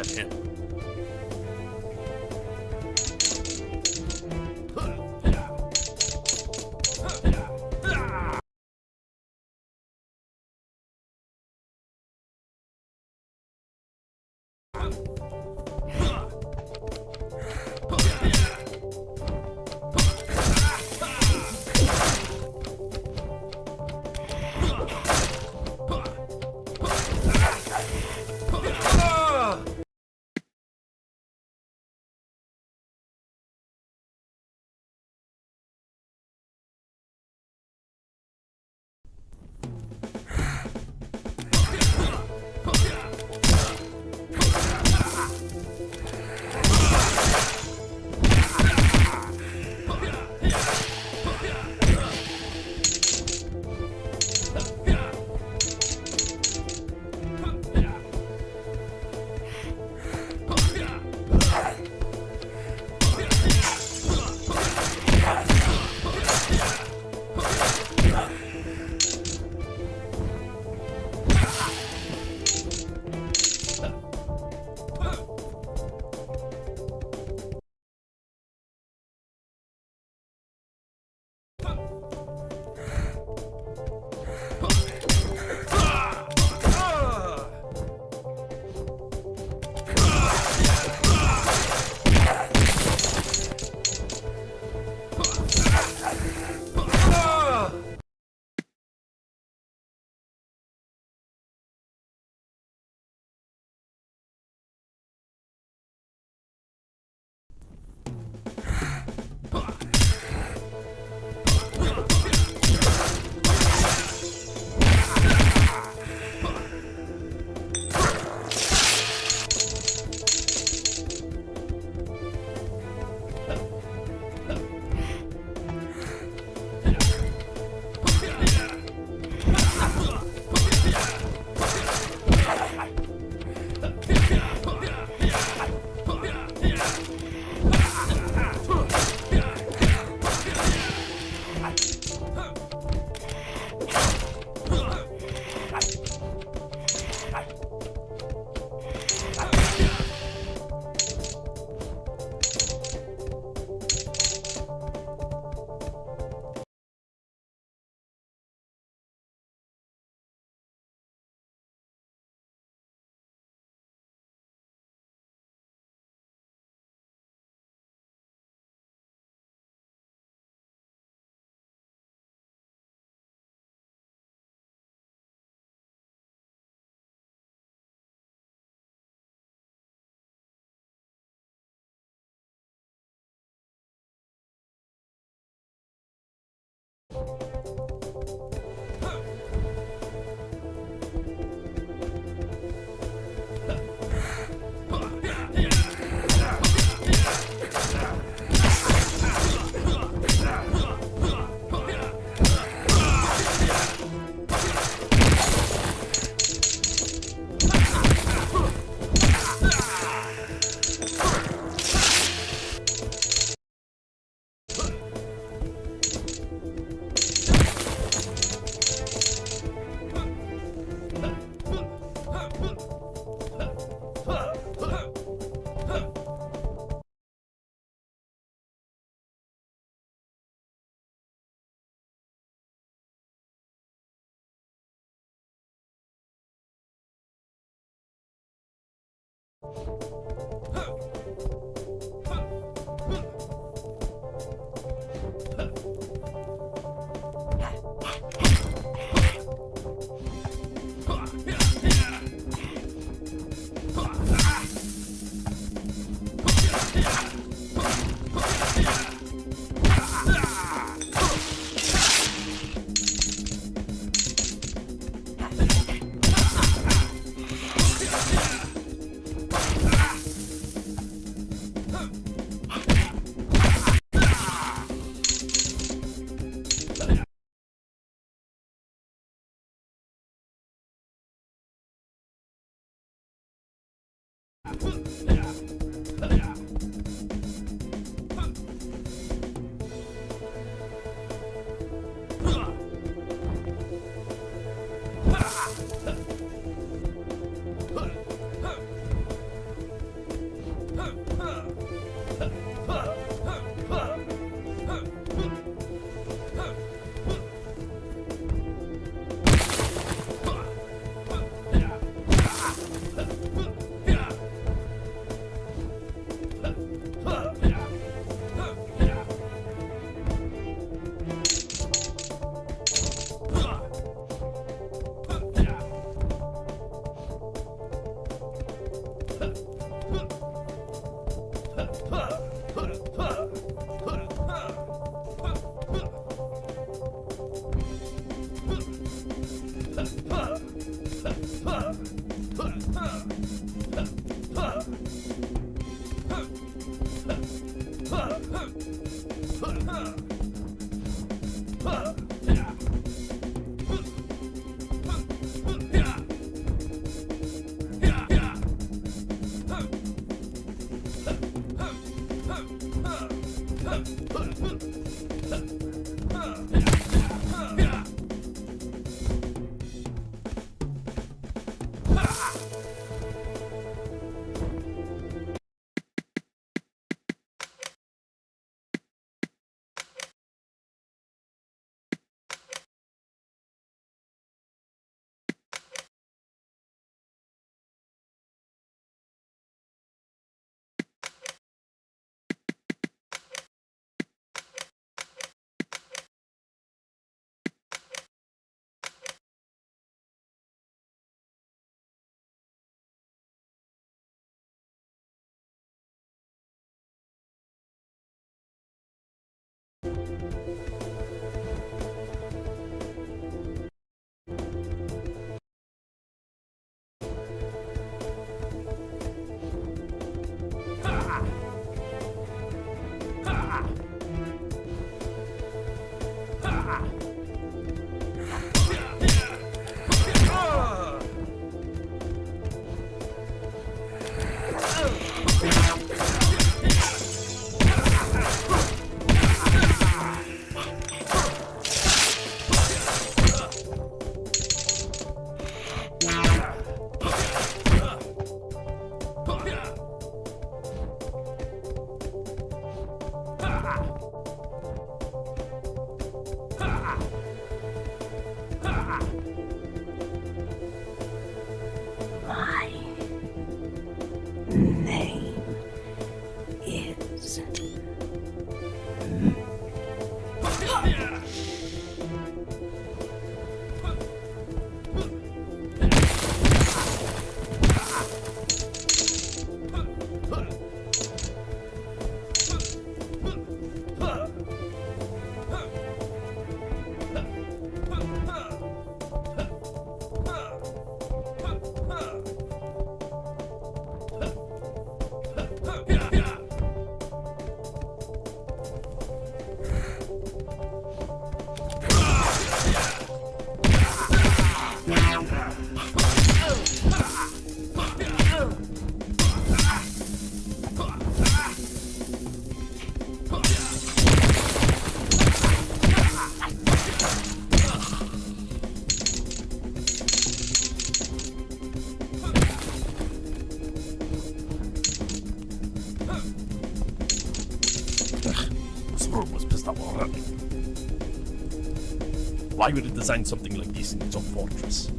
That's him. Why would it design something like this in its own fortress?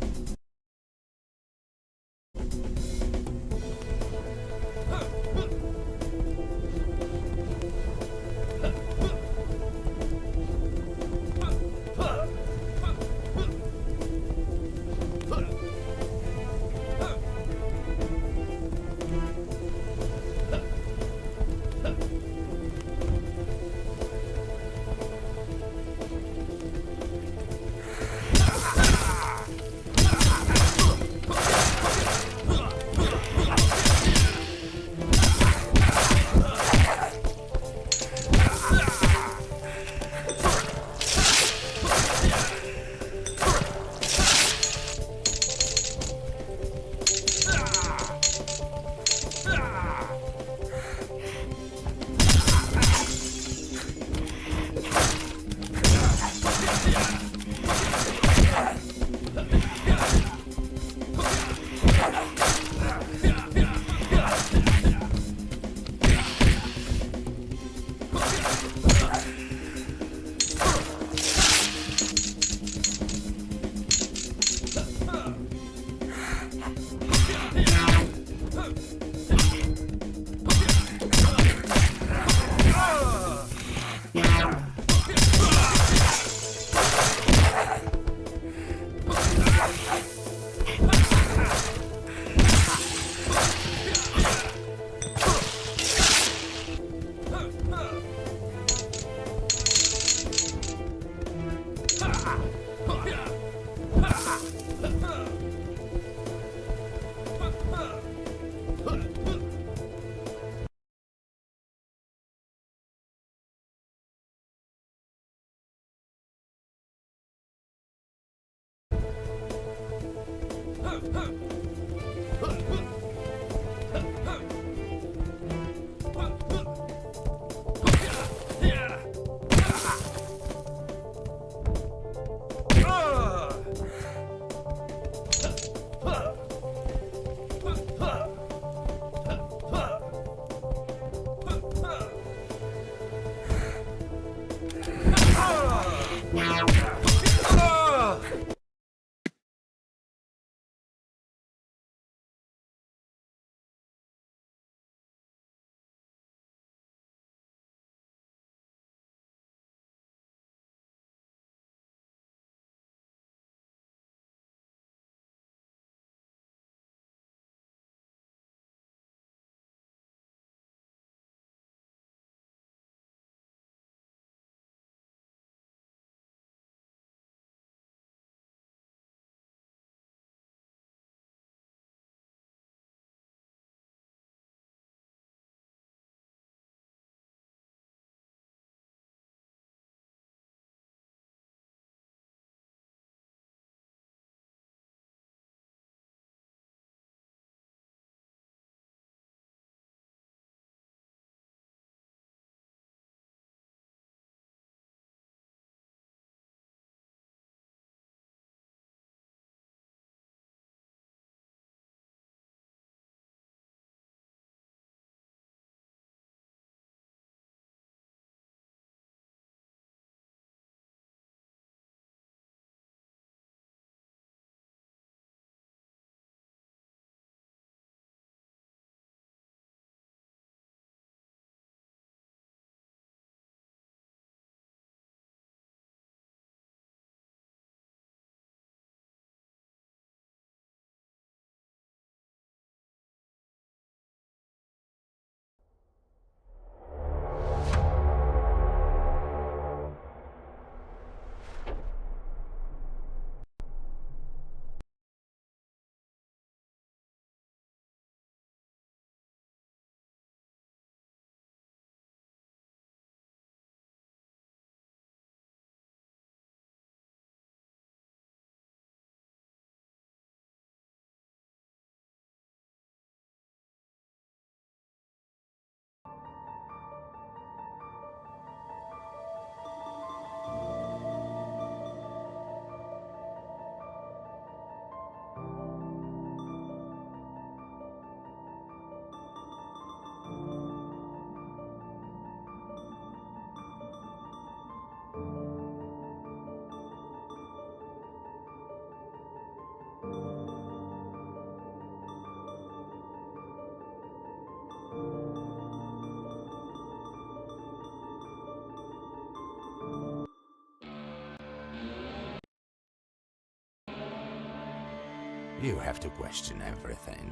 You have to question everything.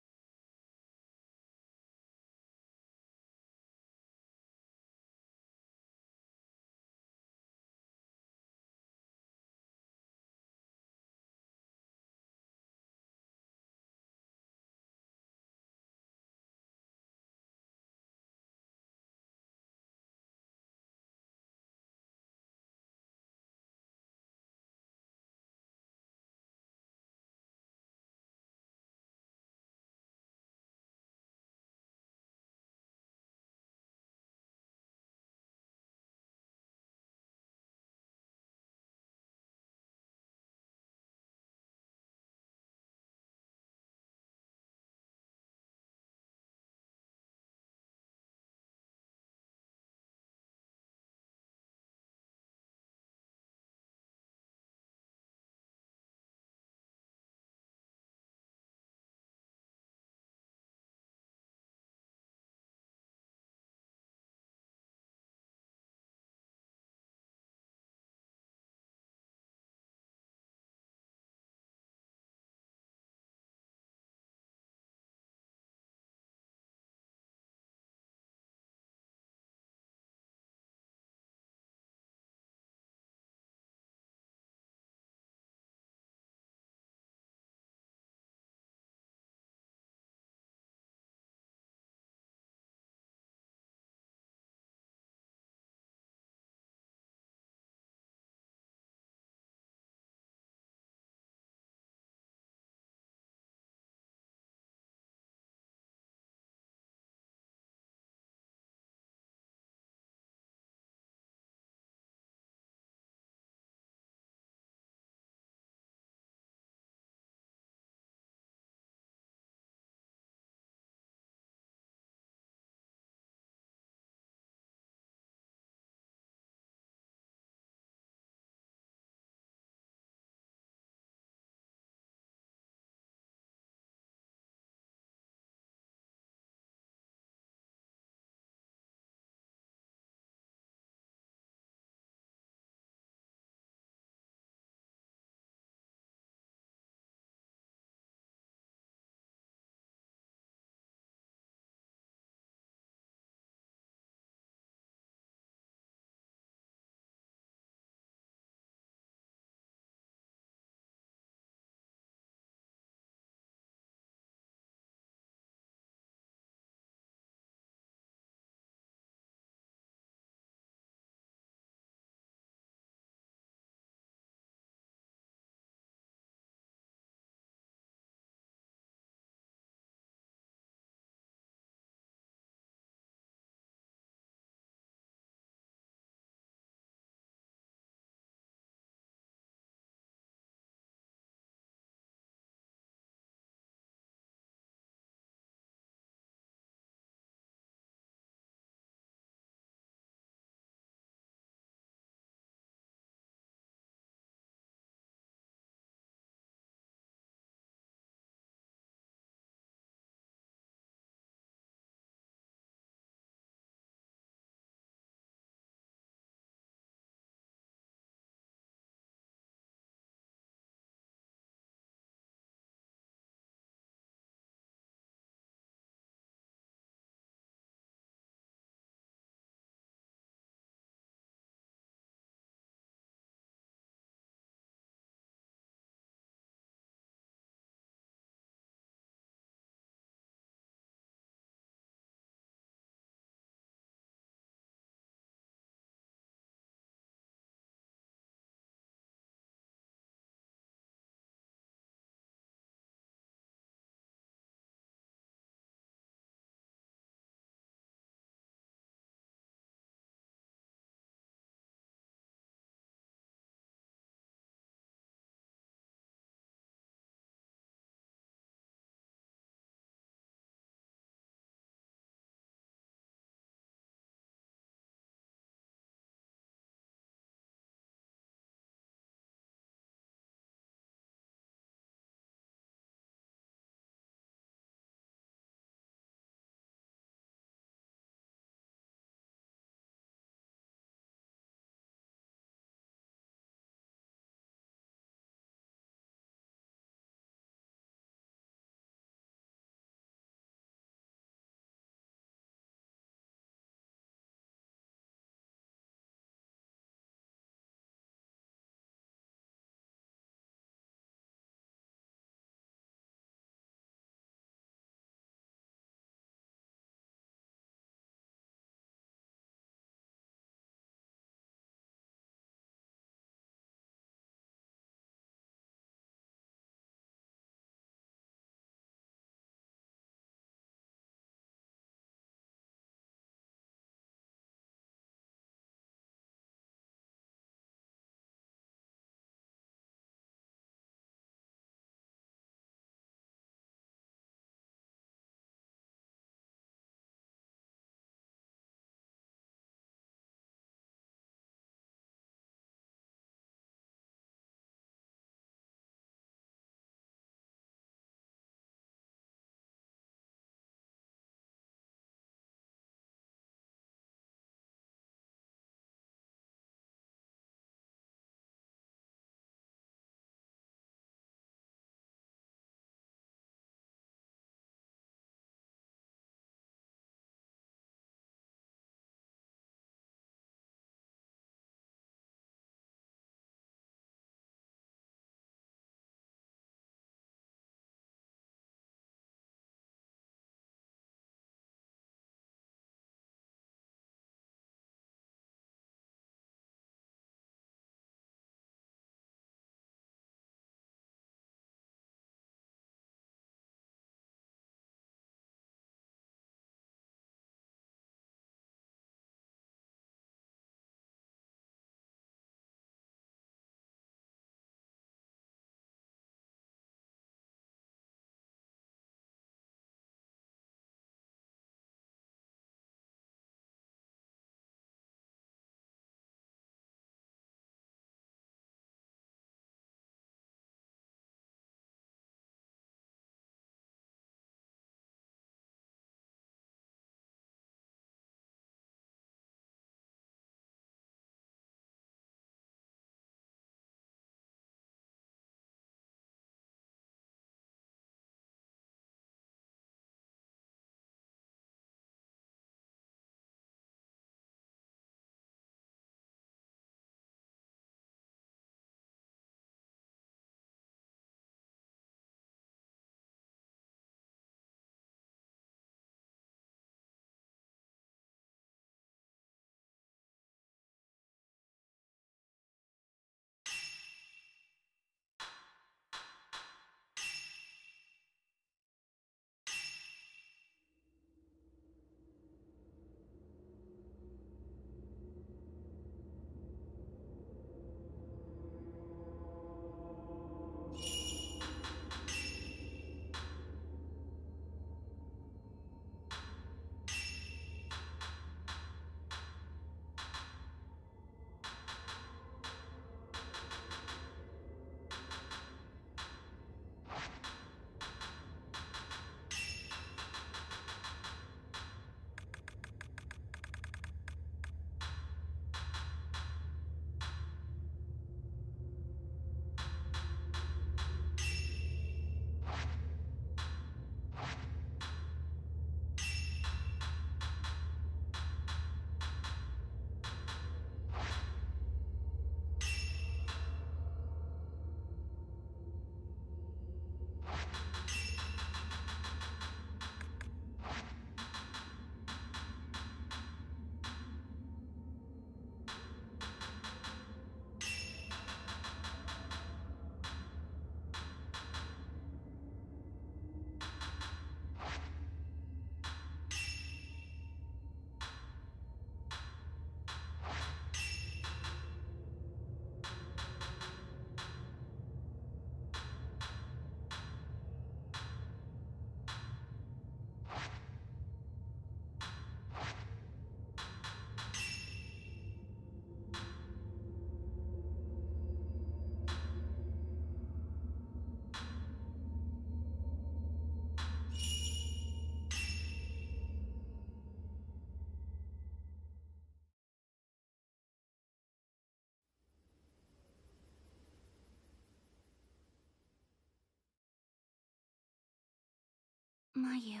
Mayu,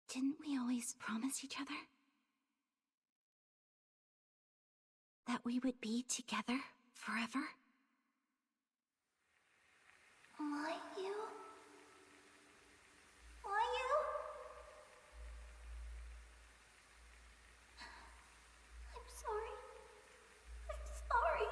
didn't we always promise each other that we would be together forever? Mayu? Mayu? I'm sorry. I'm sorry.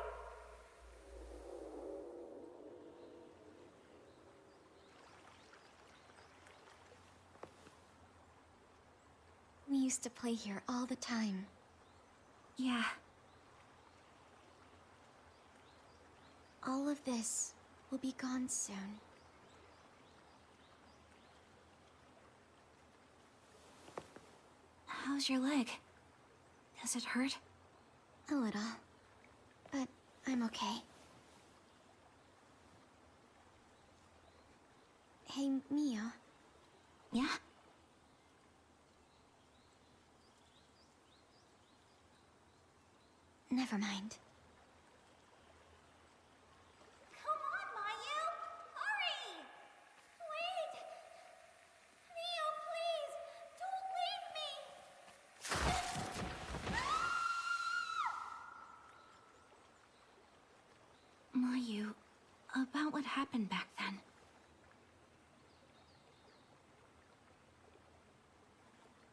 We used to play here all the time. Yeah. All of this will be gone soon. How's your leg? Does it hurt? A little. But I'm okay. Hey, Mio. Yeah? Never mind. Come on, Mayu! Hurry! Wait! Mio, please! Don't leave me! Mayu, about what happened back then.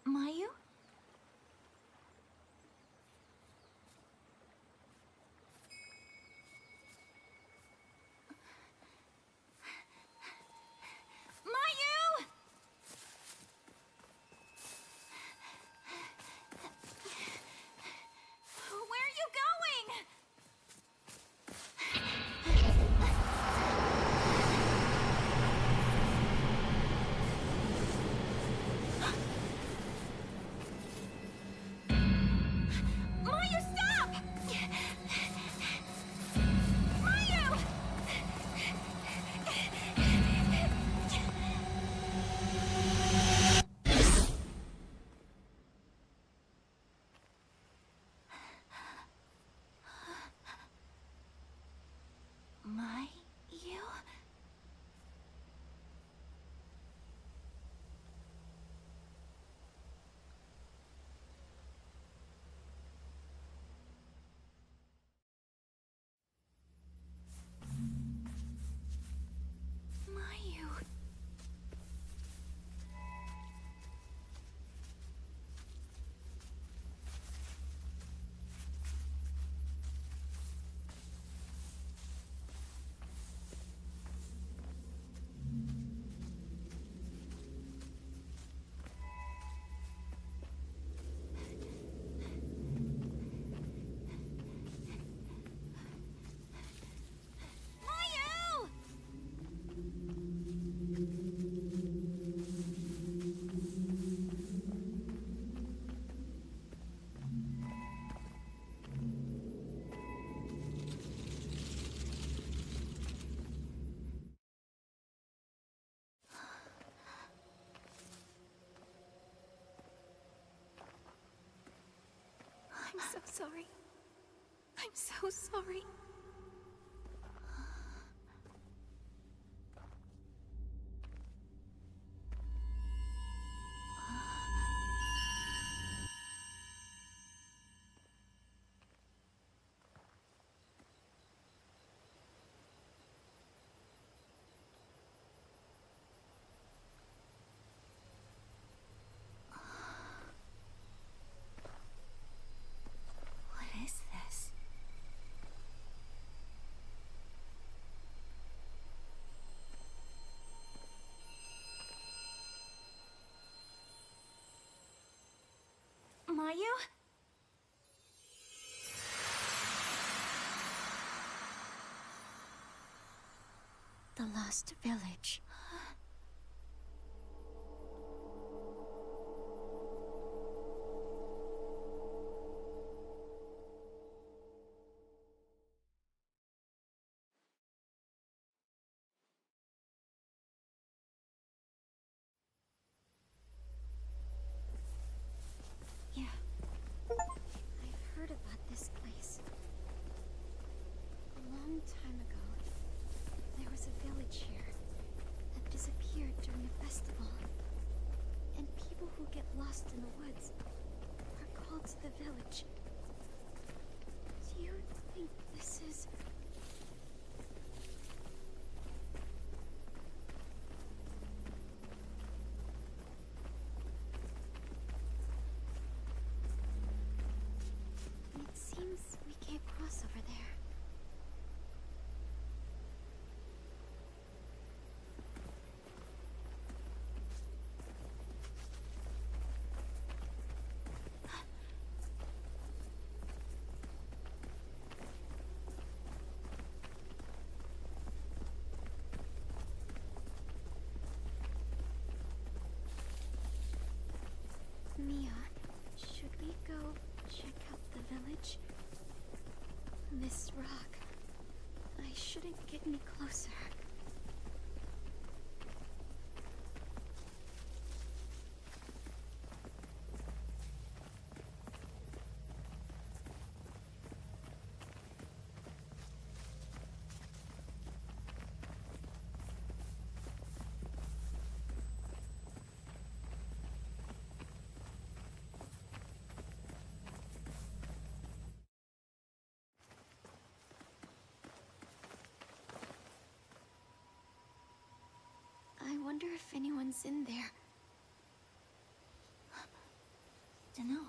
Mayu? Mayu! Where are you going? Mayu, stop! Mayu! Mayu? Mayu. Mayu! I'm so sorry. I'm so sorry. What is this? Mayu? The lost village. Yeah. I've heard about this place. A long time ago, there was a village here. who get lost in the woods are called to the village. Do you think this is... It seems we can't cross over there. Mia, should we go check out the village? This rock. I shouldn't get any closer. I wonder if anyone's in there. Dunno.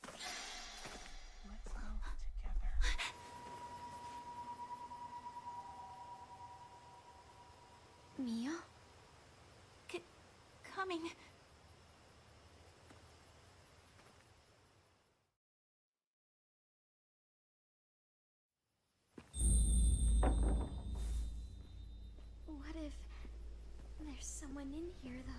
Let's move together. Mia? Coming. What if there's someone in here, though?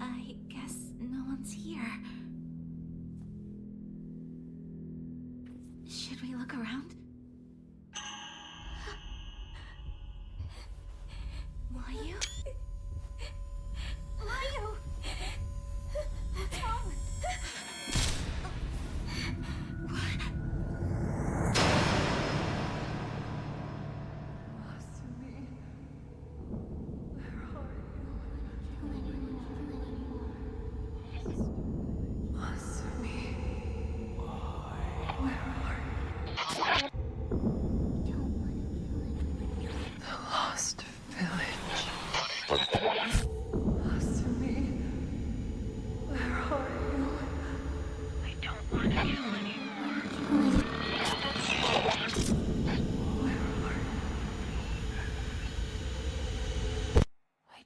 I guess no one's here. Should we look around? Mayu? Mayu! What's wrong?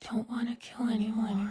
Don't want to kill anyone.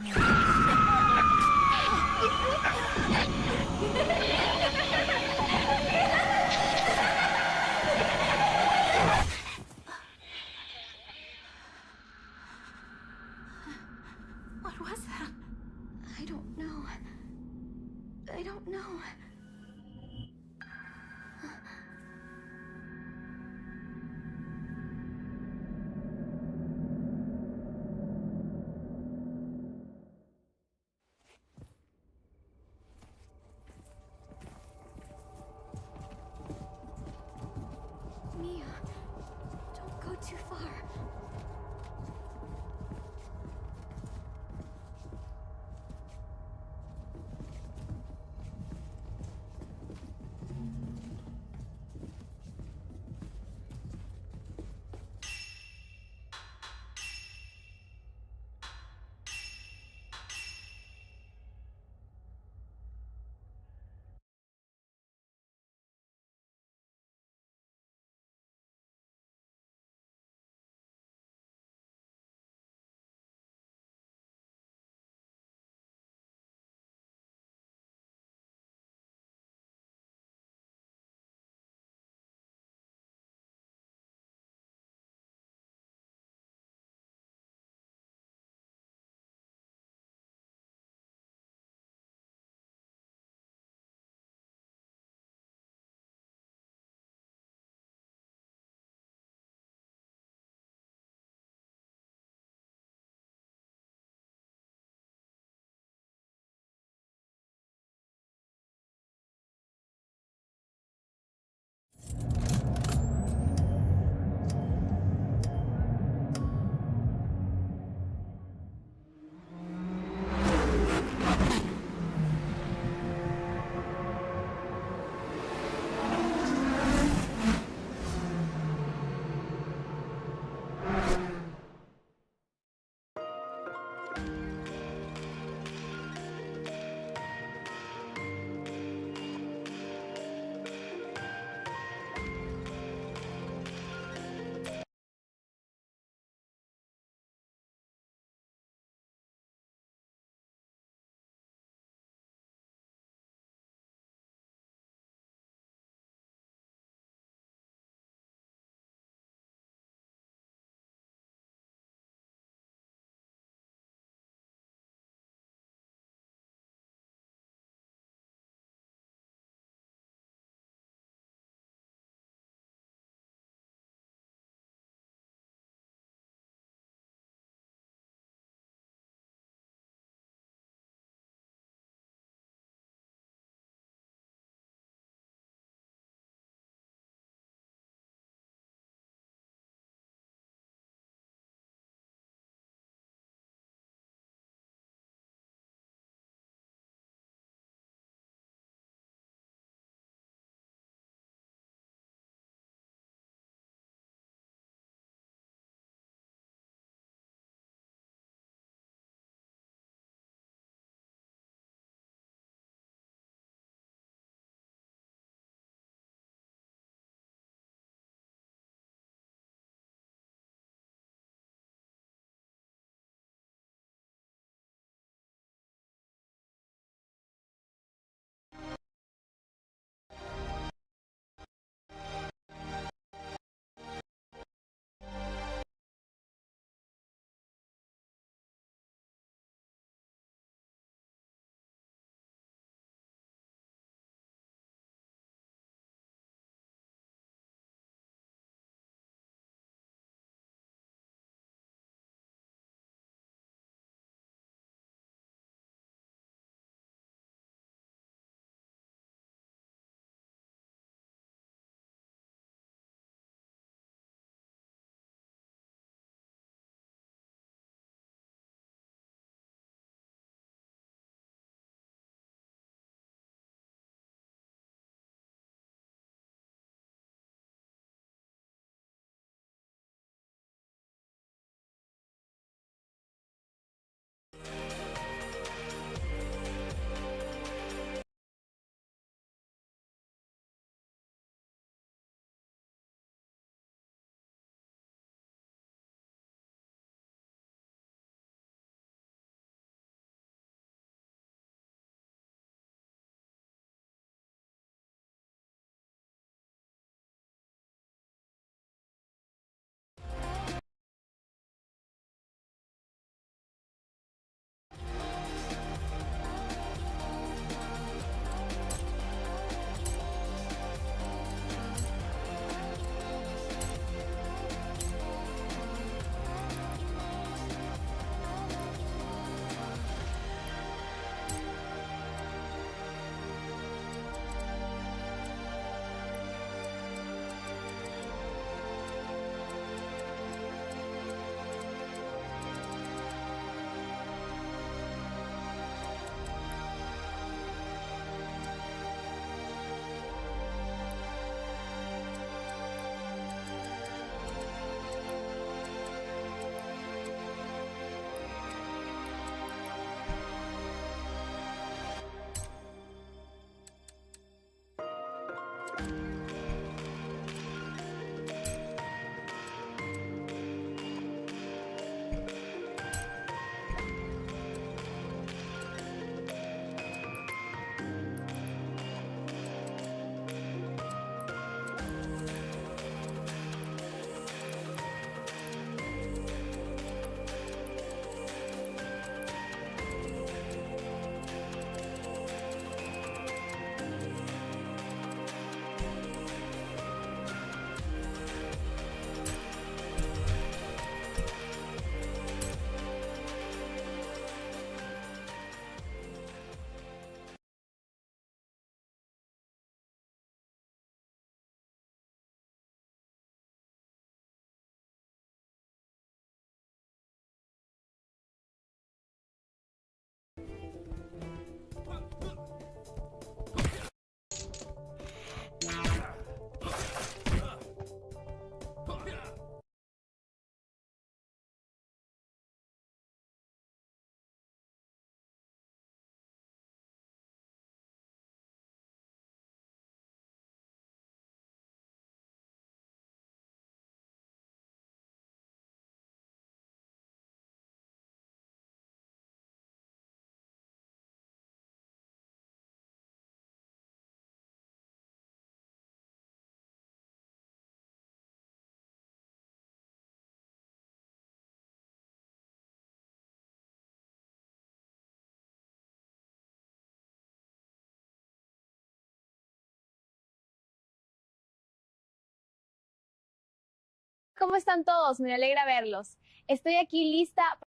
¿Cómo están todos? Me alegra verlos. Estoy aquí lista.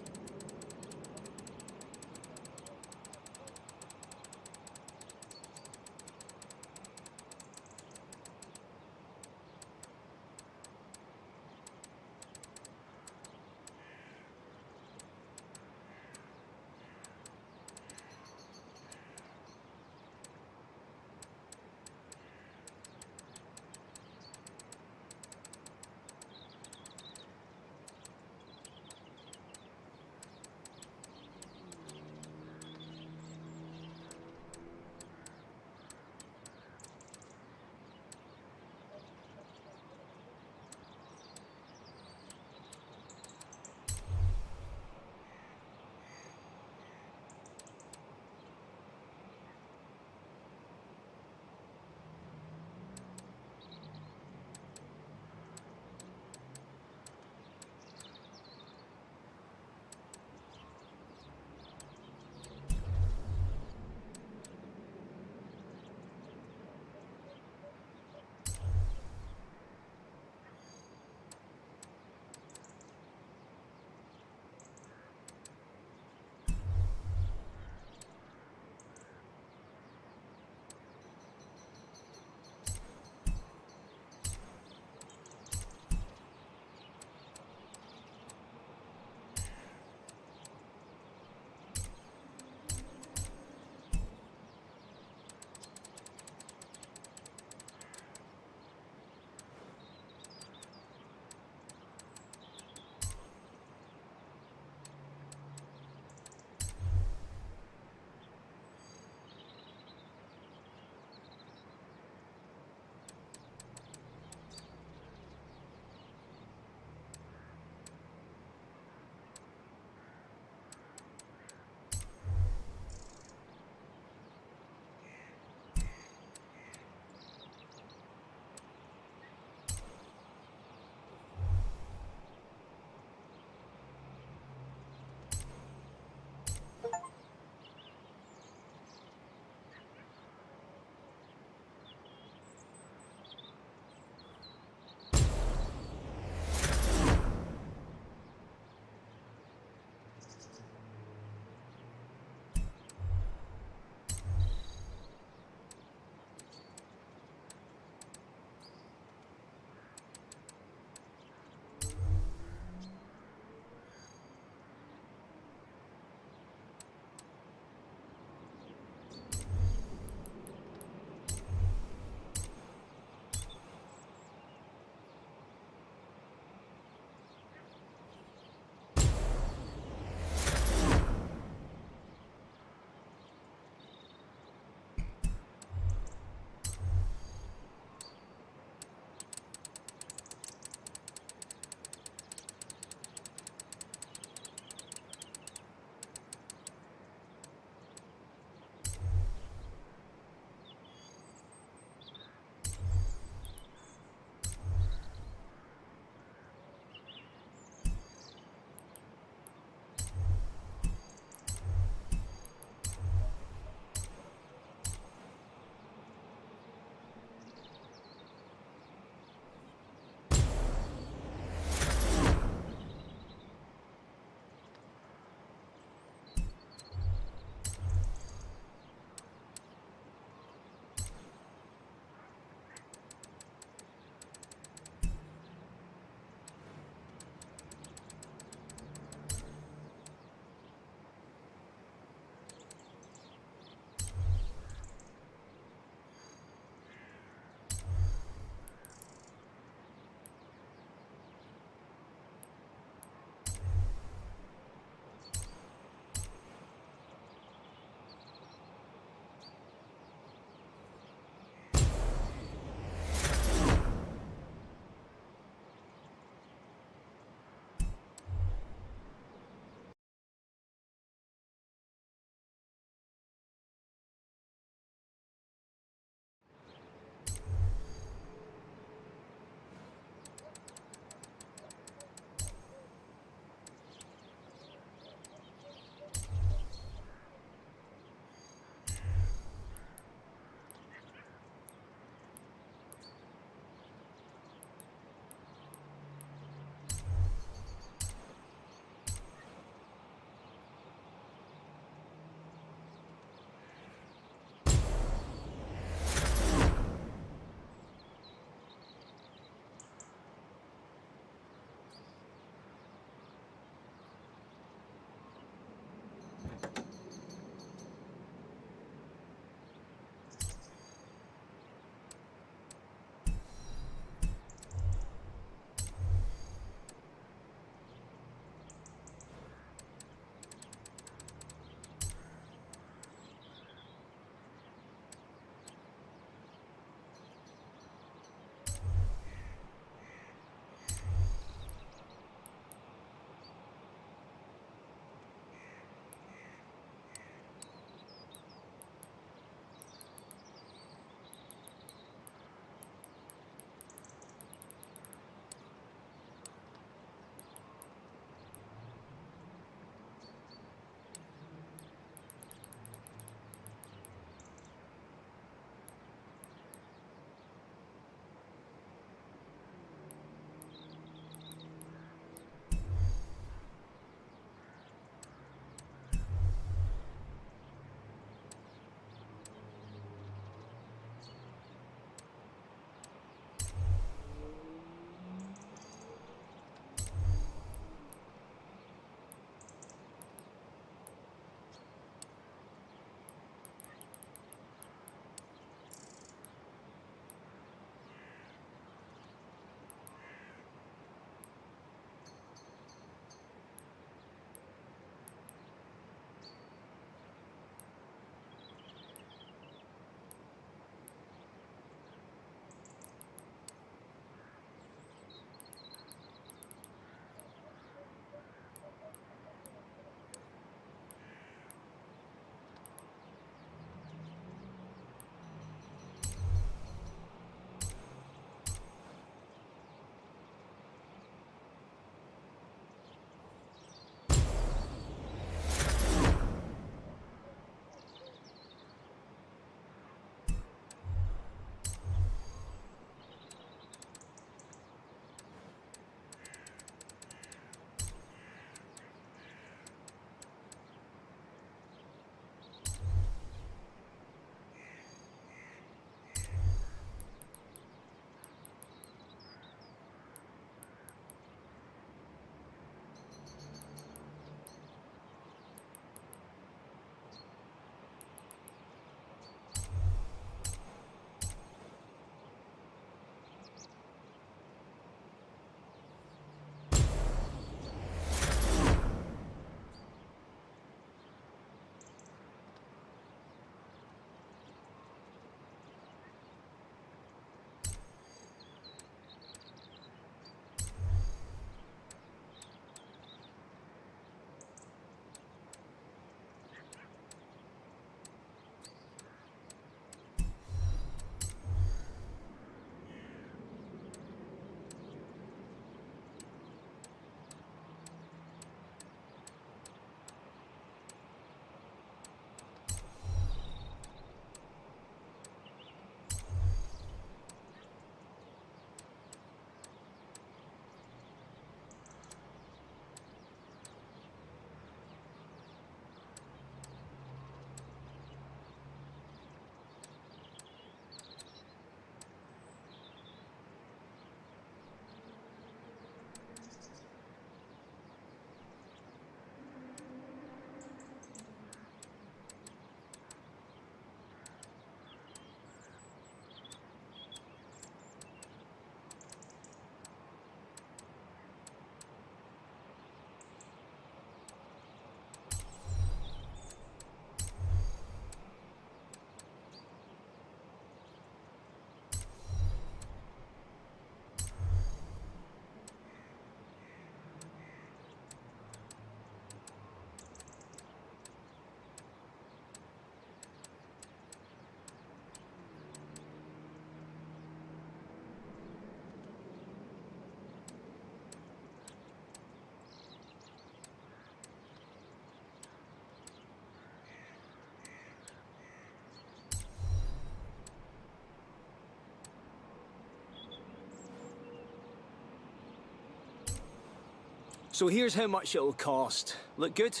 So here's how much it'll cost. Look good?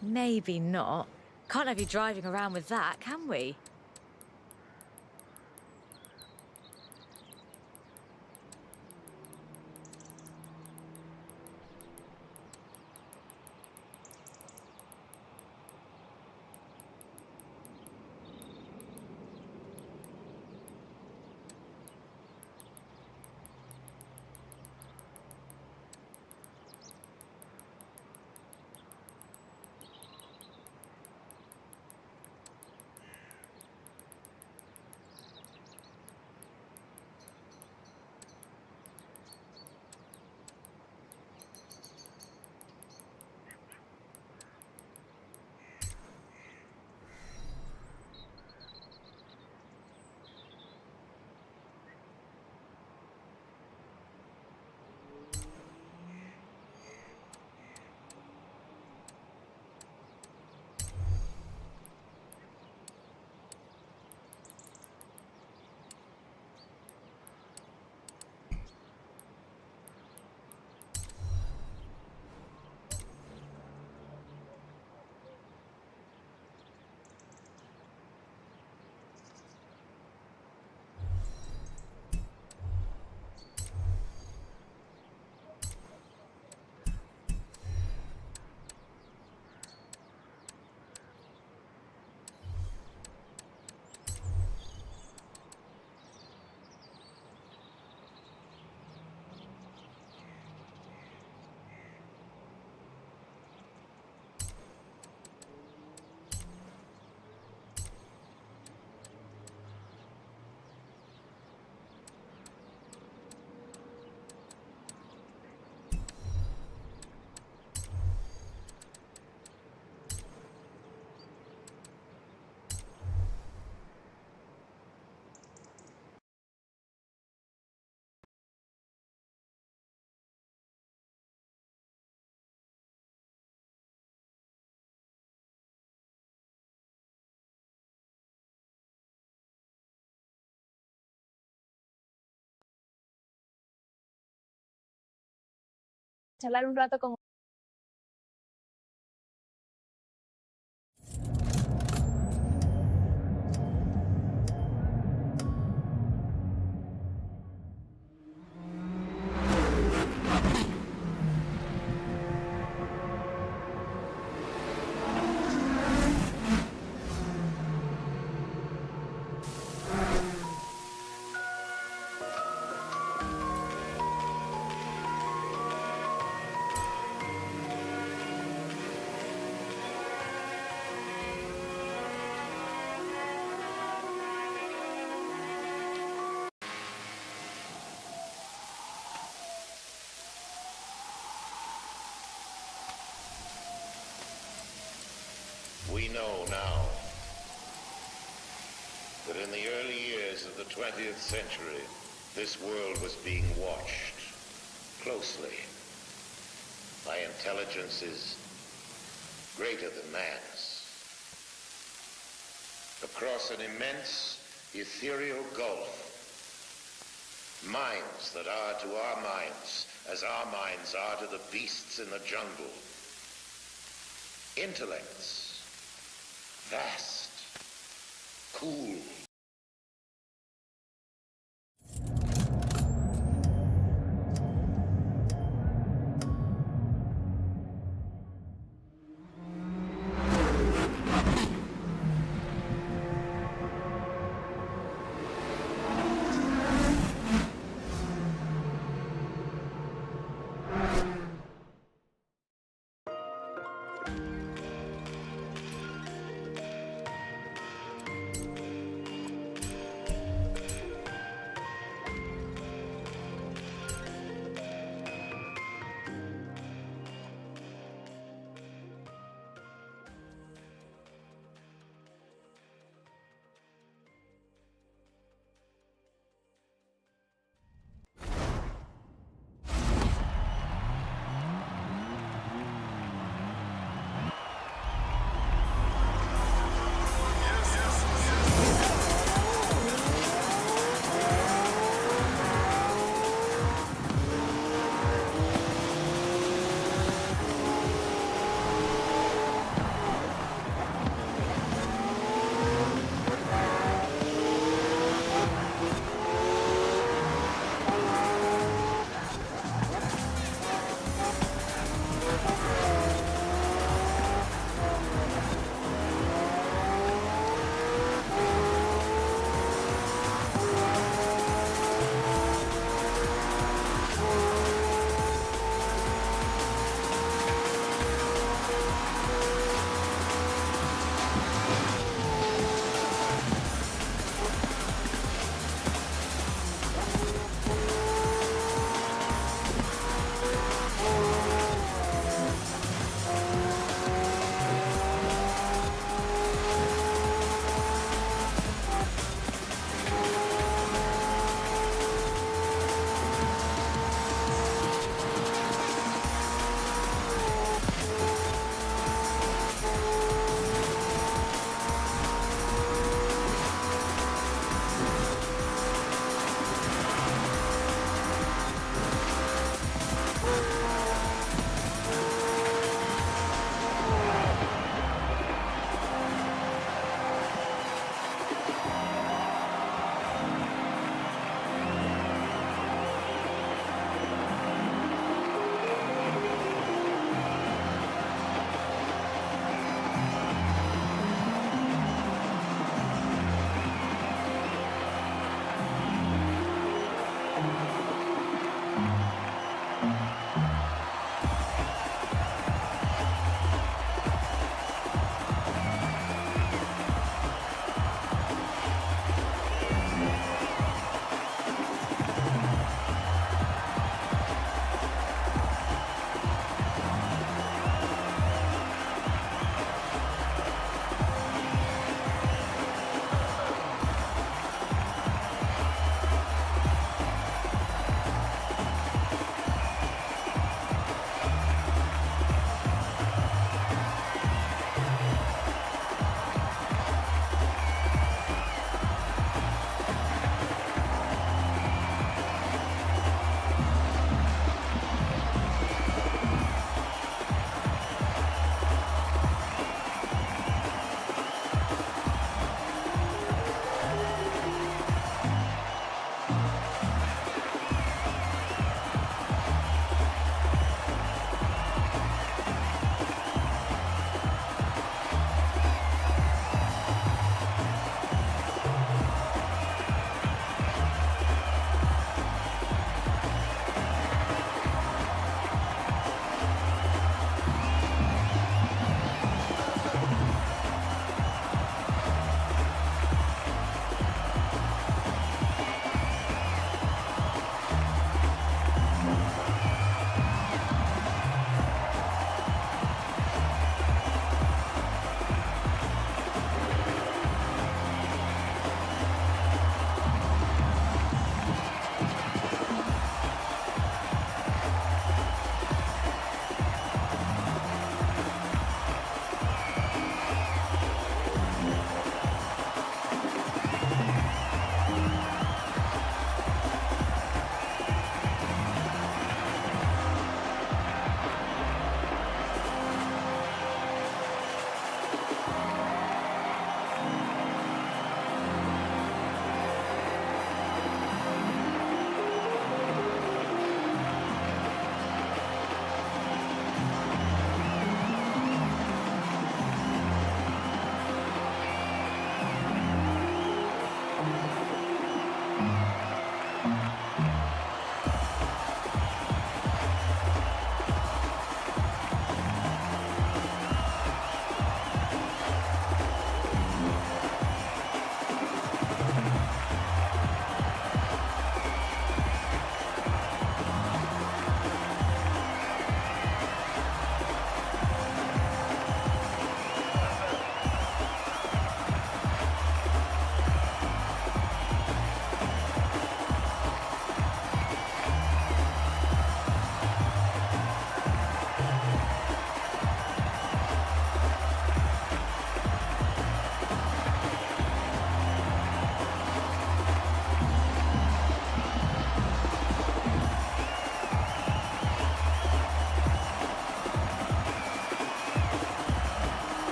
Maybe not. Can't have you driving around with that, can we? Charlar un rato con We know now that in the early years of the 20th century, this world was being watched closely by intelligences greater than man's. Across an immense, ethereal gulf, minds that are to our minds as our minds are to the beasts in the jungle. Intellects, vast, cool.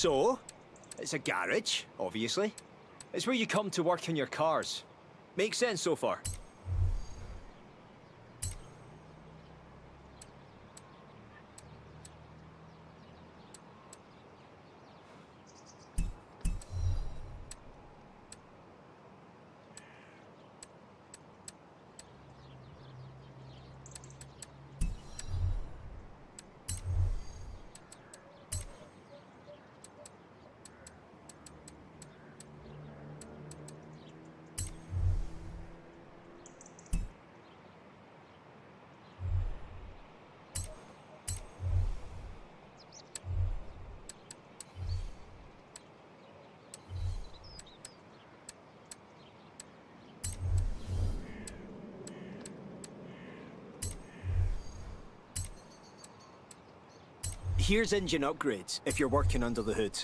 So, it's a garage, obviously. It's where you come to work on your cars. Makes sense so far. Here's engine upgrades if you're working under the hood.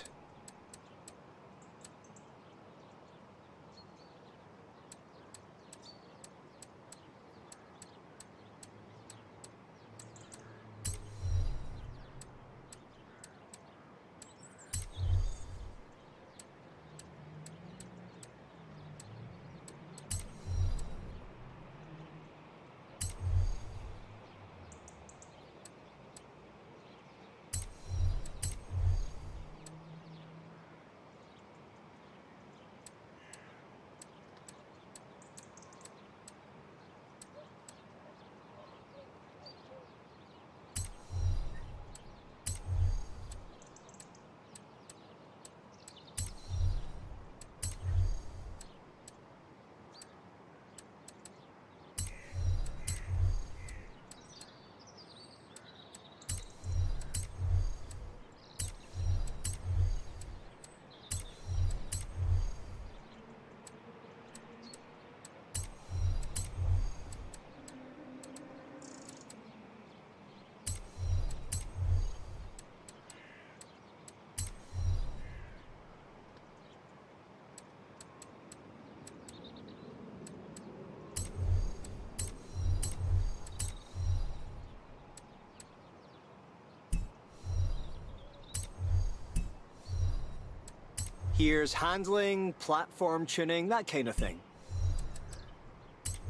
Here's handling, platform tuning, that kind of thing.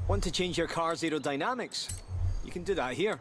Want to change your car's aerodynamics? You can do that here.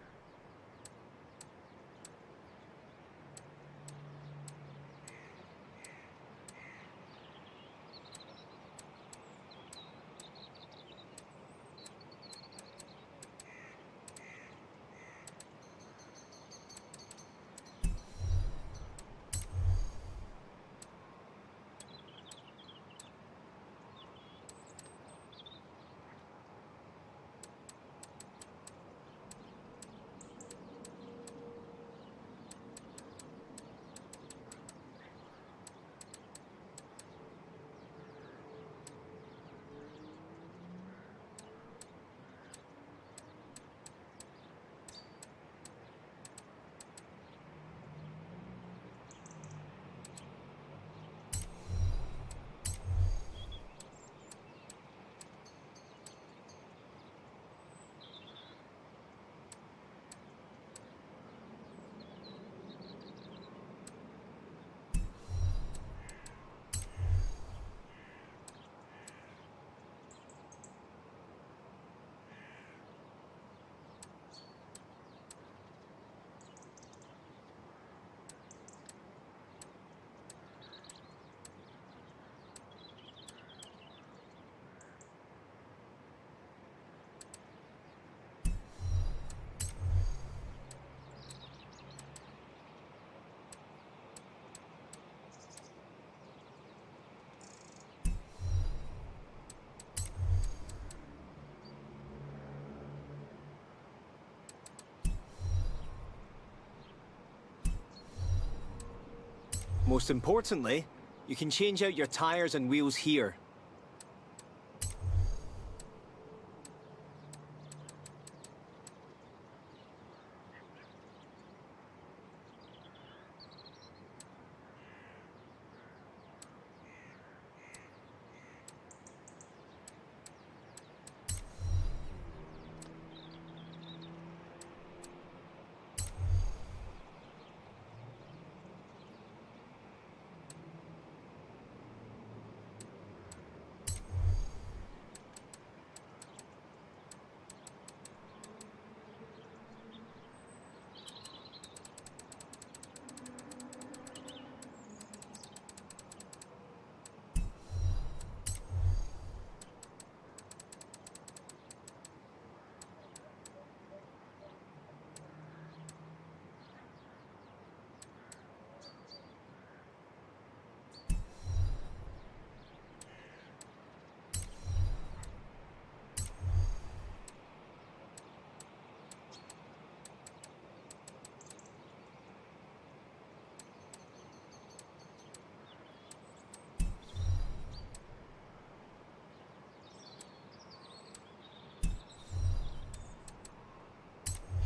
Most importantly, you can change out your tires and wheels here.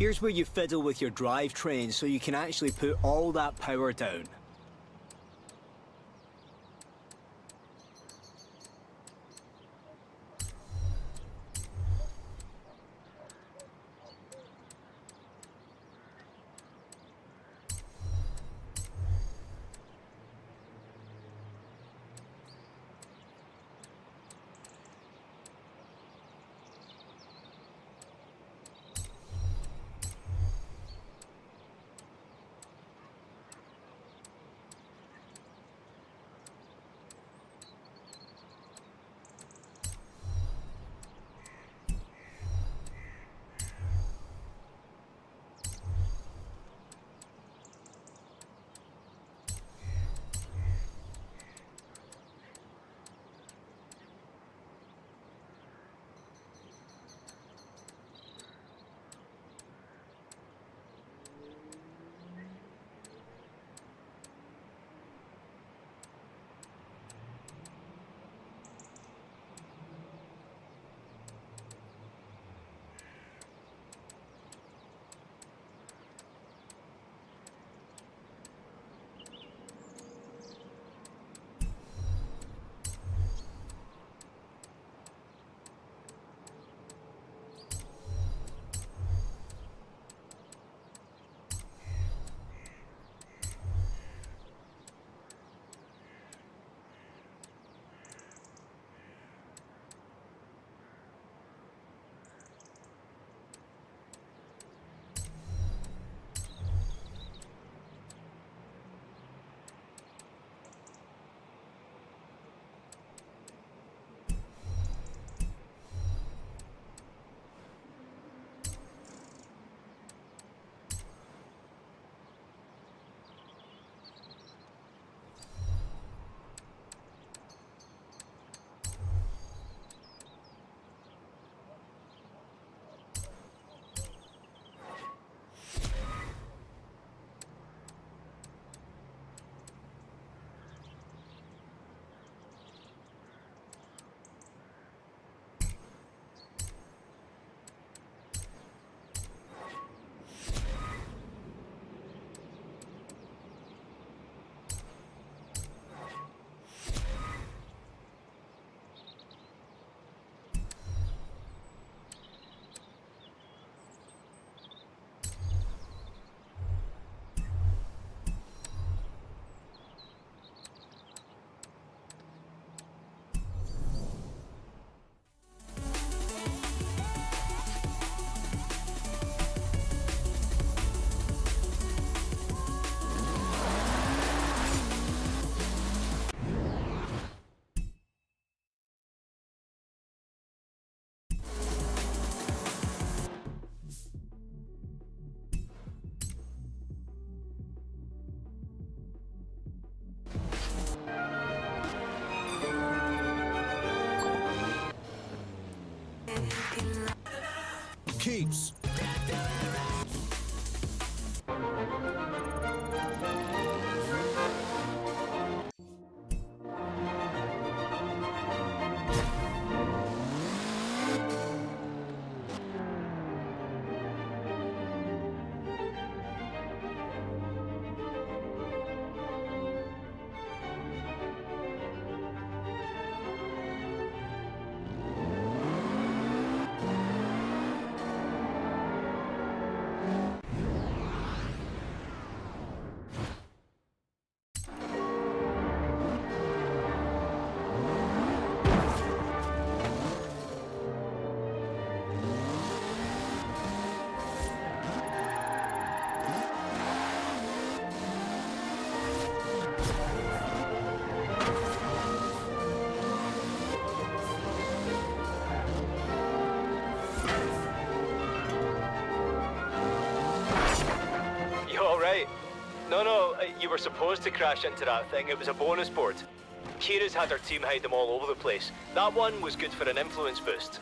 Here's where you fiddle with your drivetrain so you can actually put all that power down. Keeps. No, you were supposed to crash into that thing. It was a bonus board. Kira's had her team hide them all over the place. That one was good for an influence boost.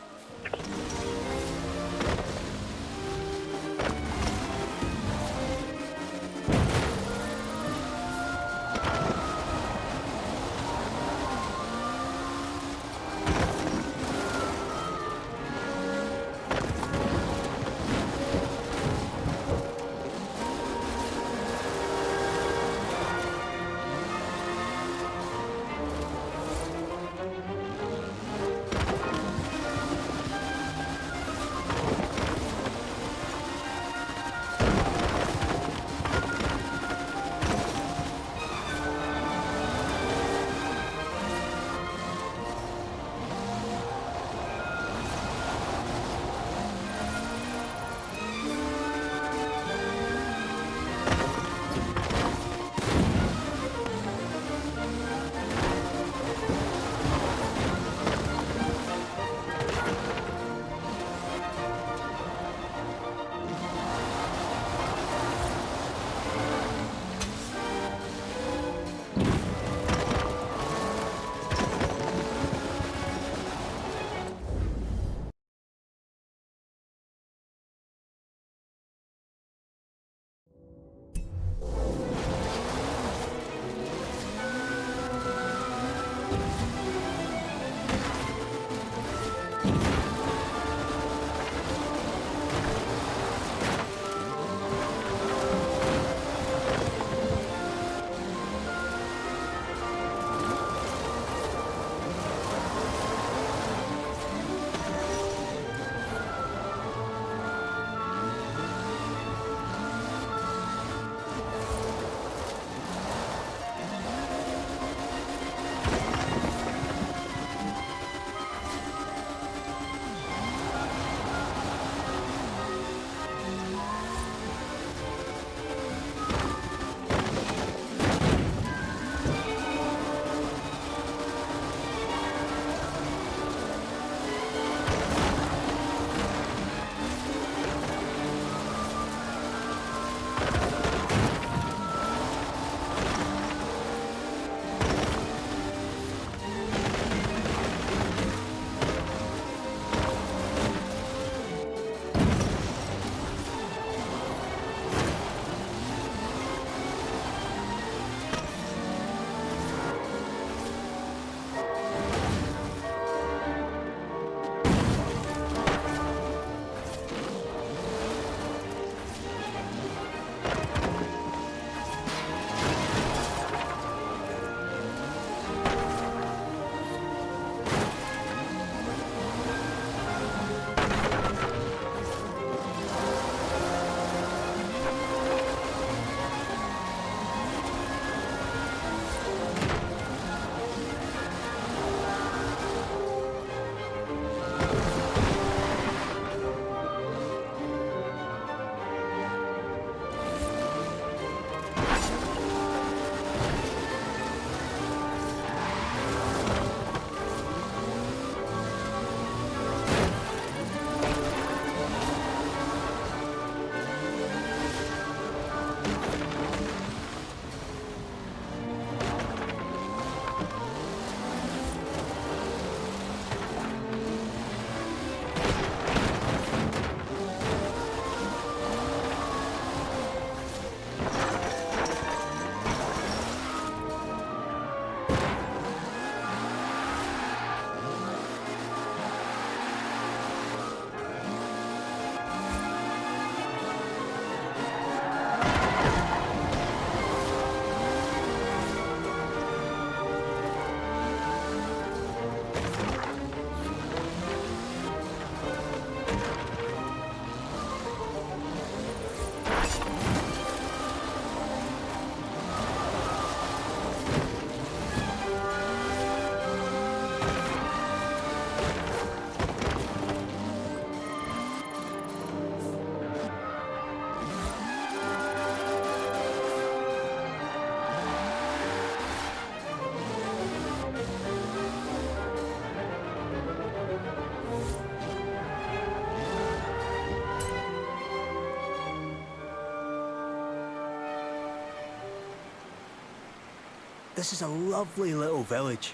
This is a lovely little village.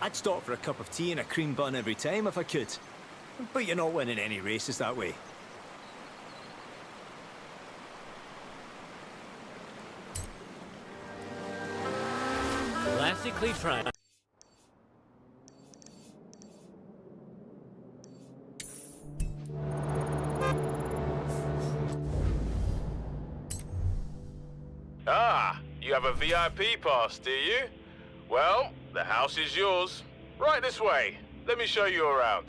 I'd stop for a cup of tea and a cream bun every time if I could. But you're not winning any races that way. Classically tried. Ah, you have a VIP pass, do you? Well, the house is yours. Right this way. Let me show you around.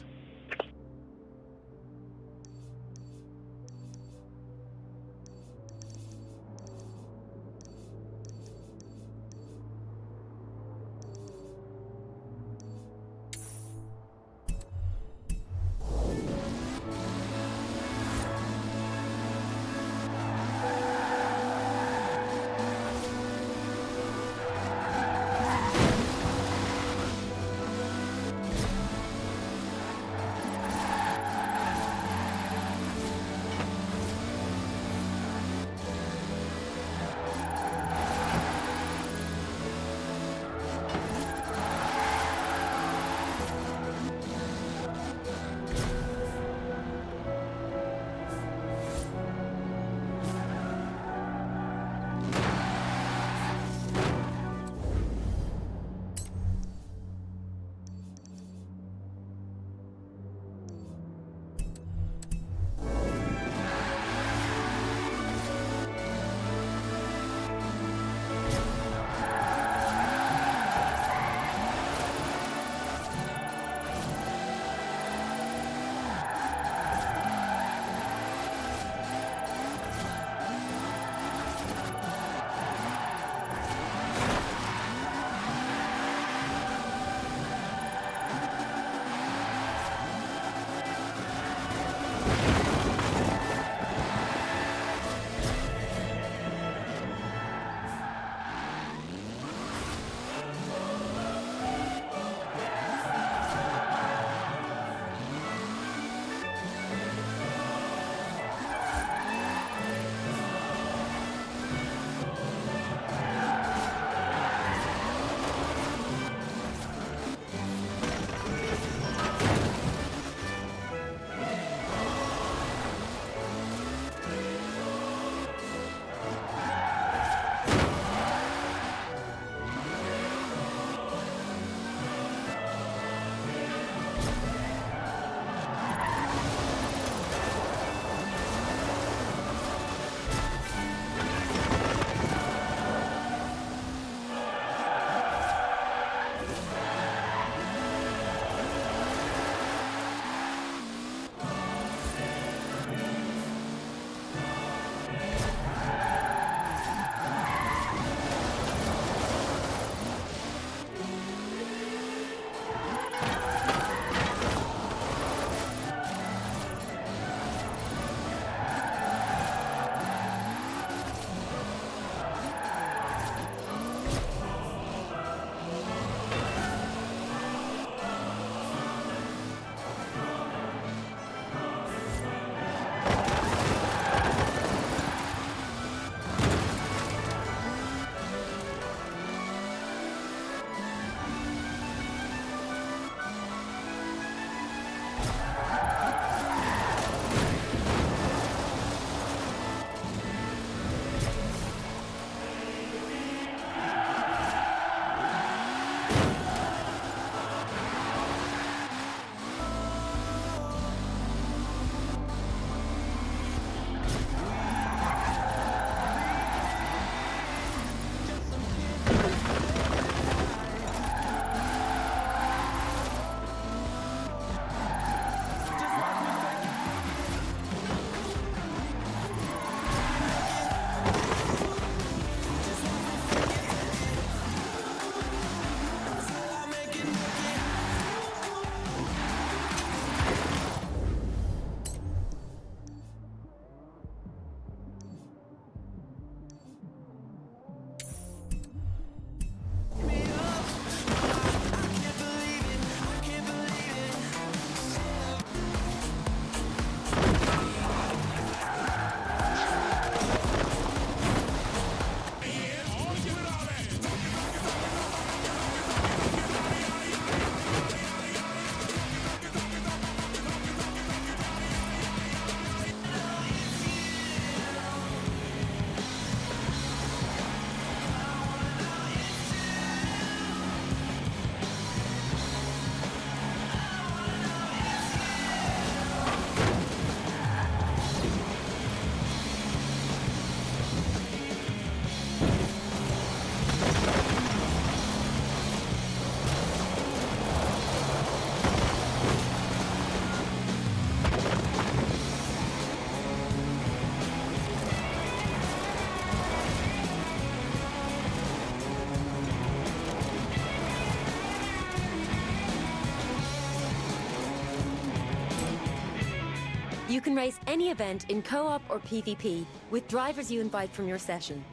You can race any event in co-op or PvP with drivers you invite from your session.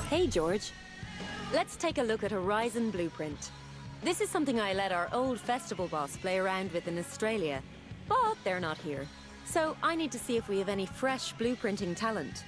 Hey, George. Let's take a look at Horizon Blueprint. This is something I let our old festival boss play around with in Australia, but they're not here. So I need to see if we have any fresh blueprinting talent.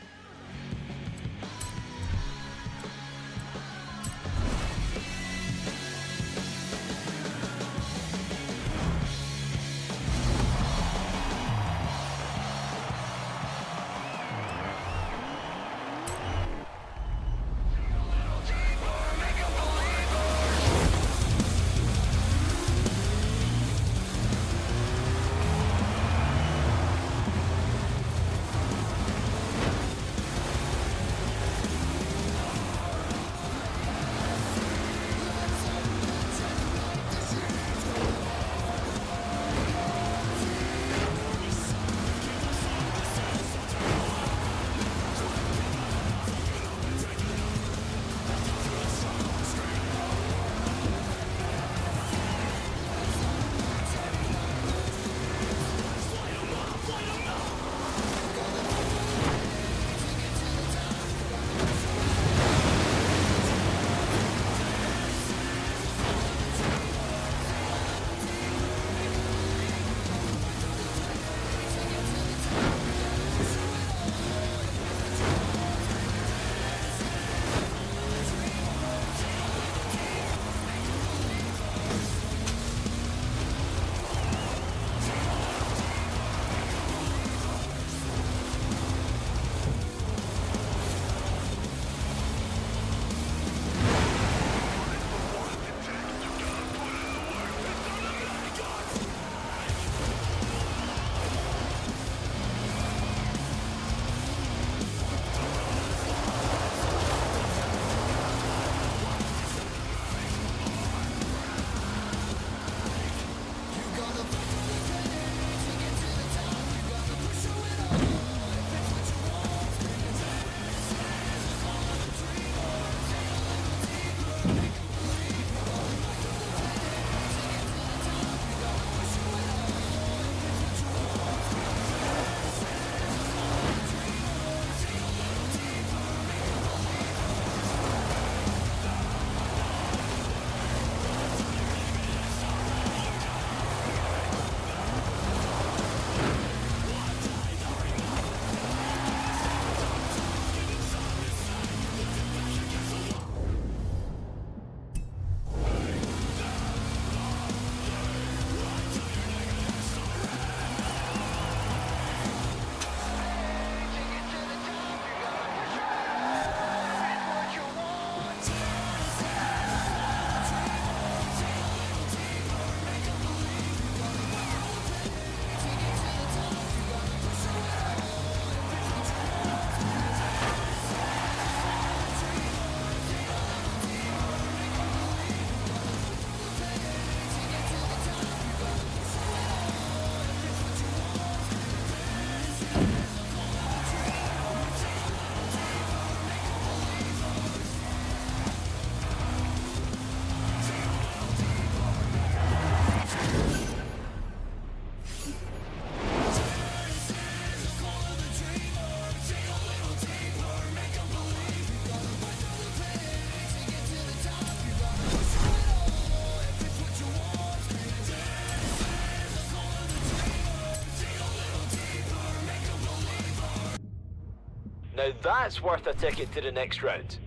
Now that's worth a ticket to the next round.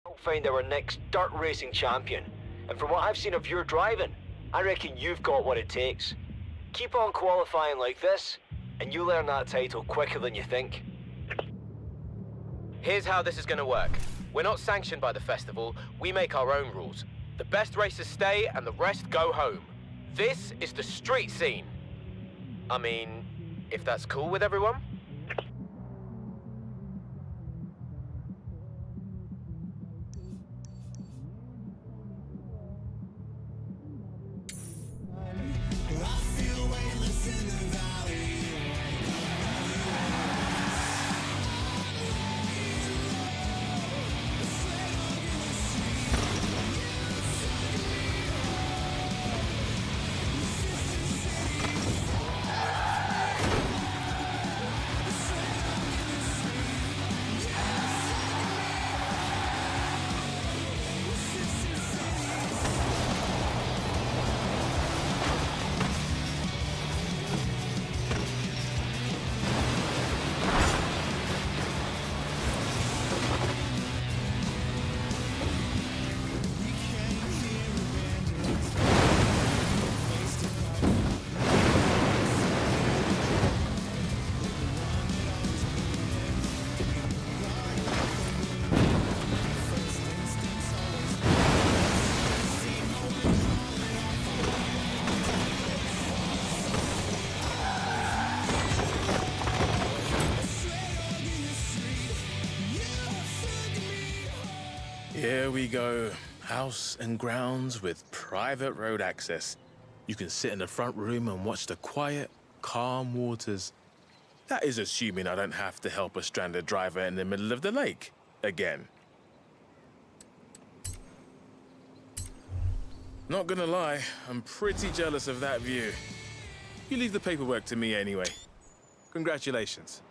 We'll find our next dirt racing champion, and from what I've seen of your driving, I reckon you've got what it takes. Keep on qualifying like this, and you'll earn that title quicker than you think. Here's how this is going to work. We're not sanctioned by the festival, we make our own rules. The best racers stay and the rest go home. This is the street scene. I mean, if that's cool with everyone? Here we go. House and grounds with private road access. You can sit in the front room and watch the quiet, calm waters. That is assuming I don't have to help a stranded driver in the middle of the lake again. Not gonna lie, I'm pretty jealous of that view. You leave the paperwork to me anyway. Congratulations.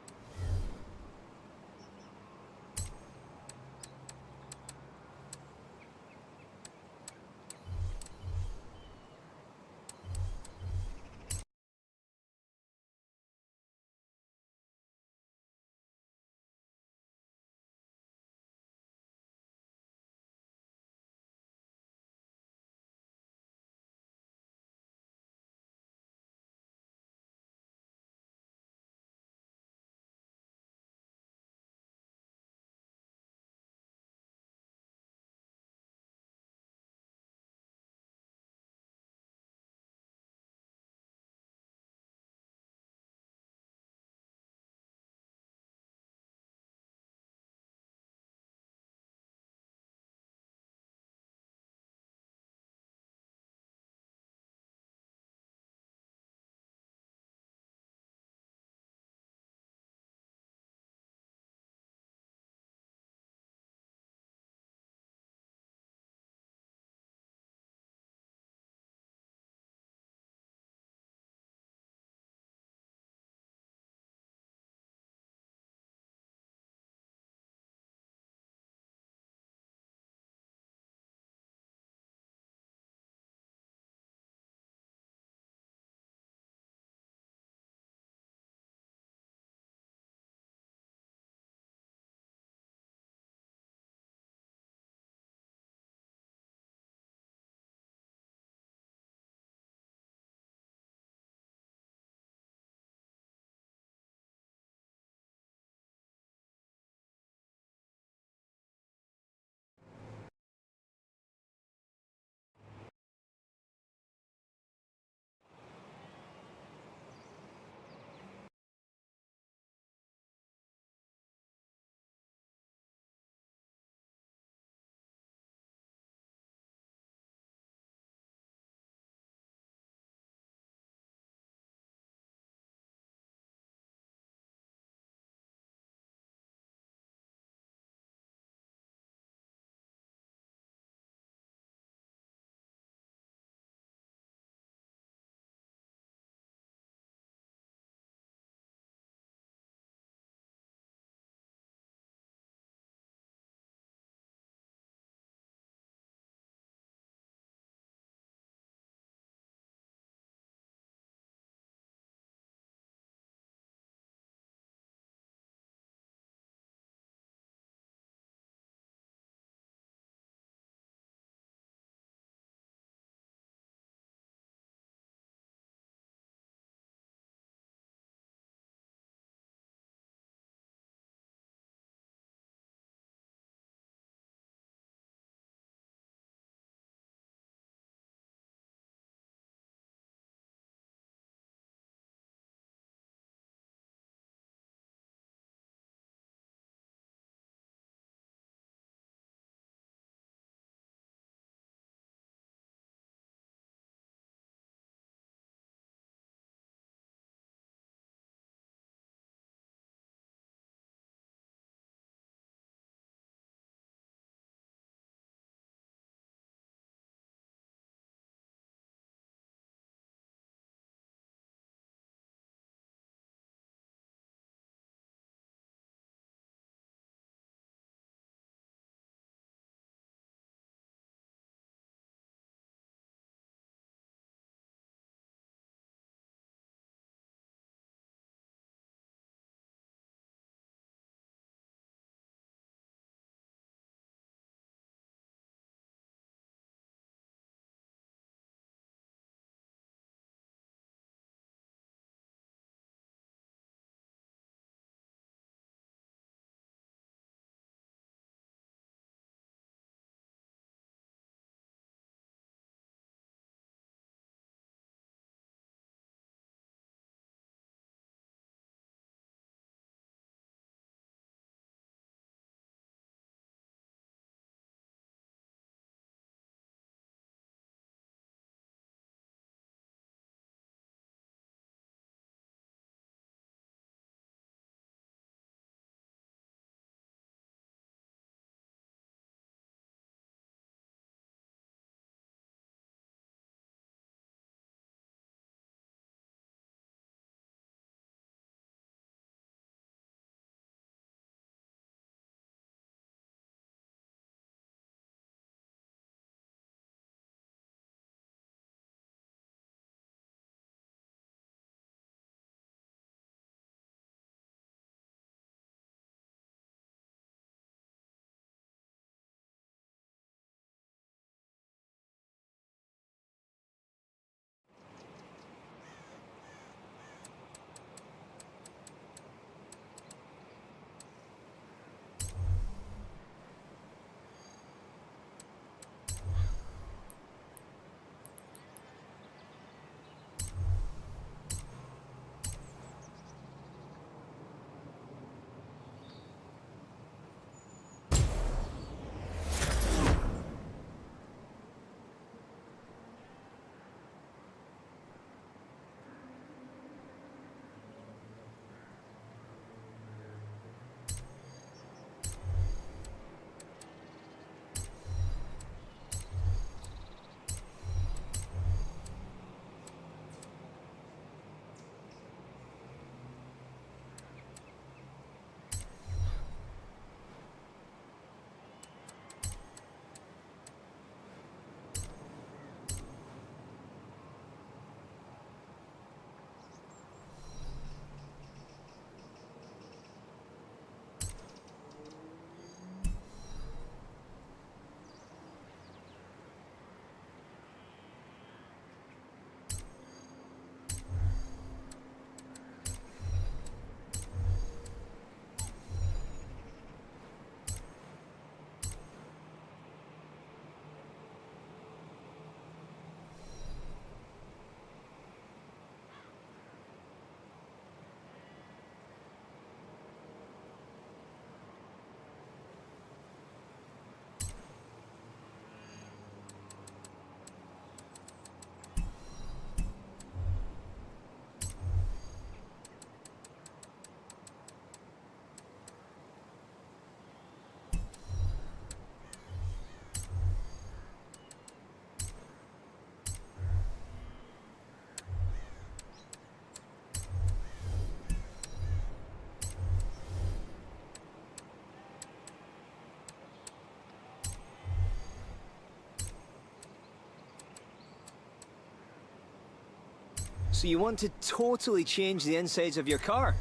So you want to totally change the insides of your car?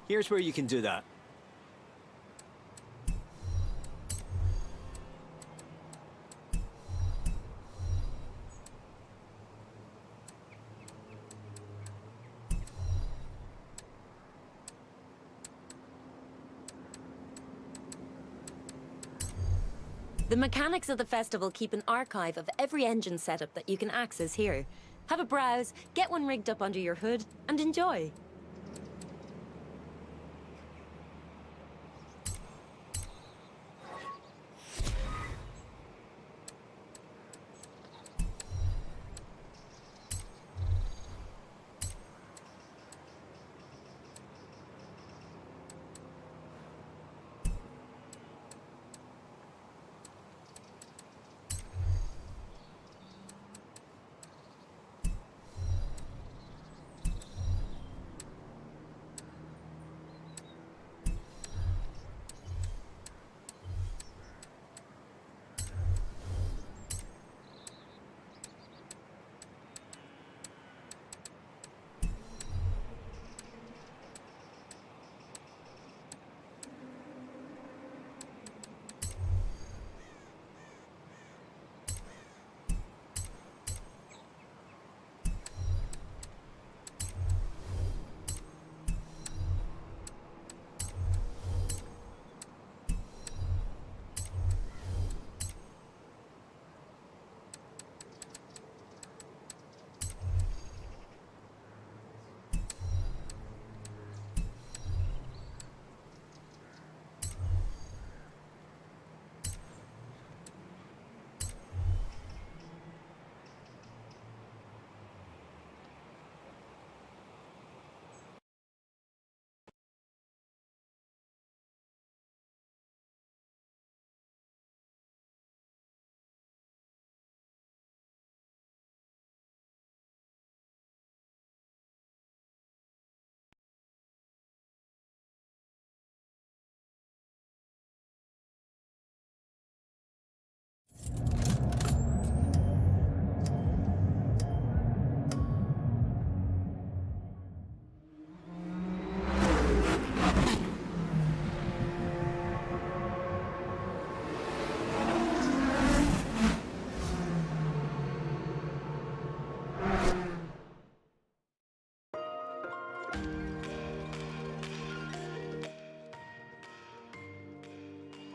Here's where you can do that. The mechanics of the festival keep an archive of every engine setup that you can access here. Have a browse, get one rigged up under your hood, and enjoy.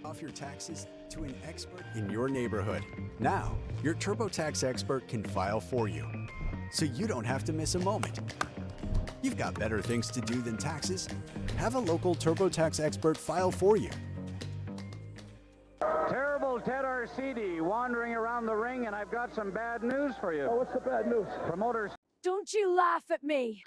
Off your taxes to an expert in your neighborhood. Now, your TurboTax expert can file for you, so you don't have to miss a moment. You've got better things to do than taxes. Have a local TurboTax expert file for you. Terrible Ted Arcidi wandering around the ring, and I've got some bad news for you. Oh, what's the bad news? Promoters. Don't you laugh at me!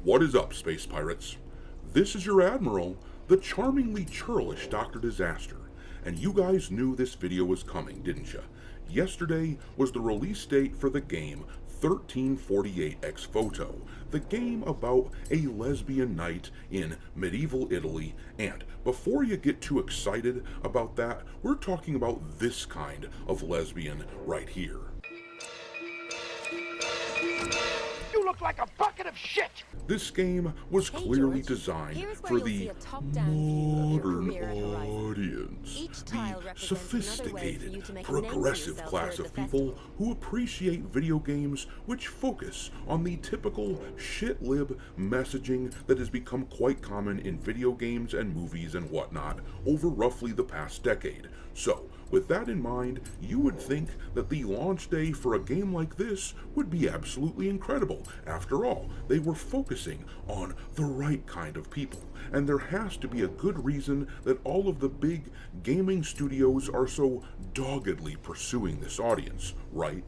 What is up, space pirates? This is your Admiral, the charmingly churlish Dr. Disaster, and you guys knew this video was coming, didn't ya? Yesterday was the release date for the game 1348 Ex Voto, the game about a lesbian knight in medieval Italy, and before you get too excited about that, we're talking about this kind of lesbian right here. You look like a bucket of shit! This game was clearly designed for the modern audience, the sophisticated, progressive class of people who appreciate video games which focus on the typical shit-lib messaging that has become quite common in video games and movies and whatnot over roughly the past decade. So, with that in mind, you would think that the launch day for a game like this would be absolutely incredible. After all, they were focusing on the right kind of people, and there has to be a good reason that all of the big gaming studios are so doggedly pursuing this audience, right?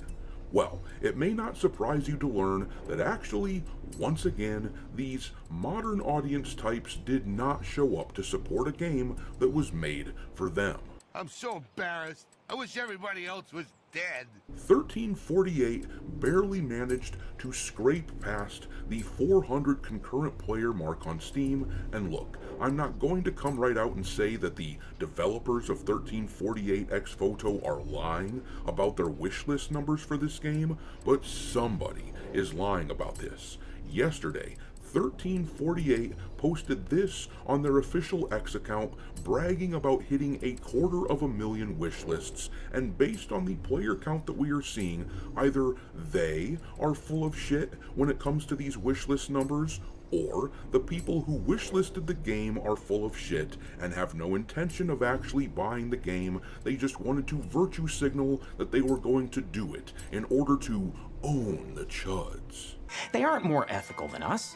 Well, it may not surprise you to learn that actually, once again, these modern audience types did not show up to support a game that was made for them. I'm so embarrassed. I wish everybody else was dead. 1348 barely managed to scrape past the 400 concurrent player mark on Steam, and look, I'm not going to come right out and say that the developers of 1348 Ex Voto are lying about their wishlist numbers for this game, but somebody is lying about this. Yesterday, 1348 posted this on their official X account, bragging about hitting 250,000 wish lists, and based on the player count that we are seeing, either they are full of shit when it comes to these wish list numbers, or the people who wishlisted the game are full of shit and have no intention of actually buying the game. They just wanted to virtue signal that they were going to do it in order to own the chuds. They aren't more ethical than us.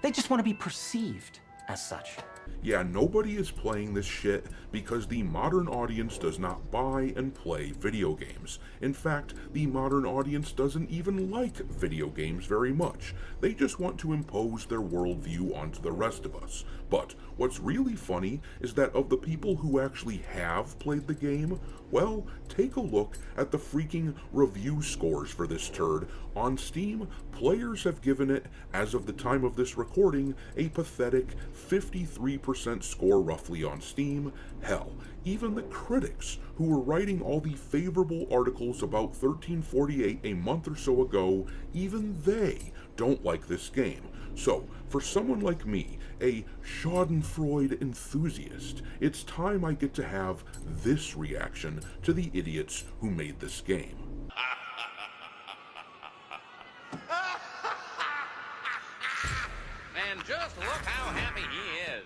They just want to be perceived as such. Yeah, nobody is playing this shit because the modern audience does not buy and play video games. In fact, the modern audience doesn't even like video games very much. They just want to impose their worldview onto the rest of us. But what's really funny is that of the people who actually have played the game, well, take a look at the freaking review scores for this turd. On Steam, players have given it, as of the time of this recording, a pathetic 53% score roughly on Steam. Hell, even the critics who were writing all the favorable articles about 1348 a month or so ago, even they don't like this game. So, for someone like me, a schadenfreude enthusiast, it's time I get to have this reaction to the idiots who made this game. And just look how happy he is.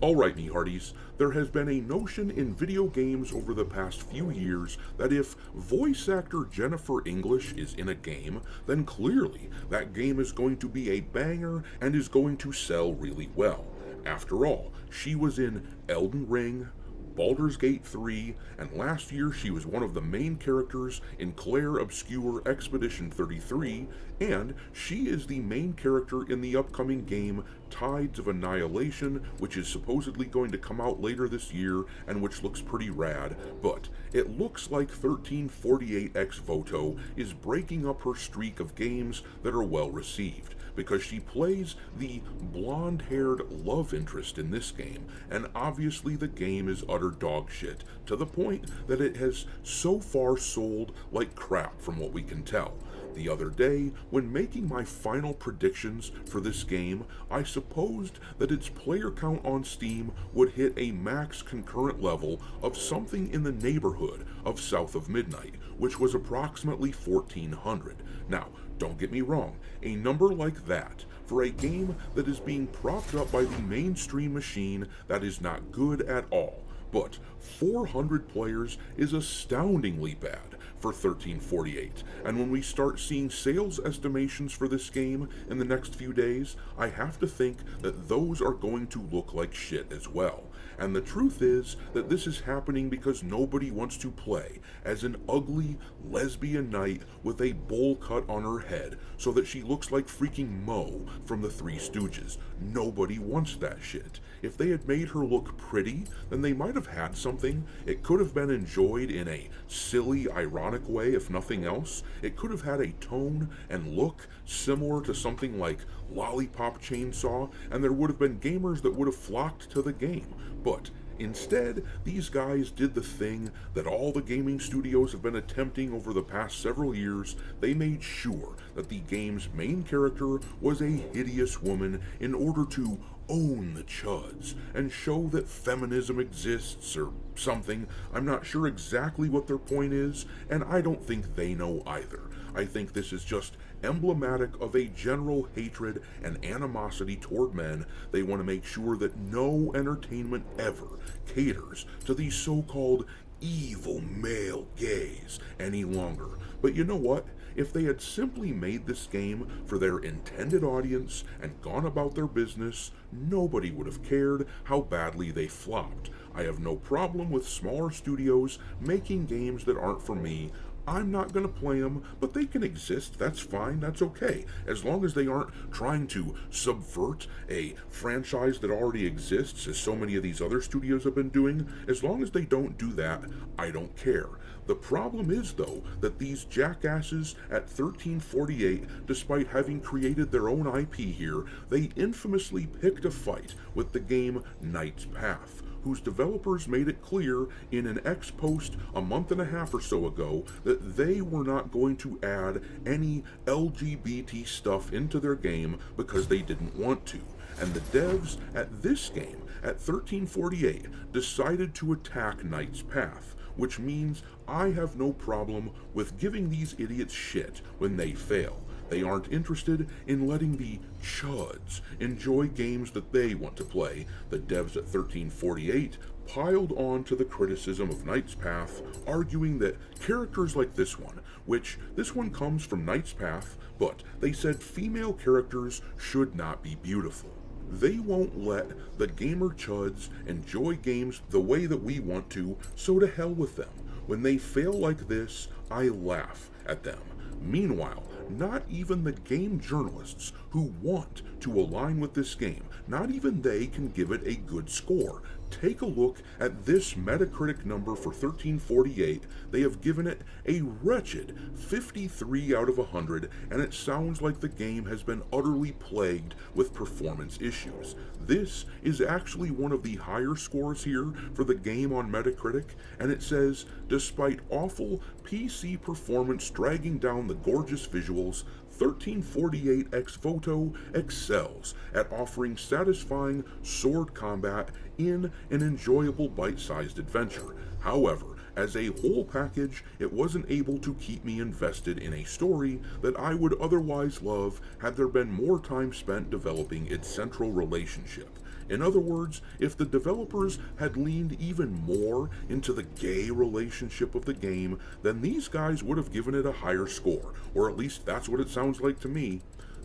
Alright, me hearties, there has been a notion in video games over the past few years that if voice actor Jennifer English is in a game, then clearly that game is going to be a banger and is going to sell really well. After all, she was in Elden Ring, Baldur's Gate 3, and last year she was one of the main characters in Claire Obscure Expedition 33, and she is the main character in the upcoming game Tides of Annihilation, which is supposedly going to come out later this year and which looks pretty rad, but it looks like 1348 Ex Voto is breaking up her streak of games that are well received, because she plays the blonde-haired love interest in this game, and obviously the game is utter dog shit, to the point that it has so far sold like crap from what we can tell. The other day, when making my final predictions for this game, I supposed that its player count on Steam would hit a max concurrent level of something in the neighborhood of South of Midnight, which was approximately 1,400. Now, don't get me wrong, a number like that, for a game that is being propped up by the mainstream machine, that is not good at all. But 400 players is astoundingly bad for 1348, and when we start seeing sales estimations for this game in the next few days, I have to think that those are going to look like shit as well. And the truth is that this is happening because nobody wants to play as an ugly lesbian knight with a bowl cut on her head so that she looks like freaking Moe from the Three Stooges. Nobody wants that shit. If they had made her look pretty, then they might have had something. It could have been enjoyed in a silly, ironic way, if nothing else. It could have had a tone and look similar to something like Lollipop Chainsaw, and there would have been gamers that would have flocked to the game. But instead, these guys did the thing that all the gaming studios have been attempting over the past several years. They made sure that the game's main character was a hideous woman in order to own the chuds and show that feminism exists or something. I'm not sure exactly what their point is, and I don't think they know either. I think this is just emblematic of a general hatred and animosity toward men. They want to make sure that no entertainment ever caters to the so-called evil male gaze any longer. But you know what? if they had simply made this game for their intended audience and gone about their business, nobody would have cared how badly they flopped. I have no problem with smaller studios making games that aren't for me. I'm not going to play them, but they can exist. That's fine. That's okay. As long as they aren't trying to subvert a franchise that already exists, as so many of these other studios have been doing, as long as they don't do that, I don't care. The problem is, though, that these jackasses at 1348, despite having created their own IP here, they infamously picked a fight with the game Knight's Path, whose developers made it clear in an ex-post a month and a half or so ago that they were not going to add any LGBT stuff into their game because they didn't want to. And the devs at this game, at 1348, decided to attack Knight's Path, which means I have no problem with giving these idiots shit when they fail. They aren't interested in letting the chuds enjoy games that they want to play. The devs at 1348 piled on to the criticism of Knight's Path, arguing that characters like this one, which this one comes from Knight's Path, but they said female characters should not be beautiful. They won't let the gamer chuds enjoy games the way that we want to, so to hell with them. When they fail like this, I laugh at them. Meanwhile, not even the game journalists who want to align with this game, not even they can give it a good score. Take a look at this Metacritic number for 1348. They have given it a wretched 53 out of 100, and it sounds like the game has been utterly plagued with performance issues. This is actually one of the higher scores here for the game on Metacritic, and it says, despite awful PC performance dragging down the gorgeous visuals, 1348 ex voto excels at offering satisfying sword combat in an enjoyable bite-sized adventure. However, as a whole package, it wasn't able to keep me invested in a story that I would otherwise love had there been more time spent developing its central relationship. In other words, if the developers had leaned even more into the gay relationship of the game, then these guys would have given it a higher score, or at least that's what it sounds like to me.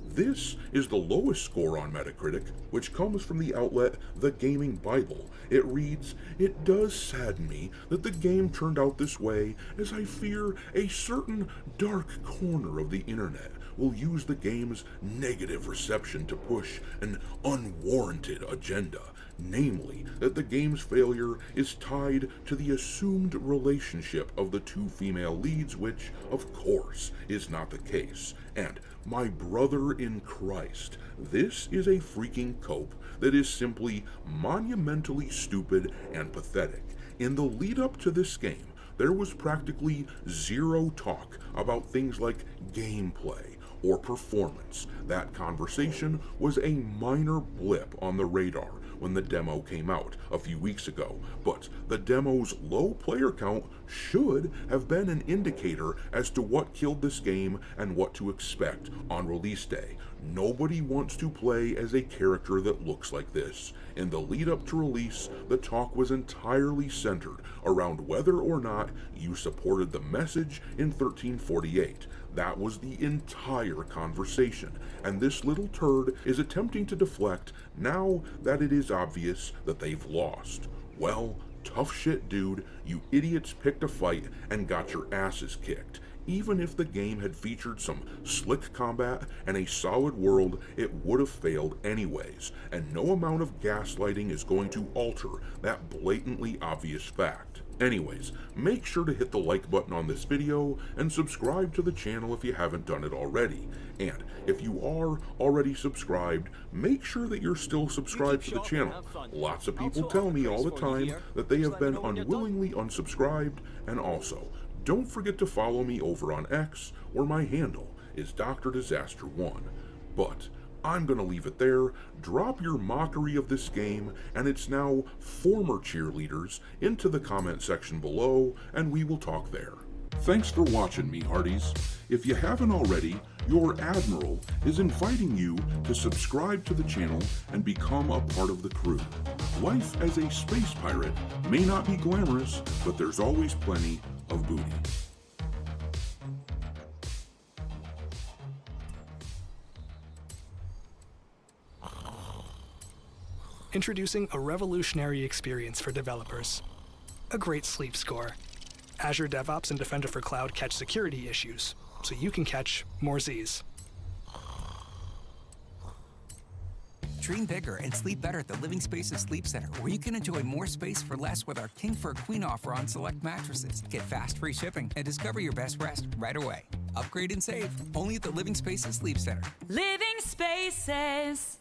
This is the lowest score on Metacritic, which comes from the outlet The Gaming Bible. It reads, "It does sadden me that the game turned out this way, as I fear a certain dark corner of the internet will use the game's negative reception to push an unwarranted agenda, namely that the game's failure is tied to the assumed relationship of the two female leads, which, of course, is not the case. And, my brother in Christ, this is a freaking cope that is simply monumentally stupid and pathetic. In the lead up to this game, there was practically zero talk about things like gameplay or performance. That conversation was a minor blip on the radar when the demo came out a few weeks ago, but the demo's low player count should have been an indicator as to what killed this game and what to expect on release day. Nobody wants to play as a character that looks like this. In the lead up to release, the talk was entirely centered around whether or not you supported the message in 1348. That was the entire conversation, and this little turd is attempting to deflect now that it is obvious that they've lost. Well, tough shit, dude. You idiots picked a fight and got your asses kicked. Even if the game had featured some slick combat and a solid world, it would have failed anyways, and no amount of gaslighting is going to alter that blatantly obvious fact. Anyways, make sure to hit the like button on this video and subscribe to the channel if you haven't done it already. And if you are already subscribed, make sure that you're still subscribed to the channel. Lots of people tell me all the time that they have been unwillingly unsubscribed, and also, don't forget to follow me over on X, where my handle is Dr. Disaster 1. But I'm gonna leave it there. Drop your mockery of this game and its now former cheerleaders into the comment section below, and we will talk there. Thanks for watching, me hearties. If you haven't already, your Admiral is inviting you to subscribe to the channel and become a part of the crew. Life as a space pirate may not be glamorous, but there's always plenty of booty. Introducing a revolutionary experience for developers. A great sleep score. Azure DevOps and Defender for Cloud catch security issues, so you can catch more Zs. Dream bigger and sleep better at the Living Spaces Sleep Center, where you can enjoy more space for less with our King for a Queen offer on select mattresses. Get fast free shipping and discover your best rest right away. Upgrade and save, only at the Living Spaces Sleep Center. Living Spaces.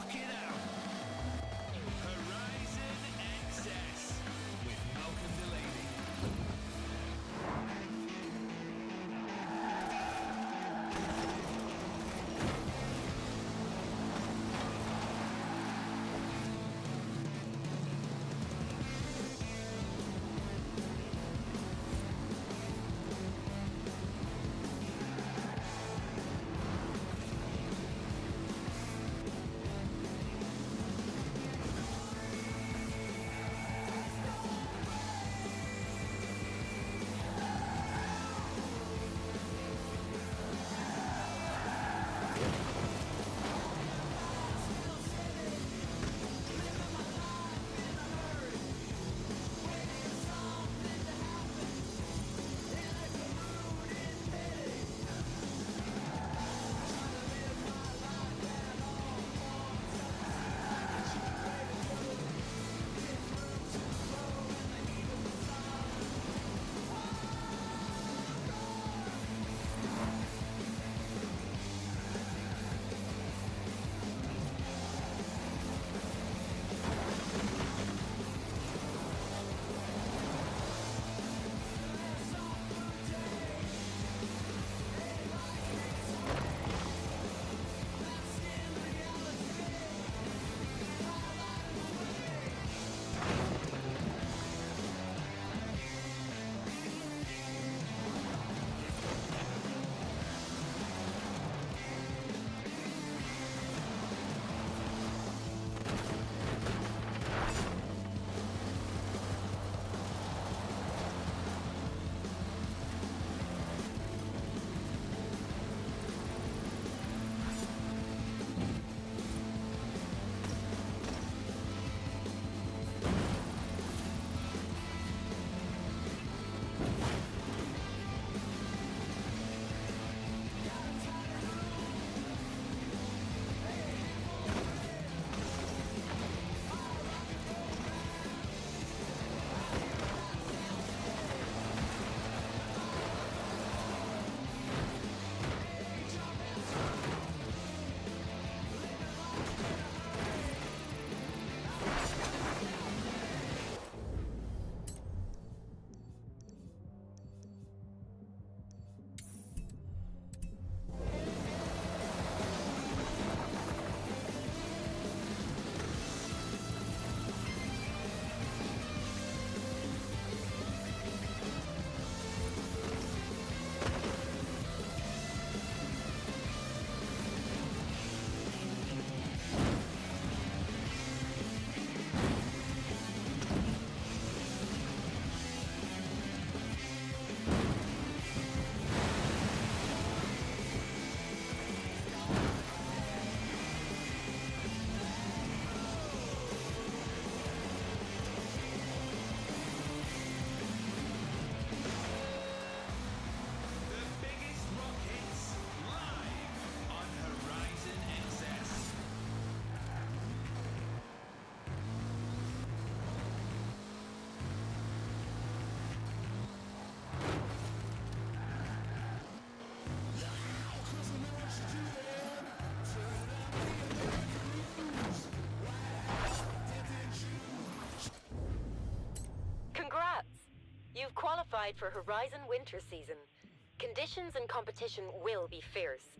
rock it out. Horizon Excess with Malcolm Delaney. You've qualified for Horizon Winter Season. Conditions and competition will be fierce.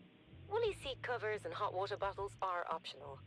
Woolly seat covers and hot water bottles are optional.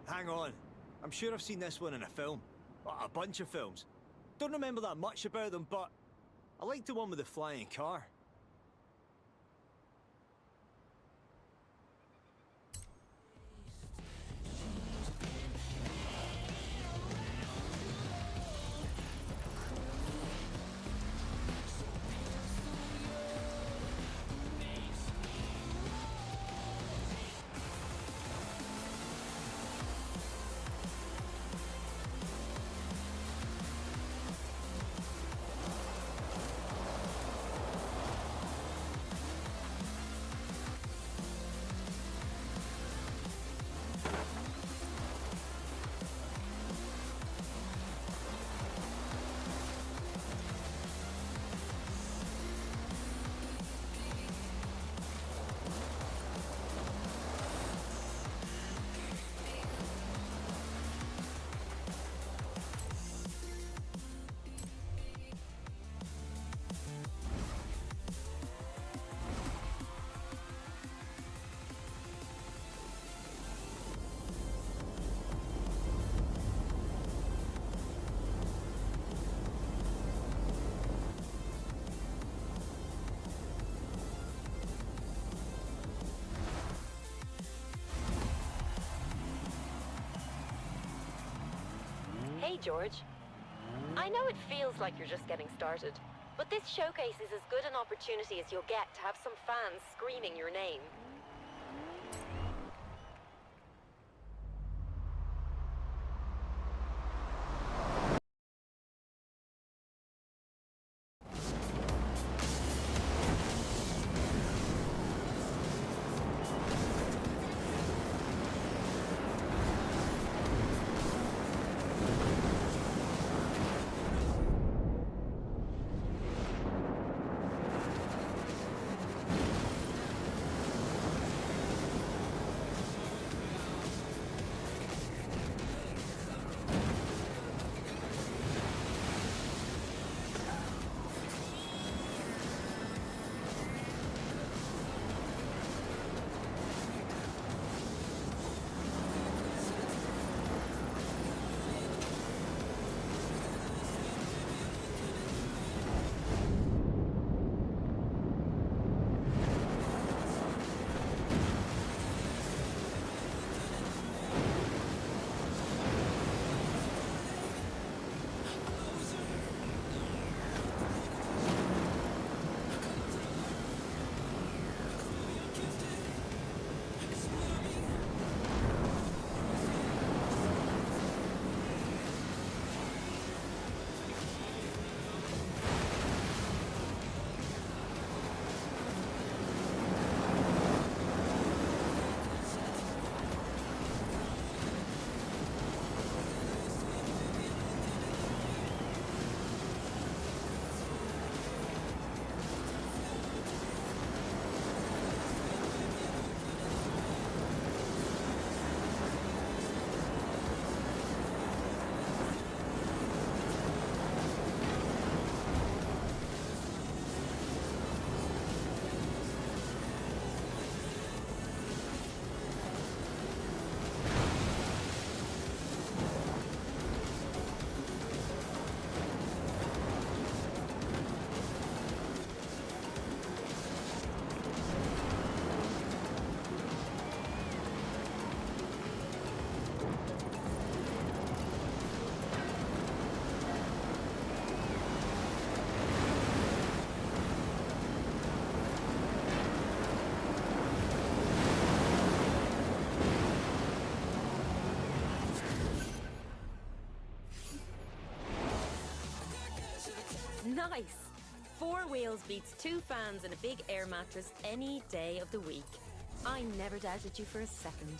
Hang on. I'm sure I've seen this one in a film. A bunch of films. Don't remember that much about them, but I liked the one with the flying car. Hey, George. I know it feels like you're just getting started, but this showcase is as good an opportunity as you'll get to have some fans screaming your name. Nice! 4 wheels beats 2 fans and a big air mattress any day of the week. I never doubted you for a second.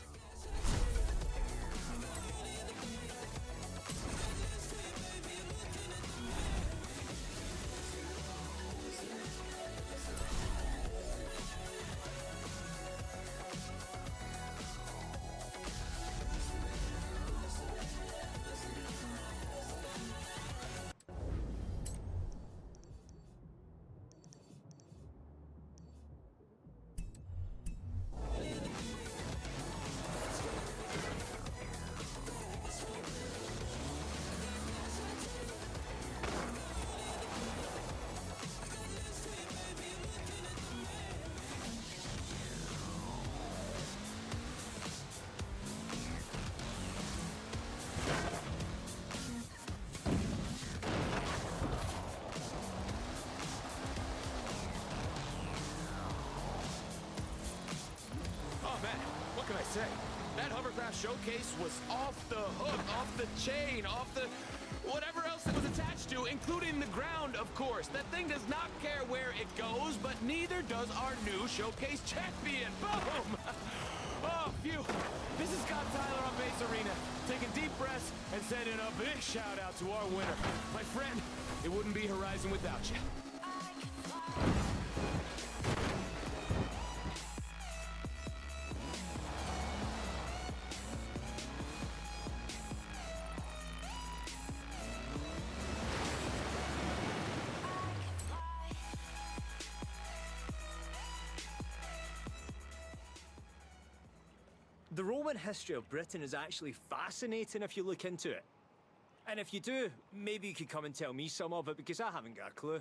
say? That hovercraft showcase was off the hook, off the chain, off the... whatever else it was attached to, including the ground, of course. That thing does not care where it goes, but neither does our new showcase champion. Boom! Oh, phew. This is Scott Tyler on Base Arena, taking deep breaths and sending a big shout out to our winner. My friend, it wouldn't be Horizon without you. The Roman history of Britain is actually fascinating if you look into it. And if you do, maybe you could come and tell me some of it, because I haven't got a clue.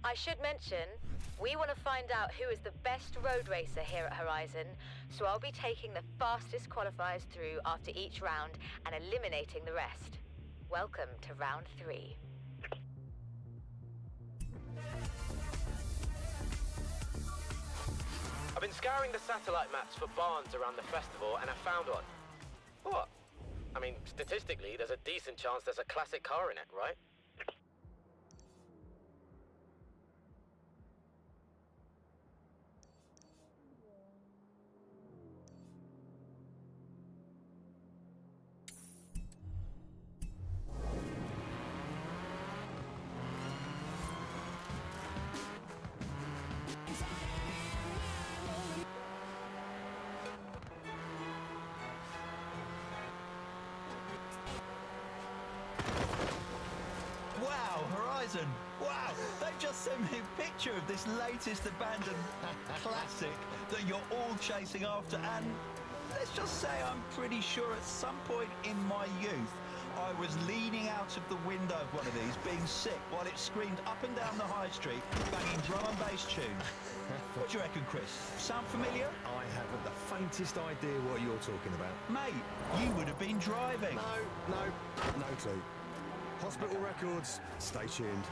I should mention, we want to find out who is the best road racer here at Horizon, so I'll be taking the fastest qualifiers through after each round and eliminating the rest. Welcome to round 3. I've been scouring the satellite maps for barns around the festival, and I found one. What? I mean, statistically, there's a decent chance there's a classic car in it, right? Wow, Horizon! Wow, they've just sent me a picture of this latest abandoned classic that you're all chasing after, and let's just say I'm pretty sure at some point in my youth I was leaning out of the window of one of these, being sick, while it screamed up and down the high street, banging drum and bass tunes. What do you reckon, Chris? Sound familiar? I haven't the faintest idea what you're talking about. Mate, you would have been driving. No clue. Hospital records, stay tuned.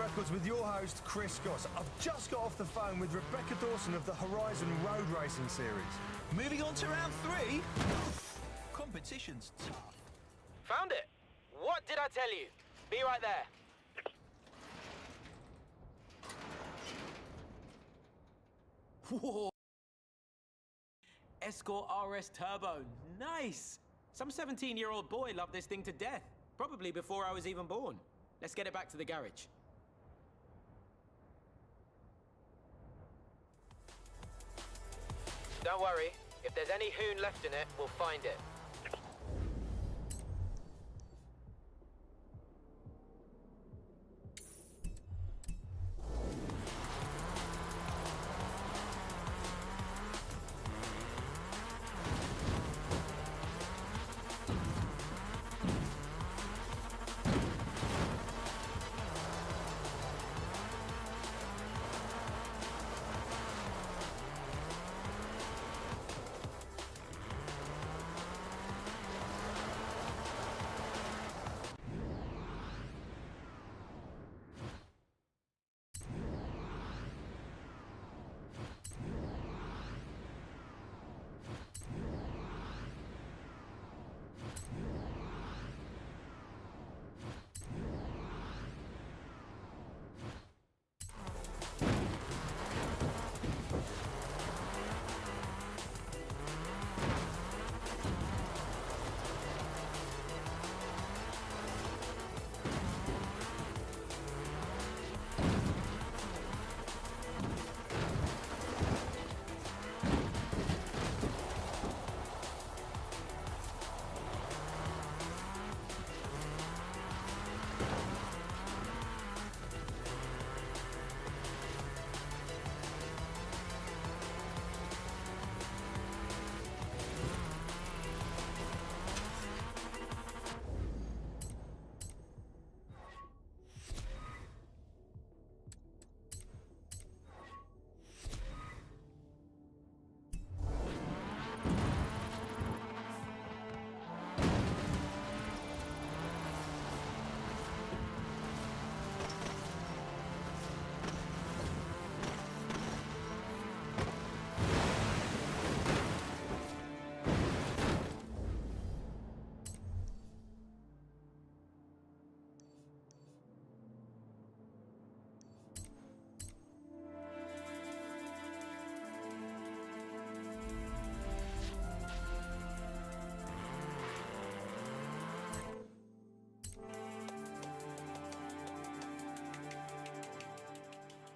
Records with your host, Chris Scott. I've just got off the phone with Rebecca Dawson of the Horizon Road Racing Series. Moving on to round 3. Competition's tough. Found it! What did I tell you? Be right there. Whoa! Escort RS Turbo, nice! Some 17-year-old boy loved this thing to death, probably before I was even born. Let's get it back to the garage. Don't worry, if there's any hoon left in it, we'll find it.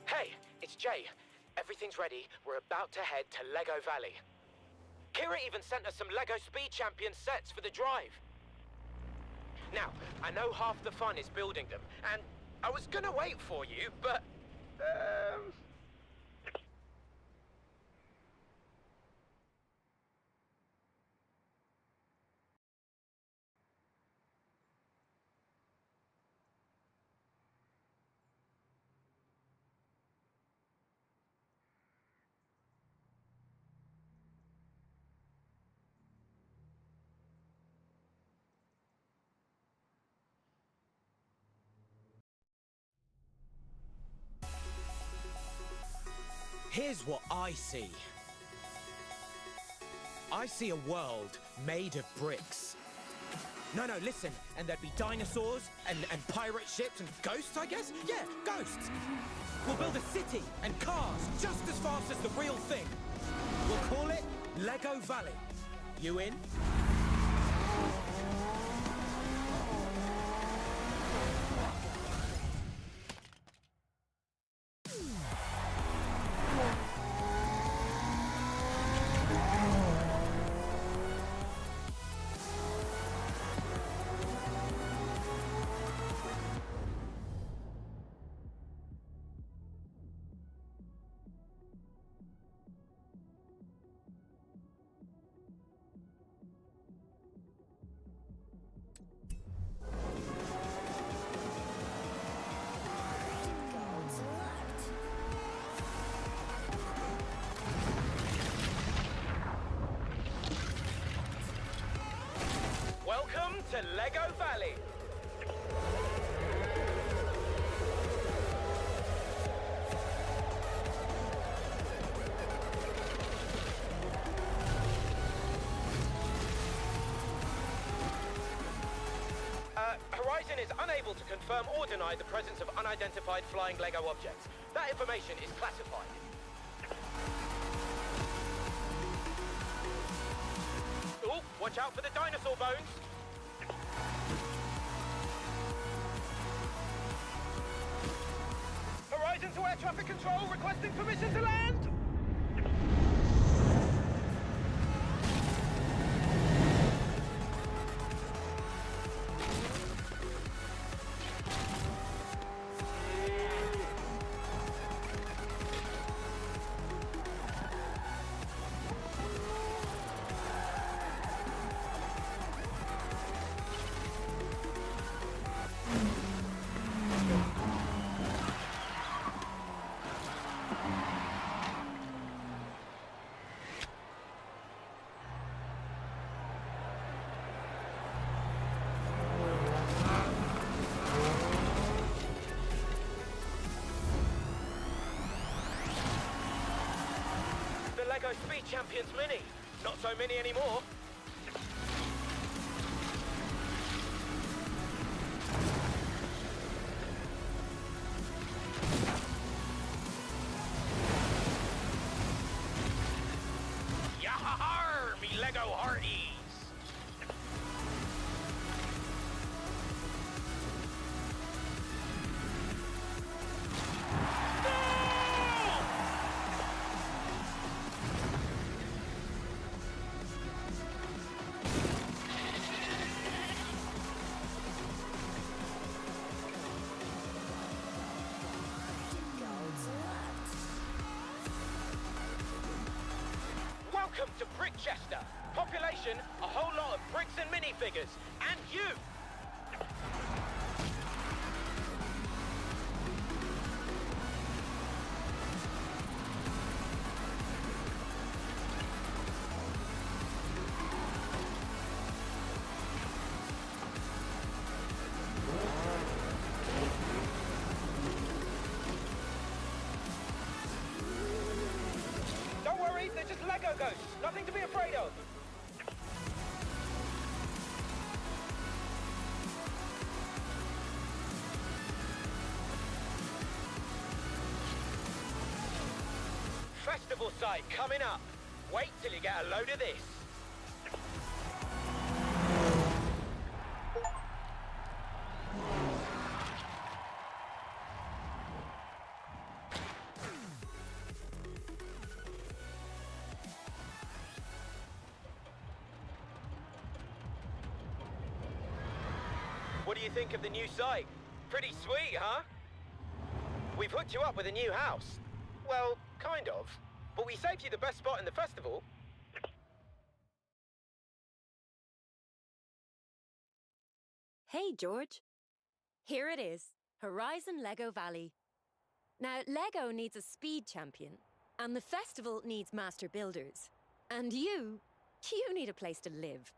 Hey, it's Jay. Everything's ready. We're about to head to Lego Valley. Kira even sent us some Lego Speed Champion sets for the drive. Now, I know half the fun is building them, and I was gonna wait for you, but... Here's what I see. I see a world made of bricks. No, listen. And there'd be dinosaurs and pirate ships and ghosts, I guess? Yeah, ghosts. We'll build a city and cars just as fast as the real thing. We'll call it Lego Valley. You in? Welcome to Lego Valley. Horizon is unable to confirm or deny the presence of unidentified flying Lego objects. That information is classified. Oh, watch out for the dinosaur bones. Horizon to air traffic control, requesting permission to land. Lego Speed Champions Mini. Not so mini anymore. Yahar, me Lego hearties. Welcome to Brickchester. Population, a whole lot of bricks and minifigures. And you! Don't worry, they're just Lego ghosts. Nothing to be afraid of. Festival site coming up. Wait till you get a load of this. What do you think of the new site? Pretty sweet, huh? We've hooked you up with a new house. Well, kind of. But we saved you the best spot in the festival. Hey, George. Here it is, Horizon Lego Valley. Now, Lego needs a speed champion, and the festival needs master builders. And you need a place to live.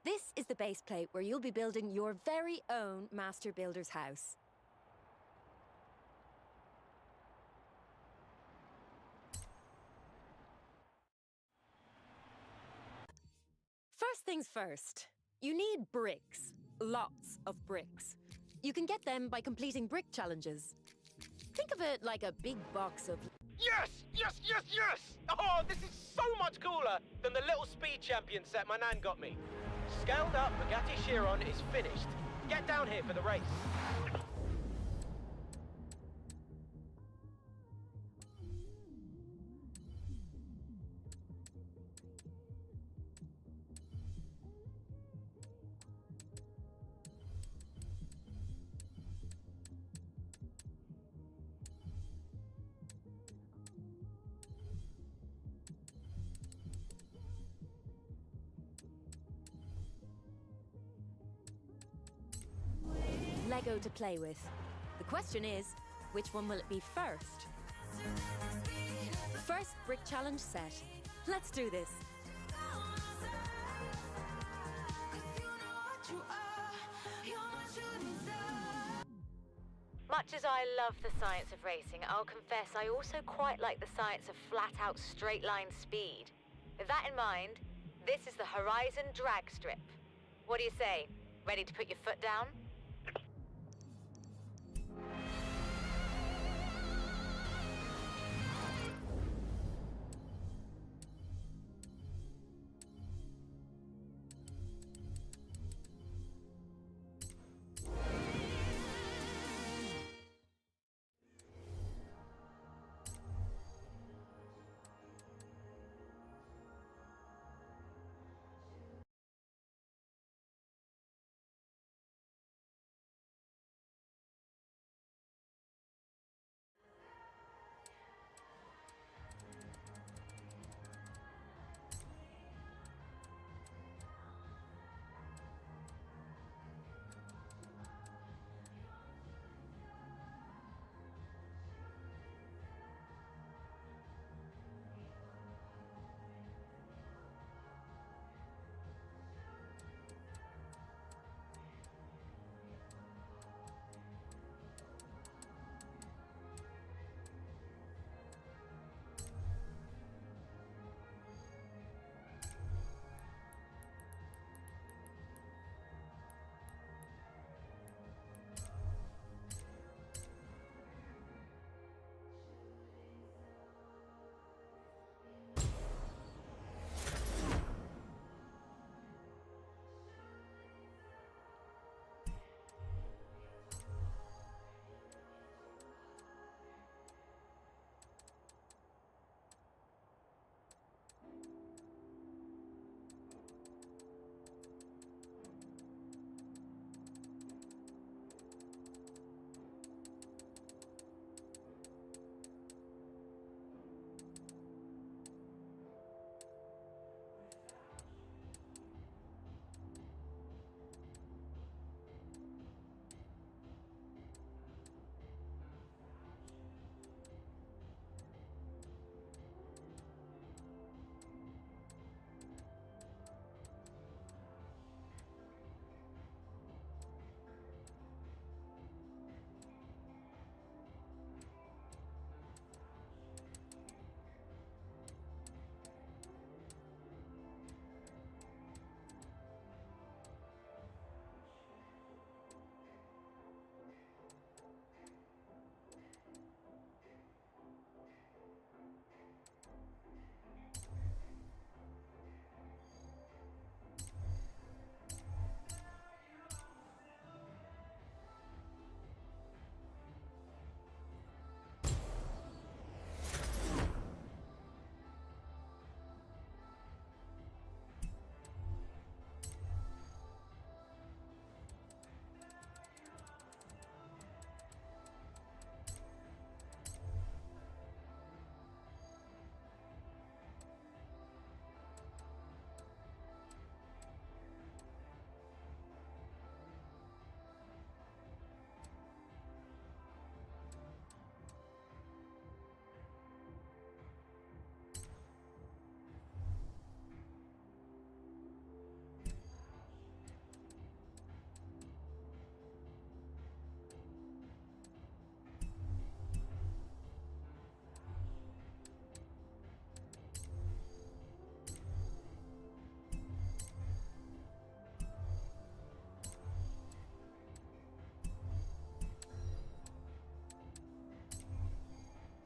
This is the base plate where you'll be building your very own master builder's house. First things first, you need bricks. Lots of bricks. You can get them by completing brick challenges. Think of it like a big box of... Yes! Yes, yes, yes! Oh, this is so much cooler than the little speed champion set my nan got me. Scaled up Bugatti Chiron is finished. Get down here for the race. Lego to play with. The question is, which one will it be first? First brick challenge set. Let's do this. Much as I love the science of racing, I'll confess I also quite like the science of flat-out straight-line speed. With that in mind, this is the Horizon drag strip. What do you say? Ready to put your foot down?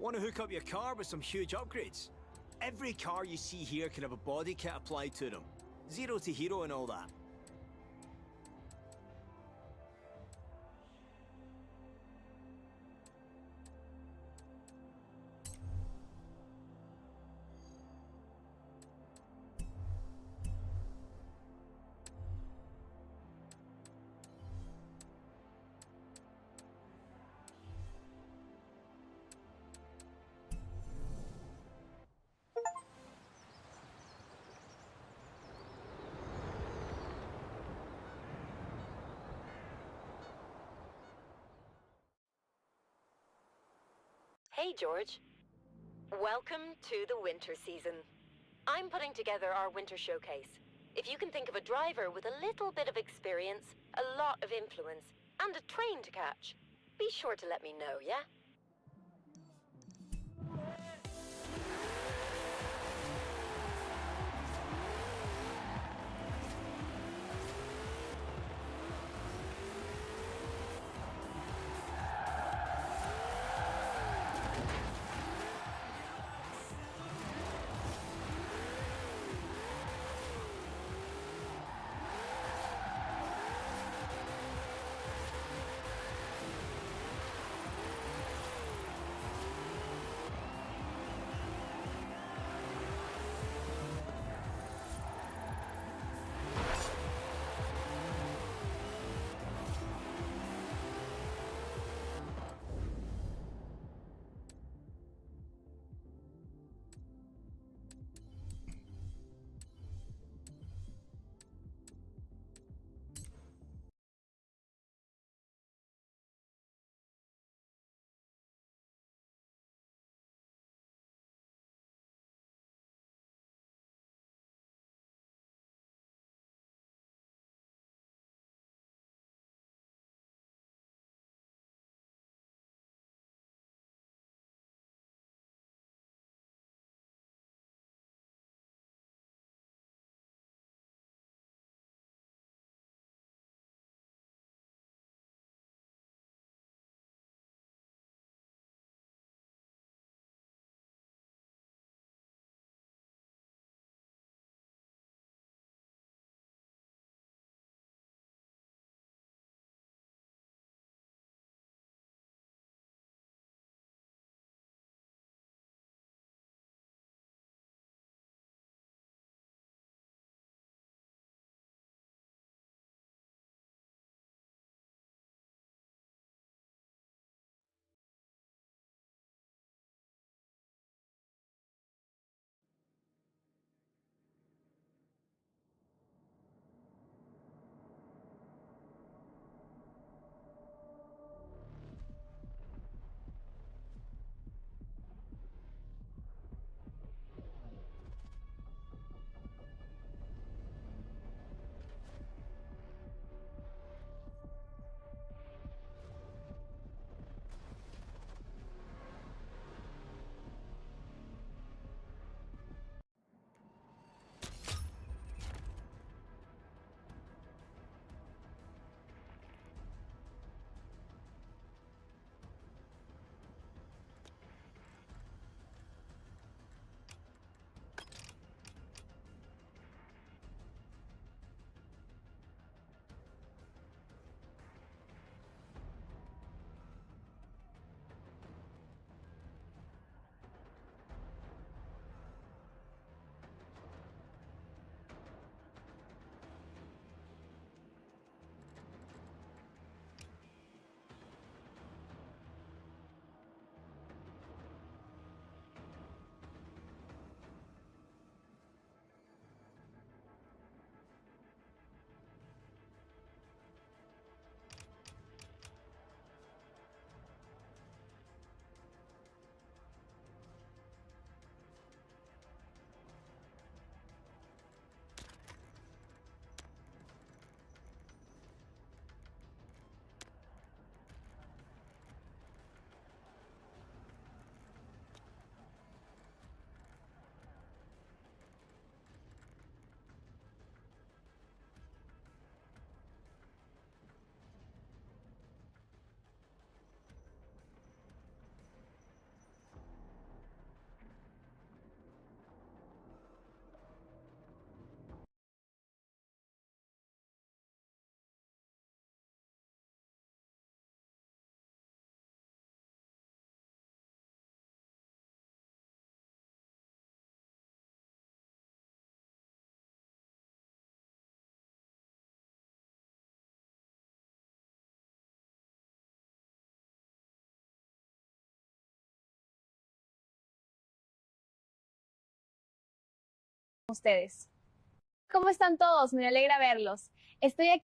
Want to hook up your car with some huge upgrades? Every car you see here can have a body kit applied to them. 0 to hero and all that. Hey, George. Welcome to the winter season. I'm putting together our winter showcase. If you can think of a driver with a little bit of experience, a lot of influence, and a train to catch, be sure to let me know, yeah? ustedes. ¿Cómo están todos? Me alegra verlos. Estoy aquí.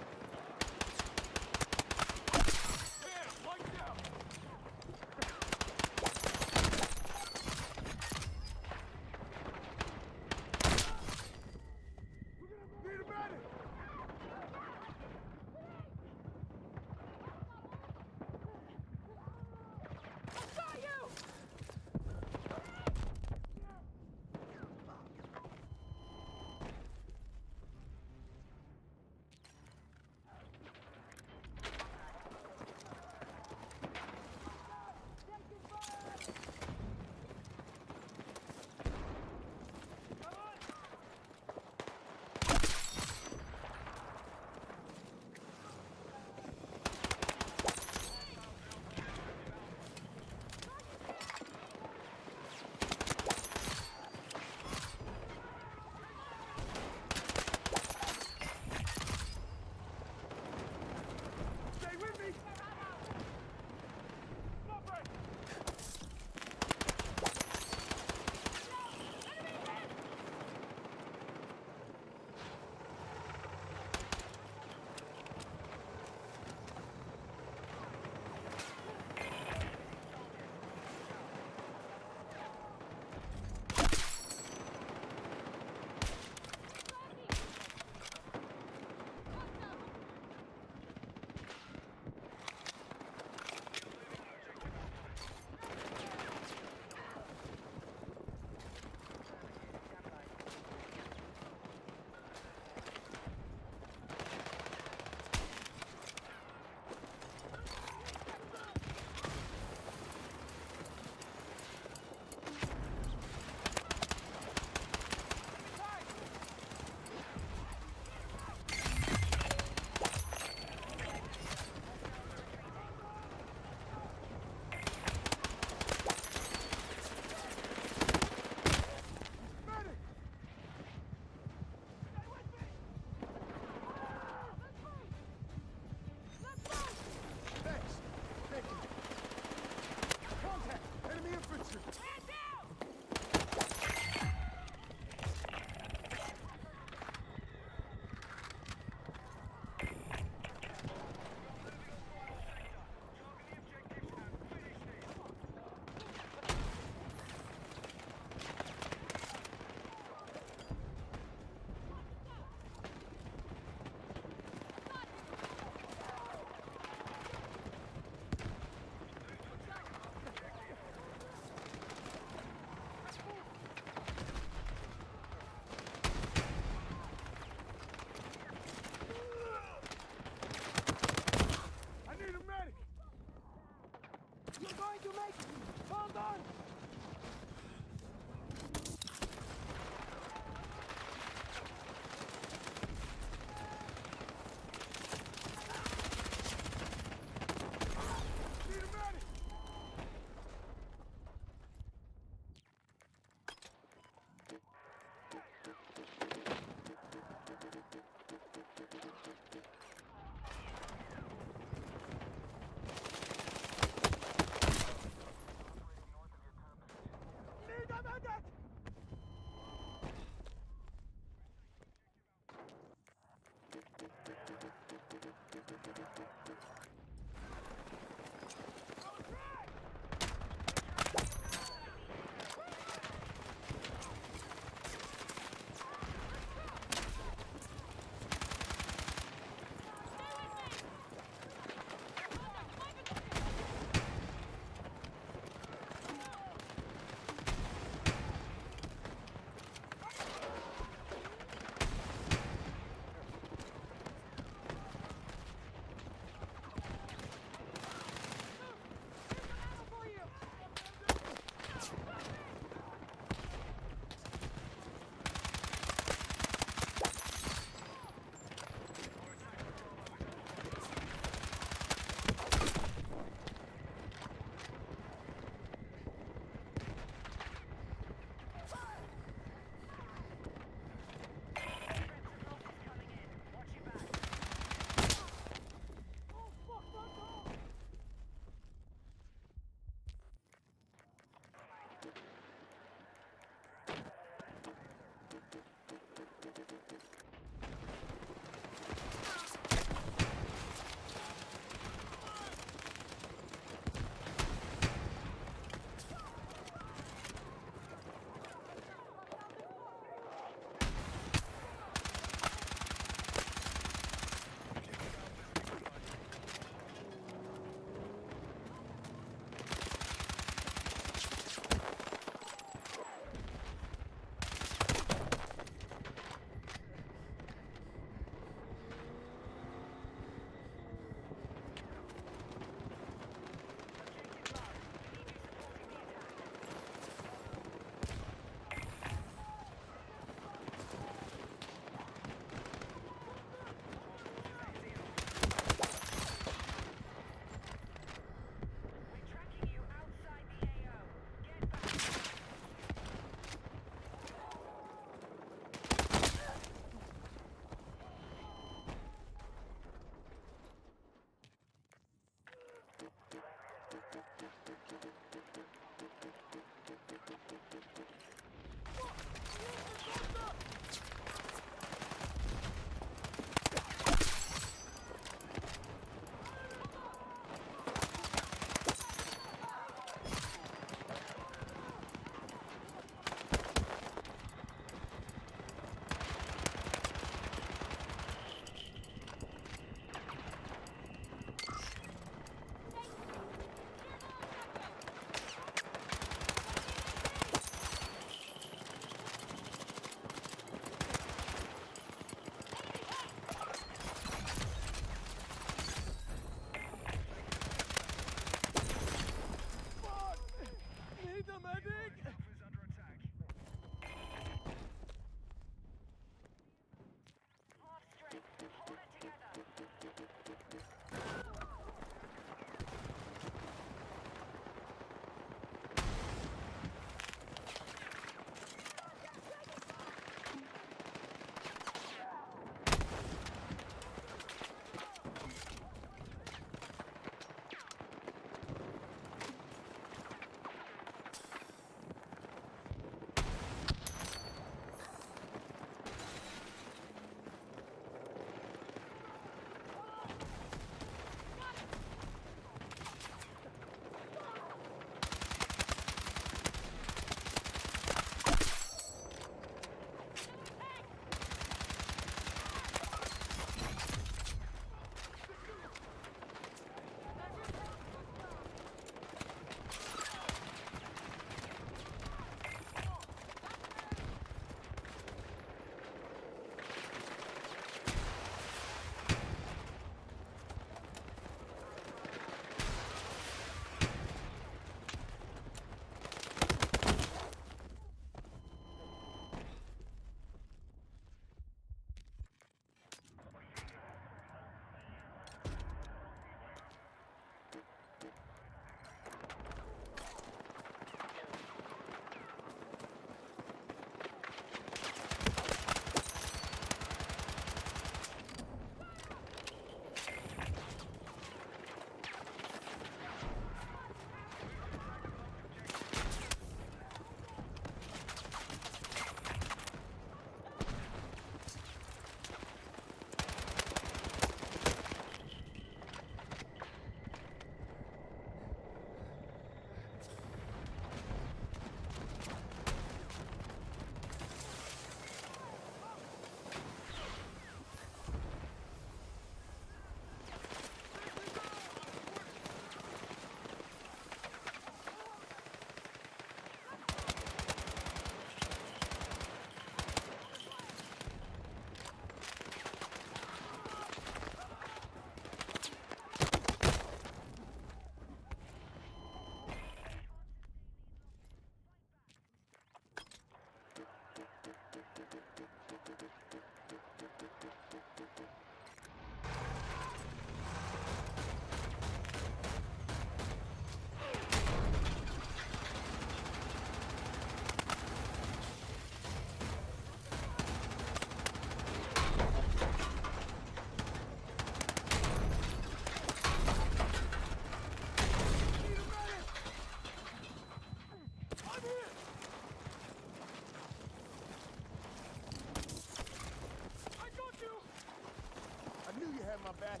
my back.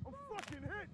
I'm fucking hit!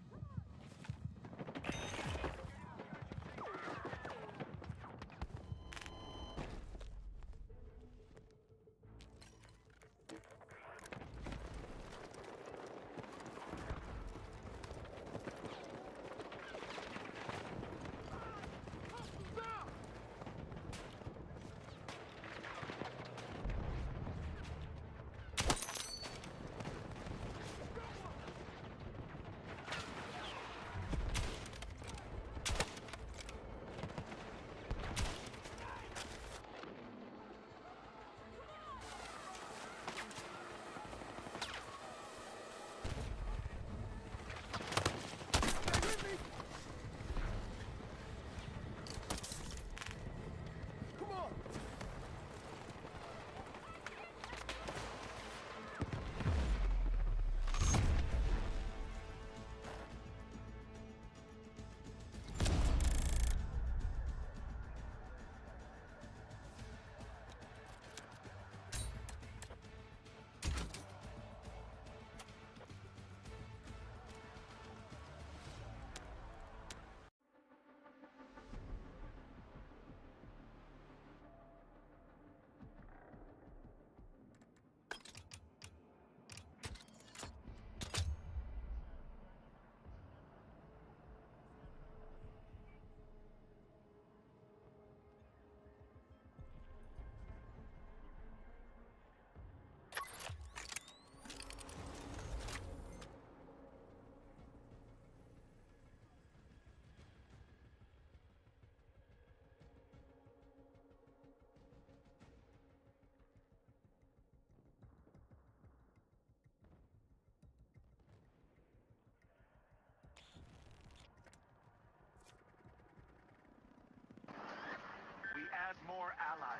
More allies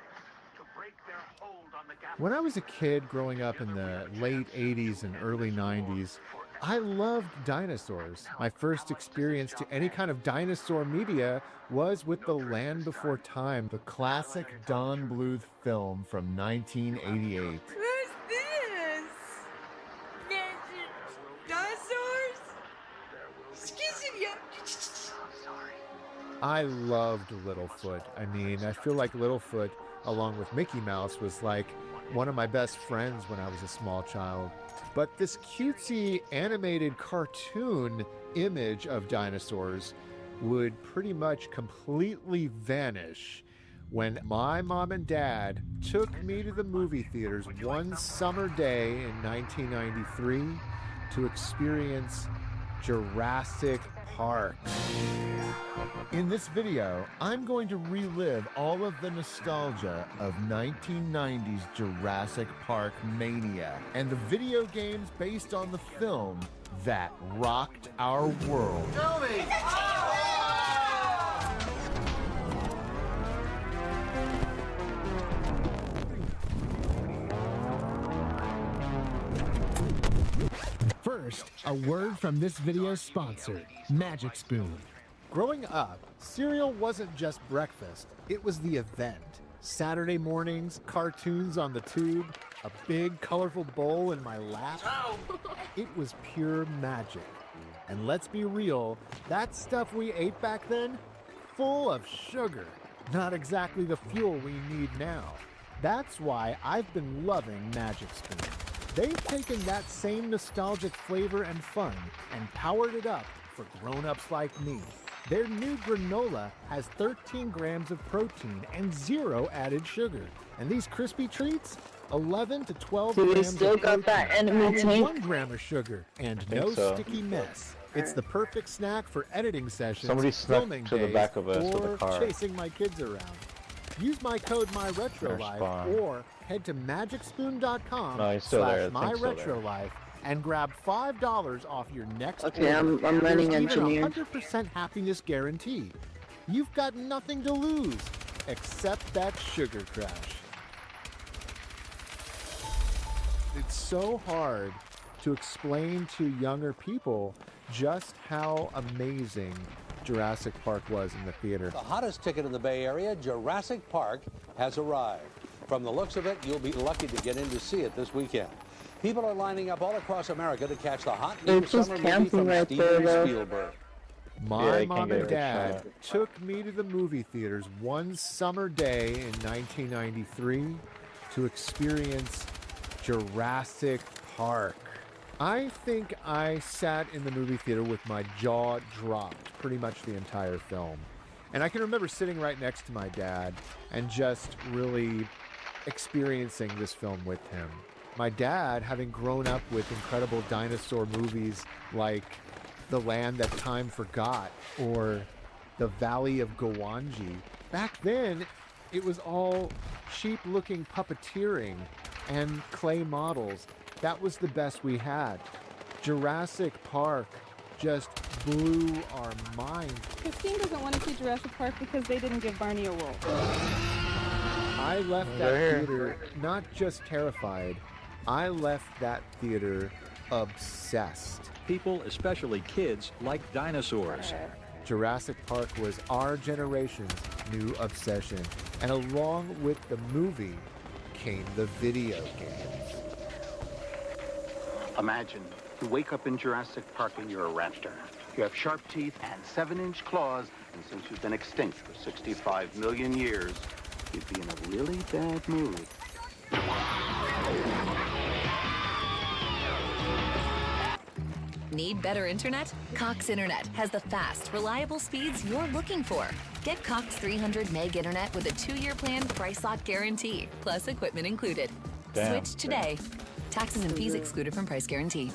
to break their hold on the gap. When I was a kid growing up in the late 80s and early 90s, I loved dinosaurs. My first experience to any kind of dinosaur media was with The Land Before Time, the classic Don Bluth film from 1988. Who's this? Dinosaurs? Excuse me. I loved Littlefoot. I mean, I feel like Littlefoot, along with Mickey Mouse, was like one of my best friends when I was a small child. But this cutesy animated cartoon image of dinosaurs would pretty much completely vanish when my mom and dad took me to the movie theaters one summer day in 1993 to experience Jurassic Park. In this video, I'm going to relive all of the nostalgia of 1990s Jurassic Park mania and the video games based on the film that rocked our world. Kill me! First, a word from this video's sponsor, Magic Spoon. Growing up, cereal wasn't just breakfast, it was the event. Saturday mornings, cartoons on the tube, a big colorful bowl in my lap. It was pure magic. And let's be real, that stuff we ate back then, full of sugar. Not exactly the fuel we need now. That's why I've been loving Magic Spoon. They've taken that same nostalgic flavor and fun and powered it up for grown-ups like me. Their new granola has 13 grams of protein and 0 added sugar. And these crispy treats, 11 to 12 So we grams still of got that protein enemy and tank? 1 gram of sugar and no sticky mess. It's the perfect snack for editing sessions, Somebody snuck filming to the days, back of us with a or car. chasing my kids around. Use my code There's MyRetroLife Spawn. or head to magicspoon.com No, he's still there. I think he's still there. /MyRetroLife and grab $5 off your next Okay, order. I'm running There's even engineer. 100% happiness guarantee. You've got nothing to lose except that sugar crash. It's so hard to explain to younger people just how amazing Jurassic Park was in the theater. The hottest ticket in the Bay Area, Jurassic Park, has arrived. From the looks of it, you'll be lucky to get in to see it this weekend. People are lining up all across America to catch the hot new They're just summer movie camping from right there, Steven though. Spielberg. My you mom can't get and a dad shot. took me to the movie theaters one summer day in 1993 to experience Jurassic Park. I think I sat in the movie theater with my jaw dropped pretty much the entire film. And I can remember sitting right next to my dad and just really experiencing this film with him. My dad, having grown up with incredible dinosaur movies like The Land That Time Forgot or The Valley of Gowanji, back then it was all cheap-looking puppeteering and clay models. That was the best we had. Jurassic Park just blew our mind. Christine doesn't want to see Jurassic Park because they didn't give Barney a role. I left that theater not just terrified, I left that theater obsessed. People, especially kids, like dinosaurs. Jurassic Park was our generation's new obsession. And along with the movie came the video games. Imagine you wake up in Jurassic Park and you're a raptor. You have sharp teeth and 7-inch claws, and since you've been extinct for 65 million years, you'd be in a really bad mood. Need better internet? Cox Internet has the fast, reliable speeds you're looking for. Get Cox 300 meg internet with a 2-year plan price lock guarantee, plus equipment included. Damn. Switch today. Taxes and fees excluded from price guarantee.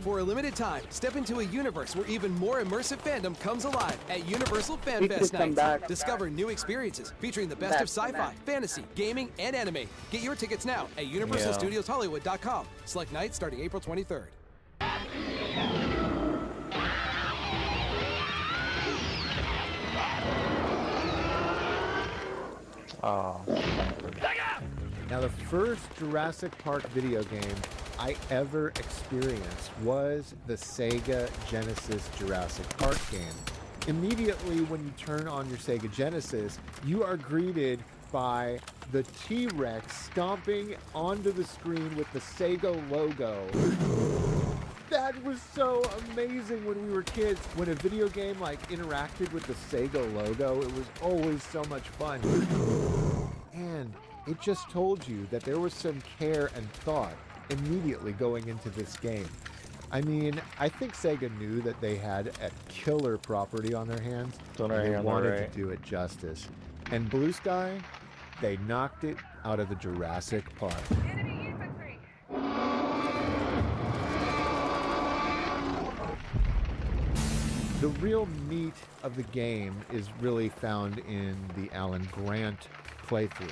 For a limited time, step into a universe where even more immersive fandom comes alive at Universal Fan We could Fest come Nights. back. Discover new experiences featuring the best Back of sci-fi, back. fantasy, gaming, and anime. Get your tickets now at UniversalStudiosHollywood.com. Select nights starting April 23rd. Oh. Now, the first Jurassic Park video game I ever experienced was the Sega Genesis Jurassic Park game. Immediately when you turn on your Sega Genesis, you are greeted by the T-Rex stomping onto the screen with the Sega logo. That was so amazing when we were kids. When a video game like interacted with the Sega logo, it was always so much fun. And it just told you that there was some care and thought immediately going into this game. I mean, I think Sega knew that they had a killer property on their hands, and they wanted to do it justice. And Blue Sky, they knocked it out of the Jurassic Park. The real meat of the game is really found in the Alan Grant playthrough.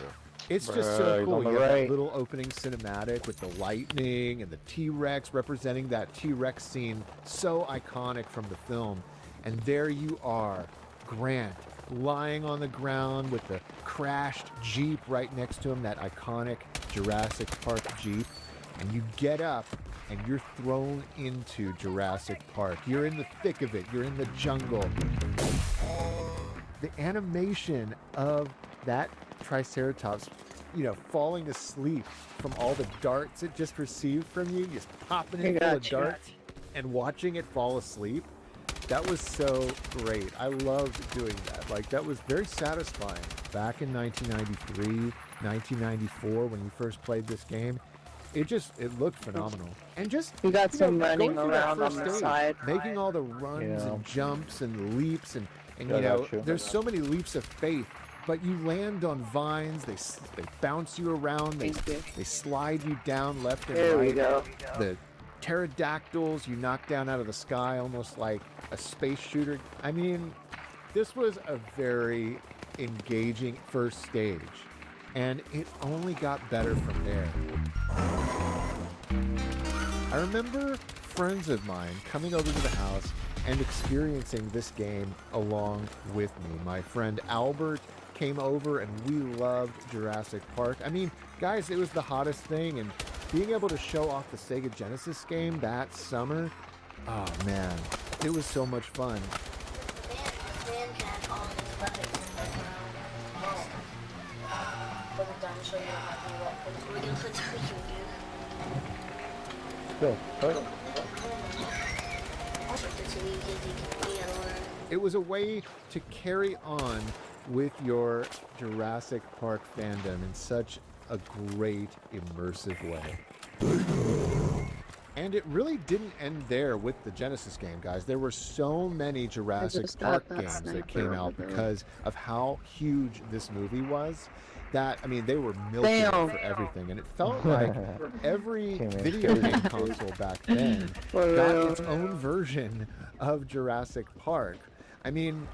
It's just so cool. You have that little opening cinematic with the lightning and the T-Rex representing that T-Rex scene, so iconic from the film. And there you are, Grant, lying on the ground with the crashed Jeep right next to him, that iconic Jurassic Park Jeep. And you get up and you're thrown into Jurassic Park. You're in the thick of it. You're in the jungle. The animation of that Triceratops, you know, falling asleep from all the darts it just received from you, just popping it full of darts and watching it fall asleep. That was so great. I loved doing that. Like, that was very satisfying. Back in 1993, 1994, when you first played this game, it looked phenomenal. And just, We got some running going through that around on first the stage, side. making all the runs and jumps and leaps and I you know, got you. there's so many leaps of faith, but you land on vines, they bounce you around, they slide you down left and There we right. go. The pterodactyls you knock down out of the sky almost like a space shooter. I mean, this was a very engaging first stage, and it only got better from there. I remember friends of mine coming over to the house and experiencing this game along with me. My friend Albert came over and we loved Jurassic Park. I mean, guys, it was the hottest thing, and being able to show off the Sega Genesis game that summer, oh man, it was so much fun. It was a way to carry on with your Jurassic Park fandom in such a great, immersive way. And it really didn't end there with the Genesis game, guys. There were so many Jurassic Park games that came out because of how huge this movie was. That, I mean, they were milking it for everything, and it felt like every video game console back then got its own version of Jurassic Park. I mean,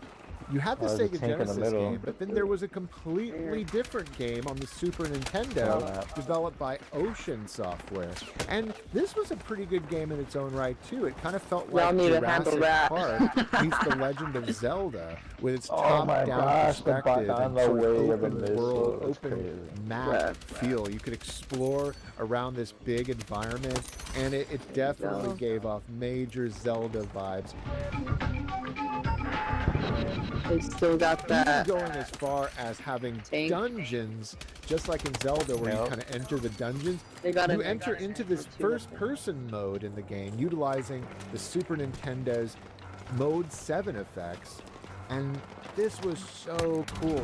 you had the Sega Genesis game, but then there was a completely different game on the Super Nintendo developed by Ocean Software. And this was a pretty good game in its own right, too. It kind of felt like Jurassic Park meets The Legend of Zelda with its top-down perspective and sort of open world, open map feel. You could explore around this big environment, and it definitely gave off major Zelda vibes. They still got that. Even going as far as having dungeons, just like in Zelda, where you kind of enter the dungeons. You enter into this first-person mode in the game, utilizing the Super Nintendo's Mode 7 effects, and this was so cool.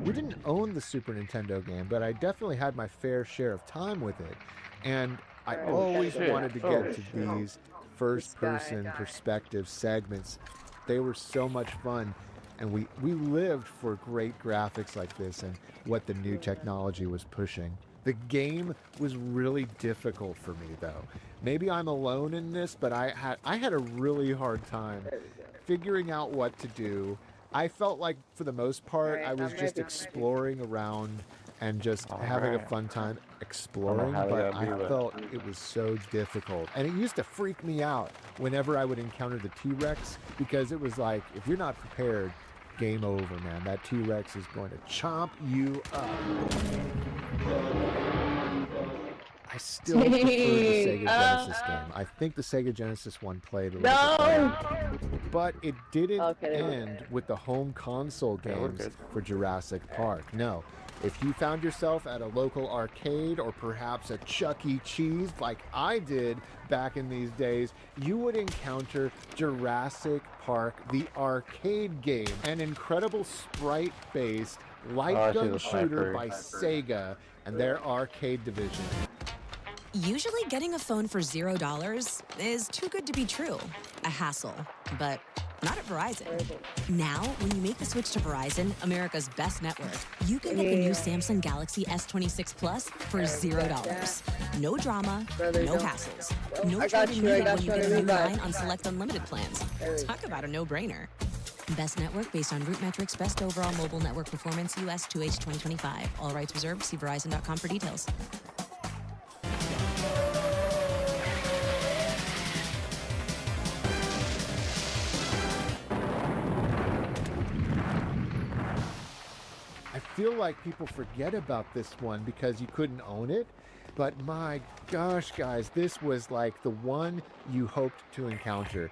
We didn't own the Super Nintendo game, but I definitely had my fair share of time with it, and I always wanted to get to these first-person perspective segments. They were so much fun, and we lived for great graphics like this and what the new technology was pushing. The game was really difficult for me, though. Maybe I'm alone in this, but I had a really hard time figuring out what to do. I felt like, for the most part, I was just exploring around and just having a fun time exploring, but I felt it was so difficult. And it used to freak me out whenever I would encounter the T-Rex, because it was like, if you're not prepared, game over, man. That T-Rex is going to chomp you up. I still prefer the Sega Genesis game. I think the Sega Genesis one played a little bit better. But it didn't end with the home console games for Jurassic Park. No. If you found yourself at a local arcade or perhaps a Chuck E. Cheese like I did back in these days, you would encounter Jurassic Park, the arcade game, an incredible sprite-based light gun shooter by Sega and their arcade division. Usually getting a phone for $0 is too good to be true. A hassle, but not at Verizon. Now, when you make the switch to Verizon, America's best network, you can get the new Samsung Galaxy S26 Plus for $0. No drama, no hassles. No charging needed when you get a new line on select unlimited plans. Talk about a no-brainer. Best network based on root metrics, best overall mobile network performance, US 2H 2025. All rights reserved. See Verizon.com for details. I feel like people forget about this one because you couldn't own it, but my gosh, guys, this was like the one you hoped to encounter.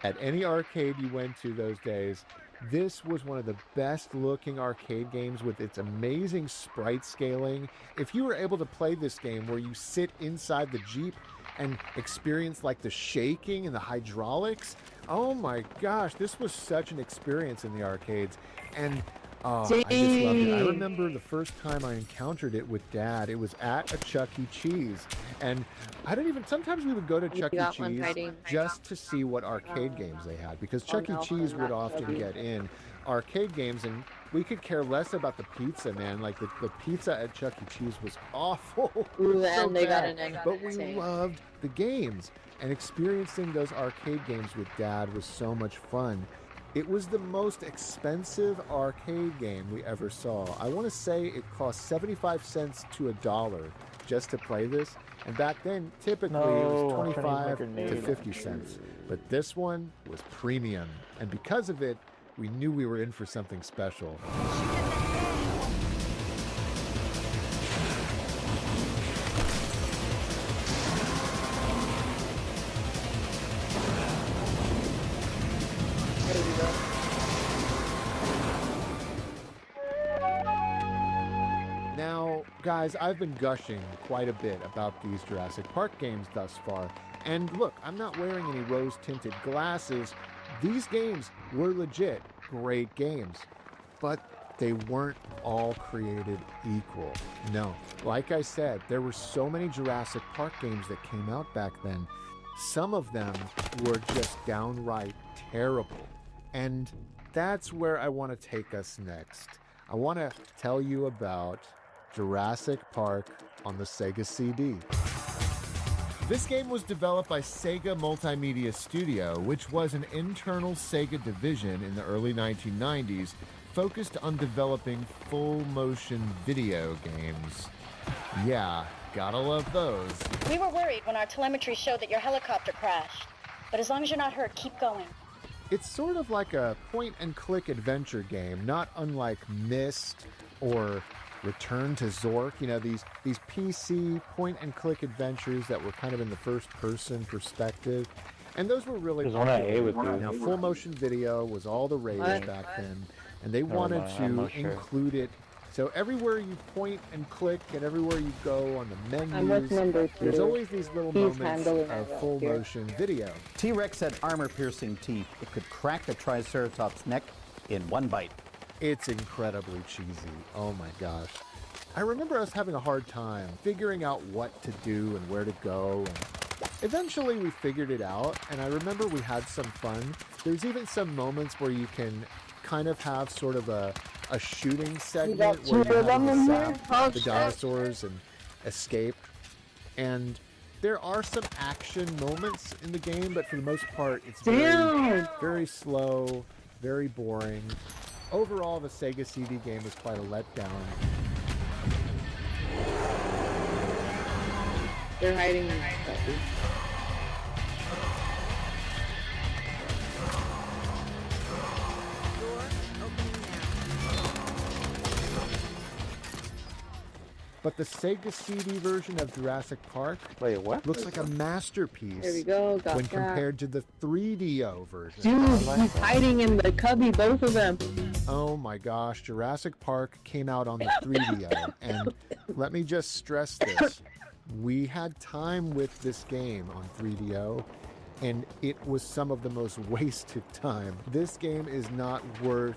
At any arcade you went to those days, this was one of the best looking arcade games with its amazing sprite scaling. If you were able to play this game where you sit inside the Jeep and experience like the shaking and the hydraulics, oh my gosh, this was such an experience in the arcades. And oh, I just loved it. I remember the first time I encountered it with Dad. It was at a Chuck E. Cheese. And I don't even, sometimes we would go to Chuck E. Cheese just to see what arcade games they had. Because Chuck E. Cheese would often get in arcade games, and we could care less about the pizza, man. Like the pizza at Chuck E. Cheese was awful. Ooh, So and they got bad. an But we loved the games, and experiencing those arcade games with Dad was so much fun. It was the most expensive arcade game we ever saw. I want to say it cost 75 cents to $1 just to play this. And back then, typically it was 25 to 50 cents. But this one was premium. And because of it, we knew we were in for something special. Now, guys, I've been gushing quite a bit about these Jurassic Park games thus far. And look, I'm not wearing any rose-tinted glasses. These games were legit great games, but they weren't all created equal. No, like I said, there were so many Jurassic Park games that came out back then. Some of them were just downright terrible. And that's where I want to take us next. I want to tell you about Jurassic Park on the Sega CD. This game was developed by Sega Multimedia Studio, which was an internal Sega division in the early 1990s focused on developing full-motion video games. Yeah, gotta love those. We were worried when our telemetry showed that your helicopter crashed. But as long as you're not hurt, keep going. It's sort of like a point-and-click adventure game, not unlike Myst or Return to Zork, you know, these PC point-and-click adventures that were kind of in the first-person perspective. And those were really popular. Now, full-motion video was all the rage back then, and they wanted to include it. So everywhere you point and click and everywhere you go on the menus, there's always these little moments of full-motion video. T-Rex had armor-piercing teeth. It could crack a Triceratops' neck in one bite. It's incredibly cheesy. Oh my gosh. I remember us having a hard time figuring out what to do and where to go. And eventually we figured it out, and I remember we had some fun. There's even some moments where you can kind of have sort of a shooting segment where you have to zap the dinosaurs and escape. And there are some action moments in the game, but for the most part, it's very, very slow, very boring. Overall, the Sega CD game was quite a letdown. They're hiding in the puppy. But the Sega CD version of Jurassic Park looks like a masterpiece There we go, got when that. compared to the 3DO version. Dude, he's hiding in the cubby, both of them. Oh my gosh, Jurassic Park came out on the 3DO, and let me just stress this. We had time with this game on 3DO, and it was some of the most wasted time. This game is not worth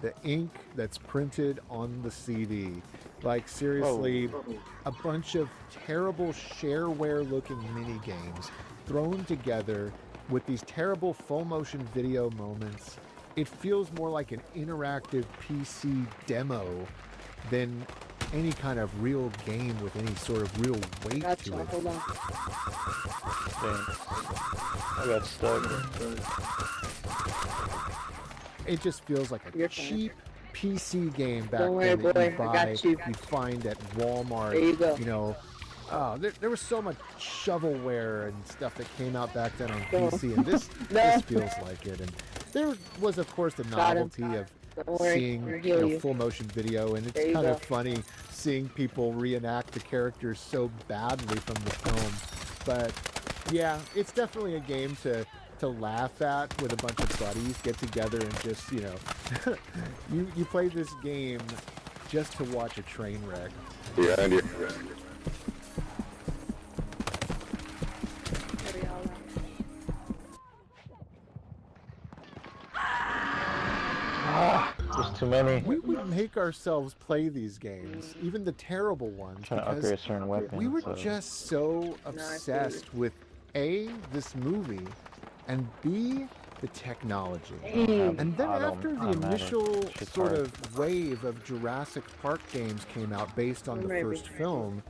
the ink that's printed on the CD. Like, seriously, a bunch of terrible shareware-looking mini games thrown together with these terrible full-motion video moments. It feels more like an interactive PC demo than any kind of real game with any sort of real weight to it. Hold on. I got stuck. It just feels like a cheap PC game back Don't worry, then that boy, you I buy, got you. you'd find at Walmart. There you go. You know, there was so much shovelware and stuff that came out back then on PC, and this feels like it. And there was, of course, the novelty of seeing full motion video, and it's kind of funny seeing people reenact the characters so badly from the film. But yeah, it's definitely a game to laugh at with a bunch of buddies, get together and just, you know, you play this game just to watch a train wreck. Yeah. There's too many. We would make ourselves play these games, even the terrible ones, Trying to upgrade a certain weapon. we were just so obsessed with A, this movie, and B, the technology. Mm. And then after the initial Shit's sort hard. of wave of Jurassic Park games came out based on the first film,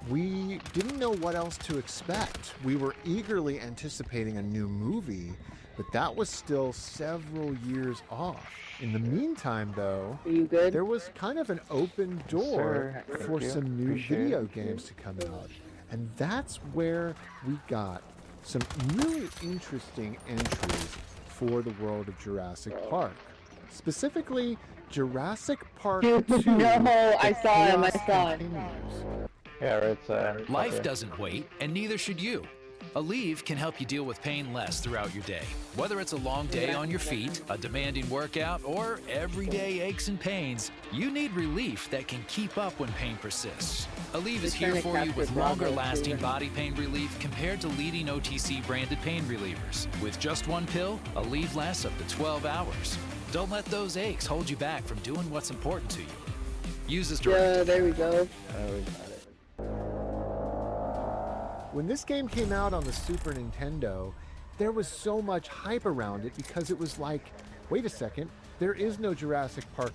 we didn't know what else to expect. We were eagerly anticipating a new movie, but that was still several years off. In the meantime, though, there was kind of an open door Thank for you. some new Appreciate video it. games to come out. And that's where we got some really interesting entries for the world of Jurassic Park. Specifically, Jurassic Park 2. No, I The saw him, I Chaos saw him. Continues. Yeah, it's Life doesn't wait, and neither should you. Aleve can help you deal with pain less throughout your day. Whether it's a long day on your feet, a demanding workout, or everyday aches and pains, you need relief that can keep up when pain persists. Aleve is here for you with longer-lasting body pain relief compared to leading OTC-branded pain relievers. With just one pill, Aleve lasts up to 12 hours. Don't let those aches hold you back from doing what's important to you. Use as directed. Yeah, there we go. When this game came out on the Super Nintendo, there was so much hype around it because it was like, wait a second, there is no Jurassic Park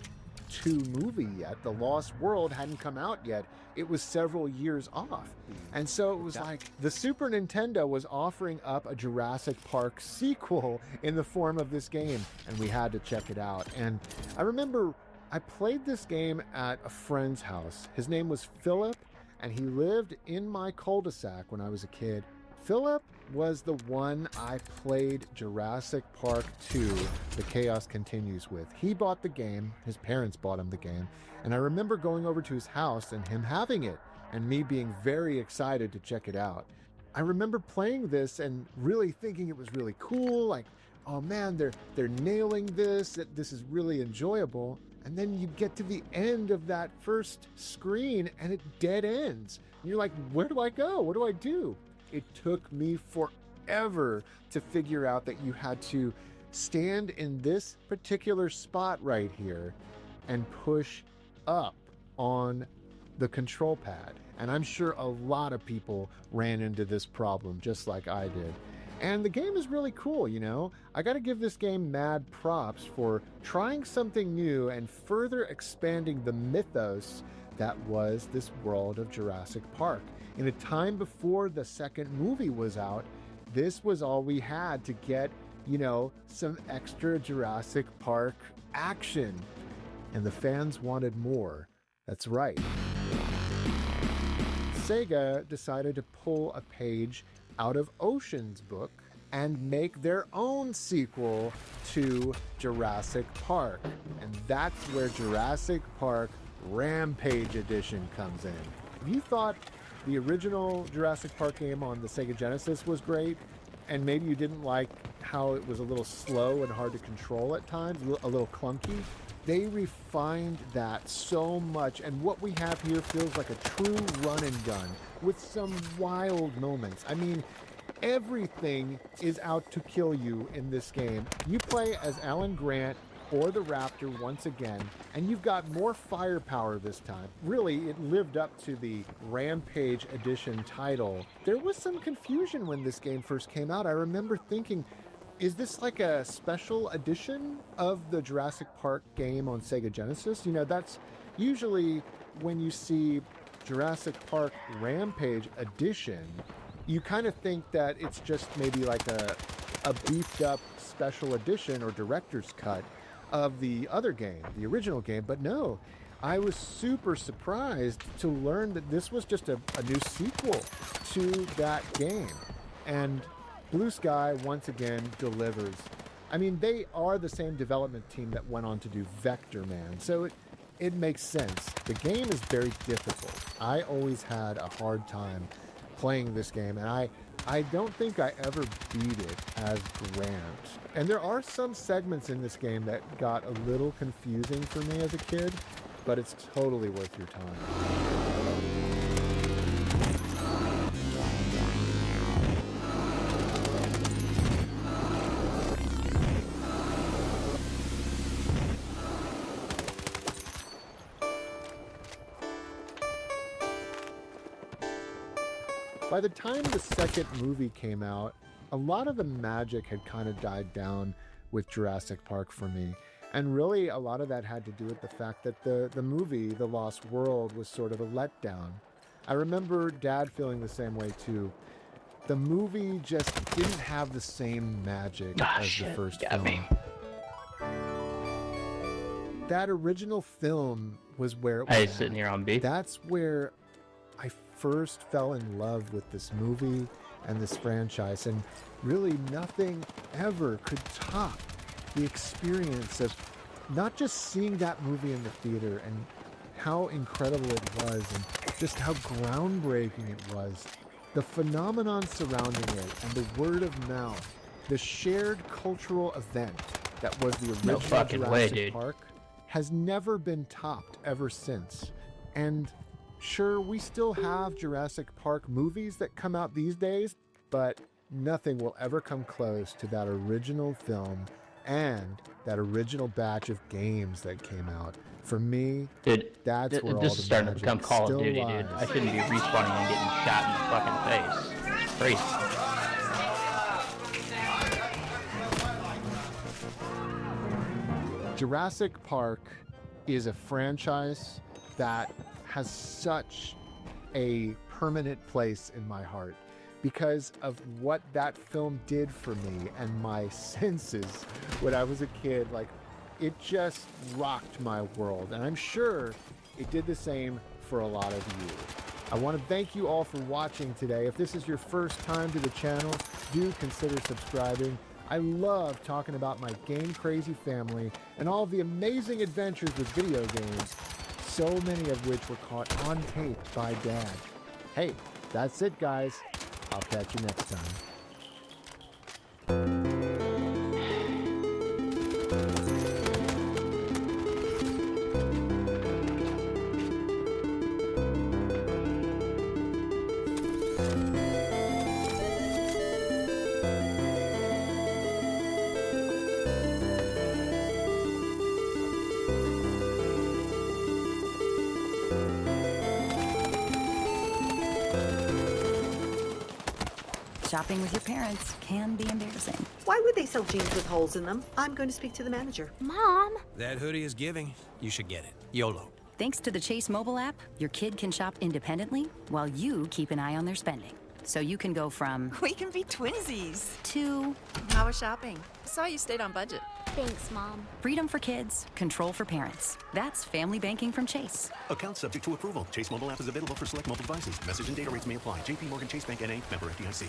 2 movie yet. The Lost World hadn't come out yet. It was several years off. And so it was like the Super Nintendo was offering up a Jurassic Park sequel in the form of this game, and we had to check it out. And I remember I played this game at a friend's house. His name was Philip, and he lived in my cul-de-sac when I was a kid. Philip was the one I played Jurassic Park 2, The Chaos Continues with. He bought the game, his parents bought him the game, and I remember going over to his house and him having it, and me being very excited to check it out. I remember playing this and really thinking it was really cool, like, oh man, they're nailing this, this is really enjoyable. And then you get to the end of that first screen and it dead ends. And you're like, where do I go? What do I do? It took me forever to figure out that you had to stand in this particular spot right here and push up on the control pad. And I'm sure a lot of people ran into this problem just like I did. And the game is really cool, you know? I gotta give this game mad props for trying something new and further expanding the mythos that was this world of Jurassic Park. In a time before the second movie was out, this was all we had to get, you know, some extra Jurassic Park action. And the fans wanted more. That's right. Sega decided to pull a page out of Ocean's book and make their own sequel to Jurassic Park. And that's where Jurassic Park Rampage Edition comes in. If you thought the original Jurassic Park game on the Sega Genesis was great, and maybe you didn't like how it was a little slow and hard to control at times, a little clunky, they refined that so much, and what we have here feels like a true run and gun with some wild moments. I mean, everything is out to kill you in this game. You play as Alan Grant or the Raptor once again, and you've got more firepower this time. Really, it lived up to the Rampage Edition title. There was some confusion when this game first came out. I remember thinking, is this like a special edition of the Jurassic Park game on Sega Genesis? You know, that's usually when you see Jurassic Park Rampage Edition, you kind of think that it's just maybe like a beefed up special edition or director's cut of the other game, the original game. But no, I was super surprised to learn that this was just a new sequel to that game. And Blue Sky once again delivers. I mean, they are the same development team that went on to do Vector Man, so it makes sense. The game is very difficult. I always had a hard time playing this game, and I don't think I ever beat it as Grant. And there are some segments in this game that got a little confusing for me as a kid, but it's totally worth your time. By the time the second movie came out, a lot of the magic had kind of died down with Jurassic Park for me. And really, a lot of that had to do with the fact that the movie, The Lost World, was sort of a letdown. I remember Dad feeling the same way too. The movie just didn't have the same magic as the first film. That original film was where it was. Hey, sitting here on B. That's where I first fell in love with this movie and this franchise, and really nothing ever could top the experience of not just seeing that movie in the theater and how incredible it was and just how groundbreaking it was, the phenomenon surrounding it and the word of mouth, the shared cultural event that was the original Jurassic Park has never been topped ever since. And sure, we still have Jurassic Park movies that come out these days, but nothing will ever come close to that original film and that original batch of games that came out. For me, dude, that's where all this the is starting to magic become Call of still Duty, lies. dude. I shouldn't be respawning and getting shot in the fucking face. It's crazy. Jurassic Park is a franchise that has such a permanent place in my heart because of what that film did for me and my senses when I was a kid. Like, it just rocked my world, and I'm sure it did the same for a lot of you. I want to thank you all for watching today. If this is your first time to the channel, do consider subscribing. I love talking about my game crazy family and all the amazing adventures with video games, so many of which were caught on tape by Dad. Hey, that's it, guys. I'll catch you next time. Shopping with your parents can be embarrassing. Why would they sell jeans with holes in them? I'm going to speak to the manager. Mom! That hoodie is giving. You should get it. YOLO. Thanks to the Chase mobile app, your kid can shop independently while you keep an eye on their spending. So you can go from... We can be twinsies. ...to... How was shopping? Saw you stayed on budget. Thanks, Mom. Freedom for kids, control for parents. That's family banking from Chase. Account subject to approval. Chase mobile app is available for select mobile devices. Message and data rates may apply. JP Morgan Chase Bank N.A. Member FDIC.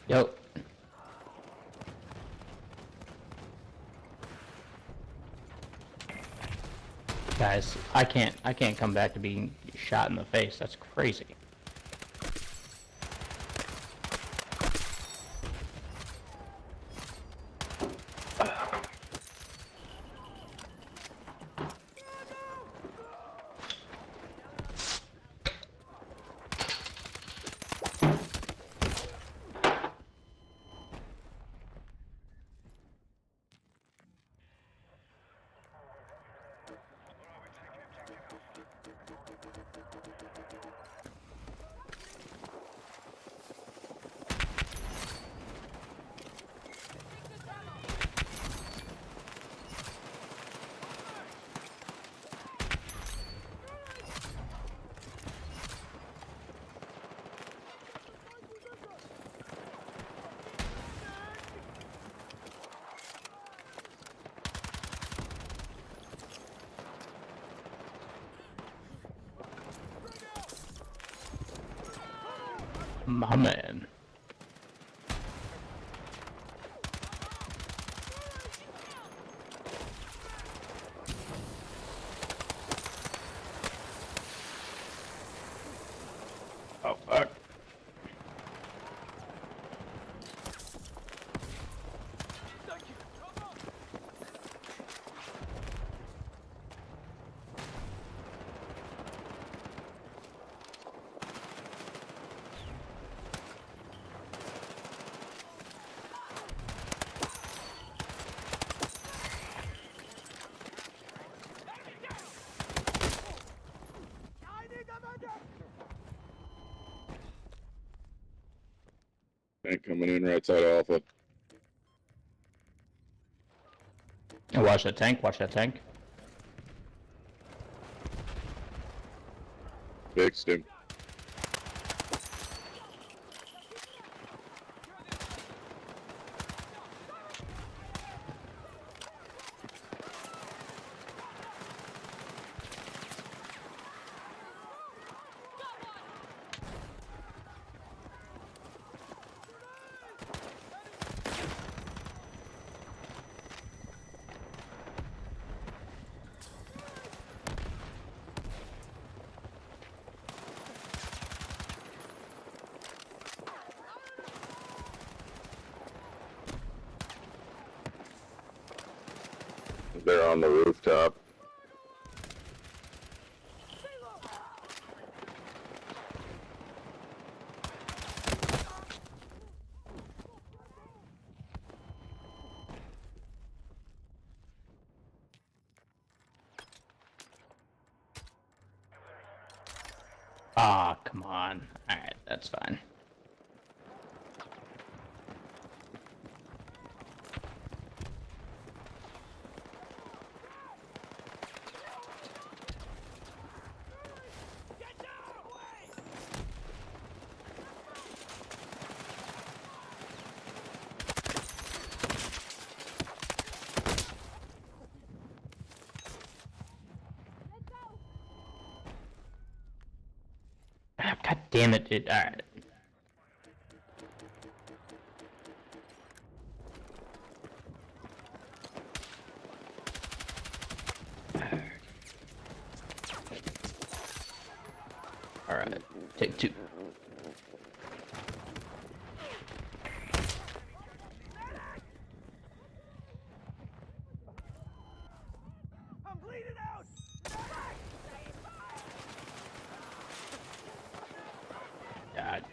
Yo. Guys, I can't come back to being shot in the face. That's crazy. My man. Oh fuck. Tank coming in right side of Alpha. Watch that tank, watch that tank. Fixed him. They're on the rooftop. Ah, come on. Alright, that's fine. God damn it, dude. Alright. Alright, take two. I'm bleeding out. God.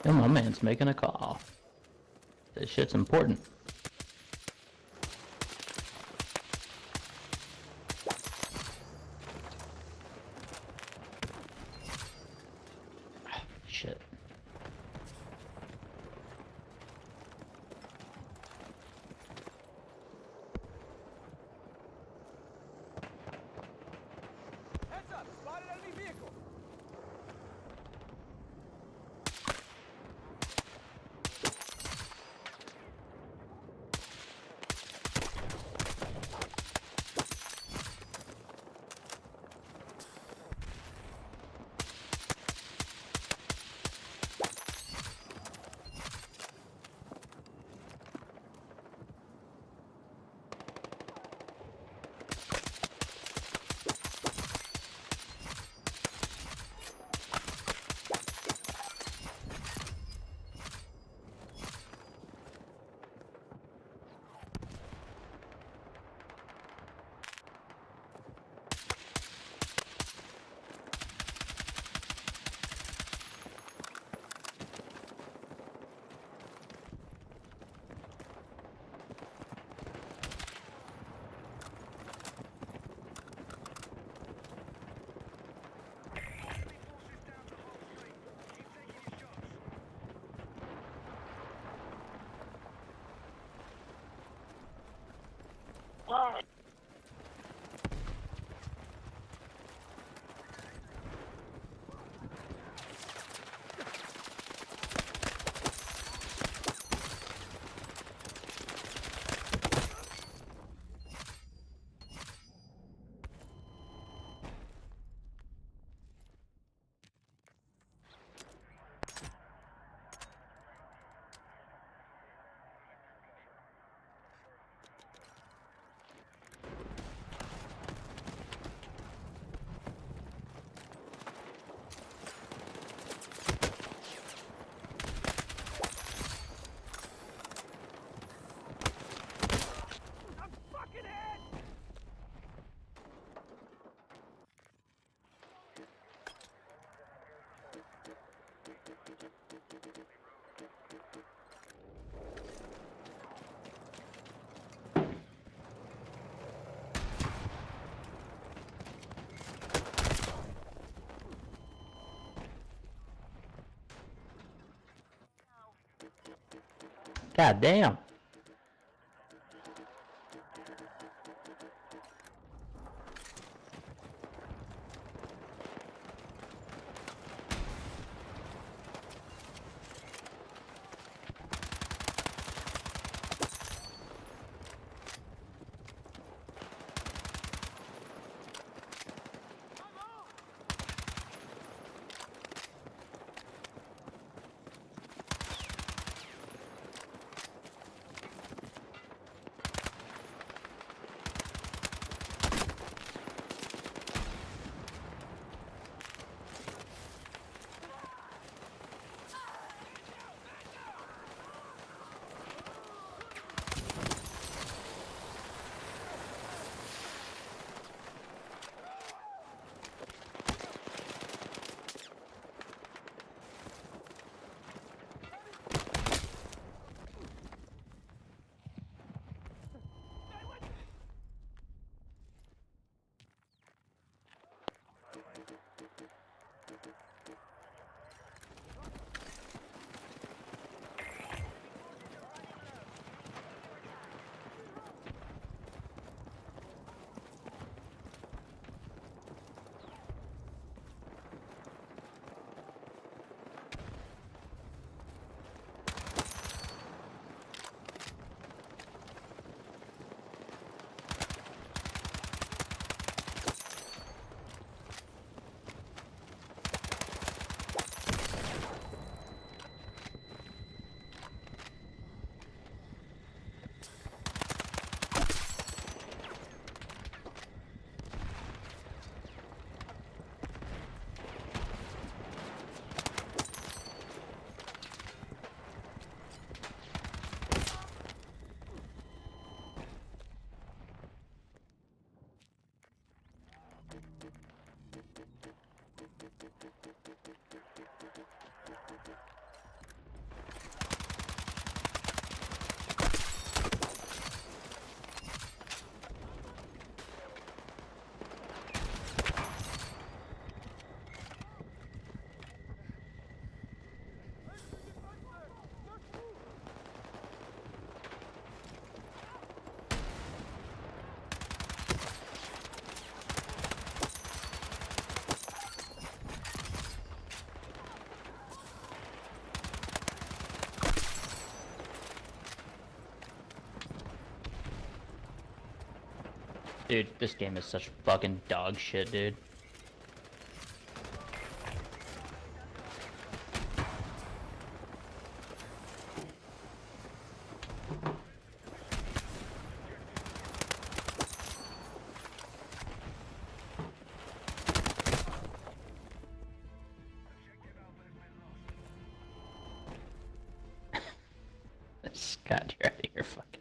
Yo, my man's making a call. This shit's important. Shit. Heads up! Spotted enemy vehicle! God damn. Dude, this game is such fucking dog shit, dude. Scott, you're out of here, fucking.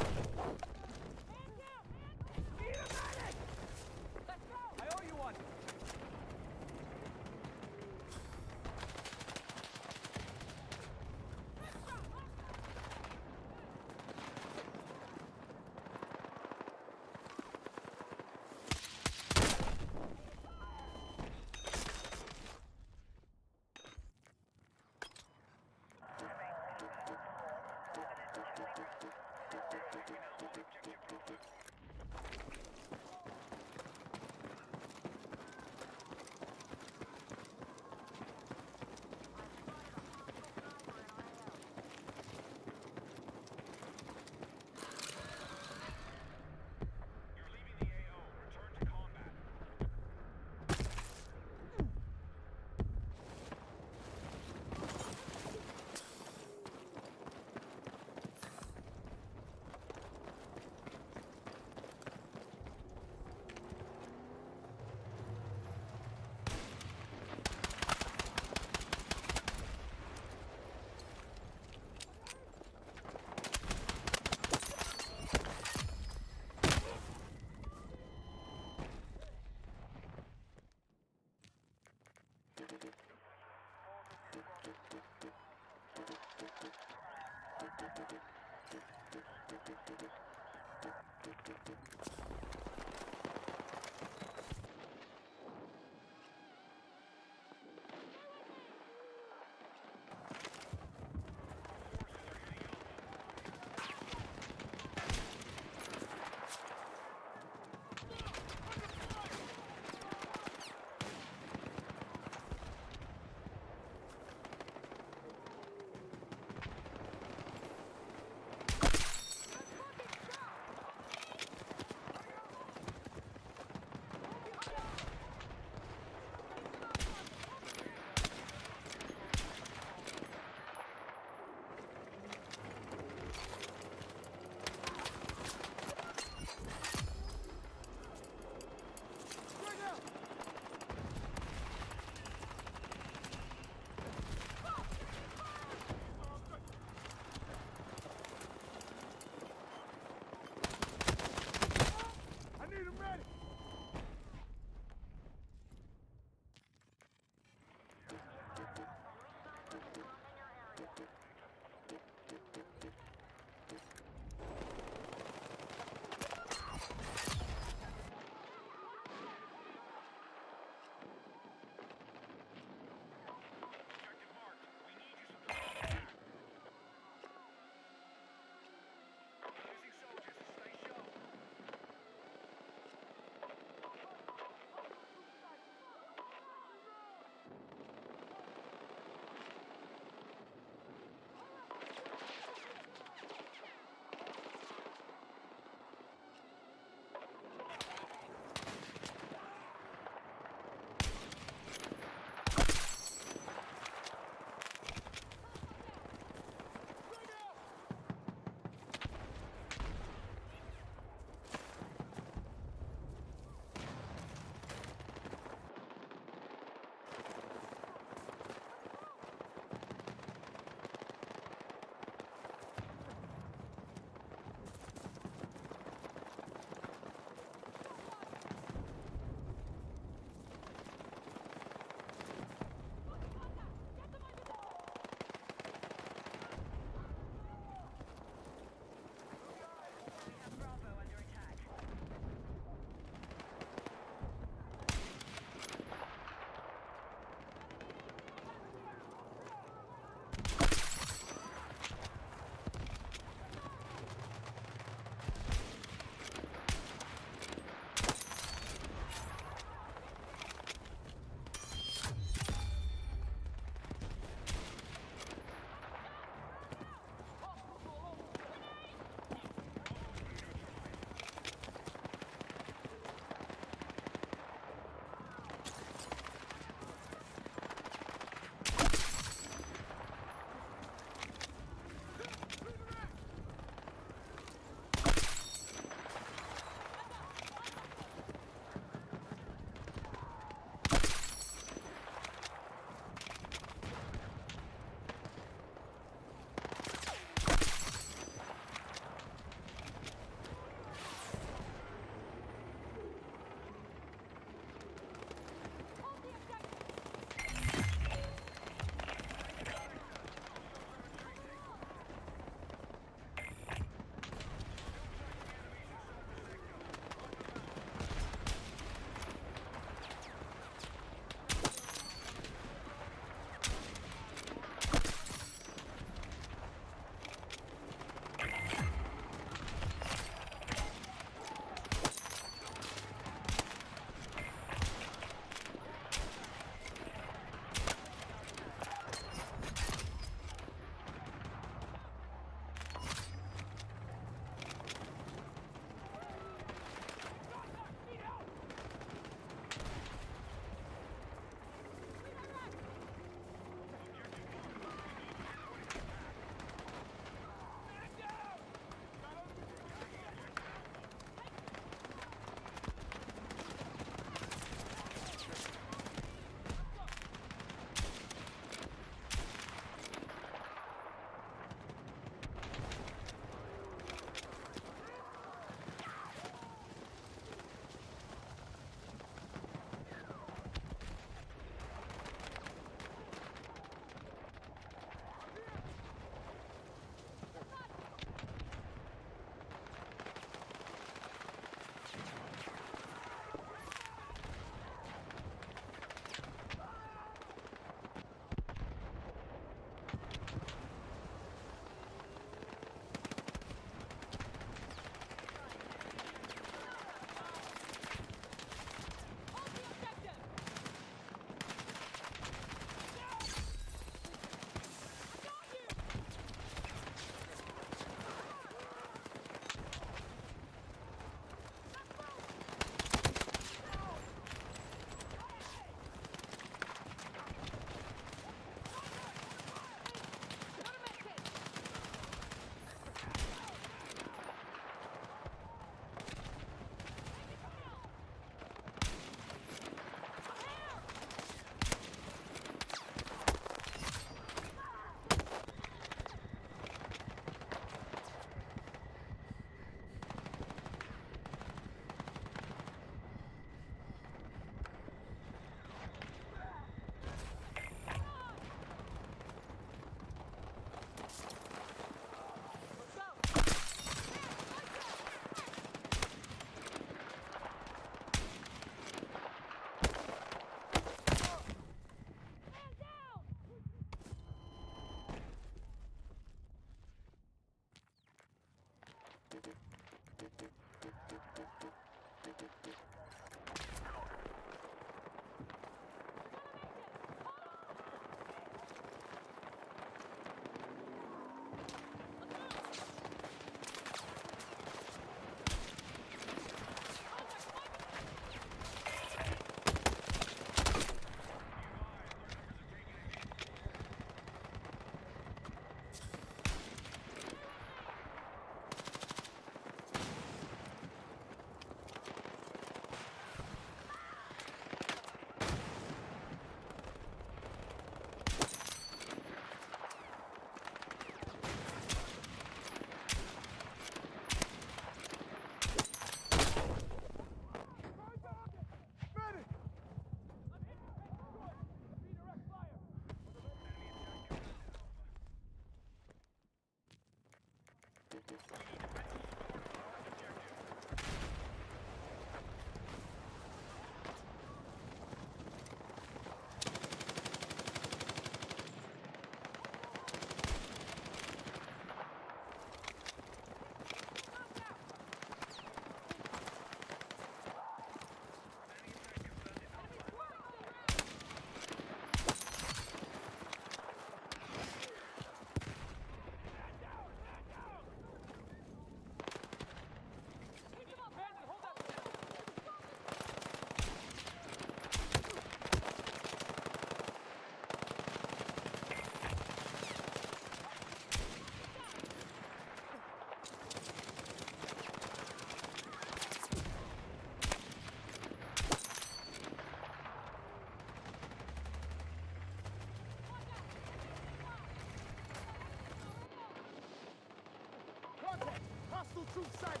Hostile troops sighted.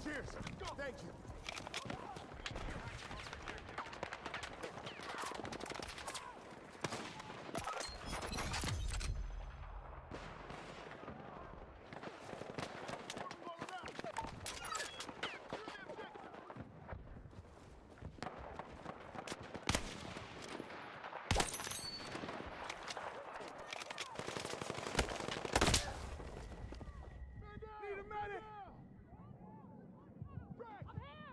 Cheers. Thank you. Need a medic! I'm here!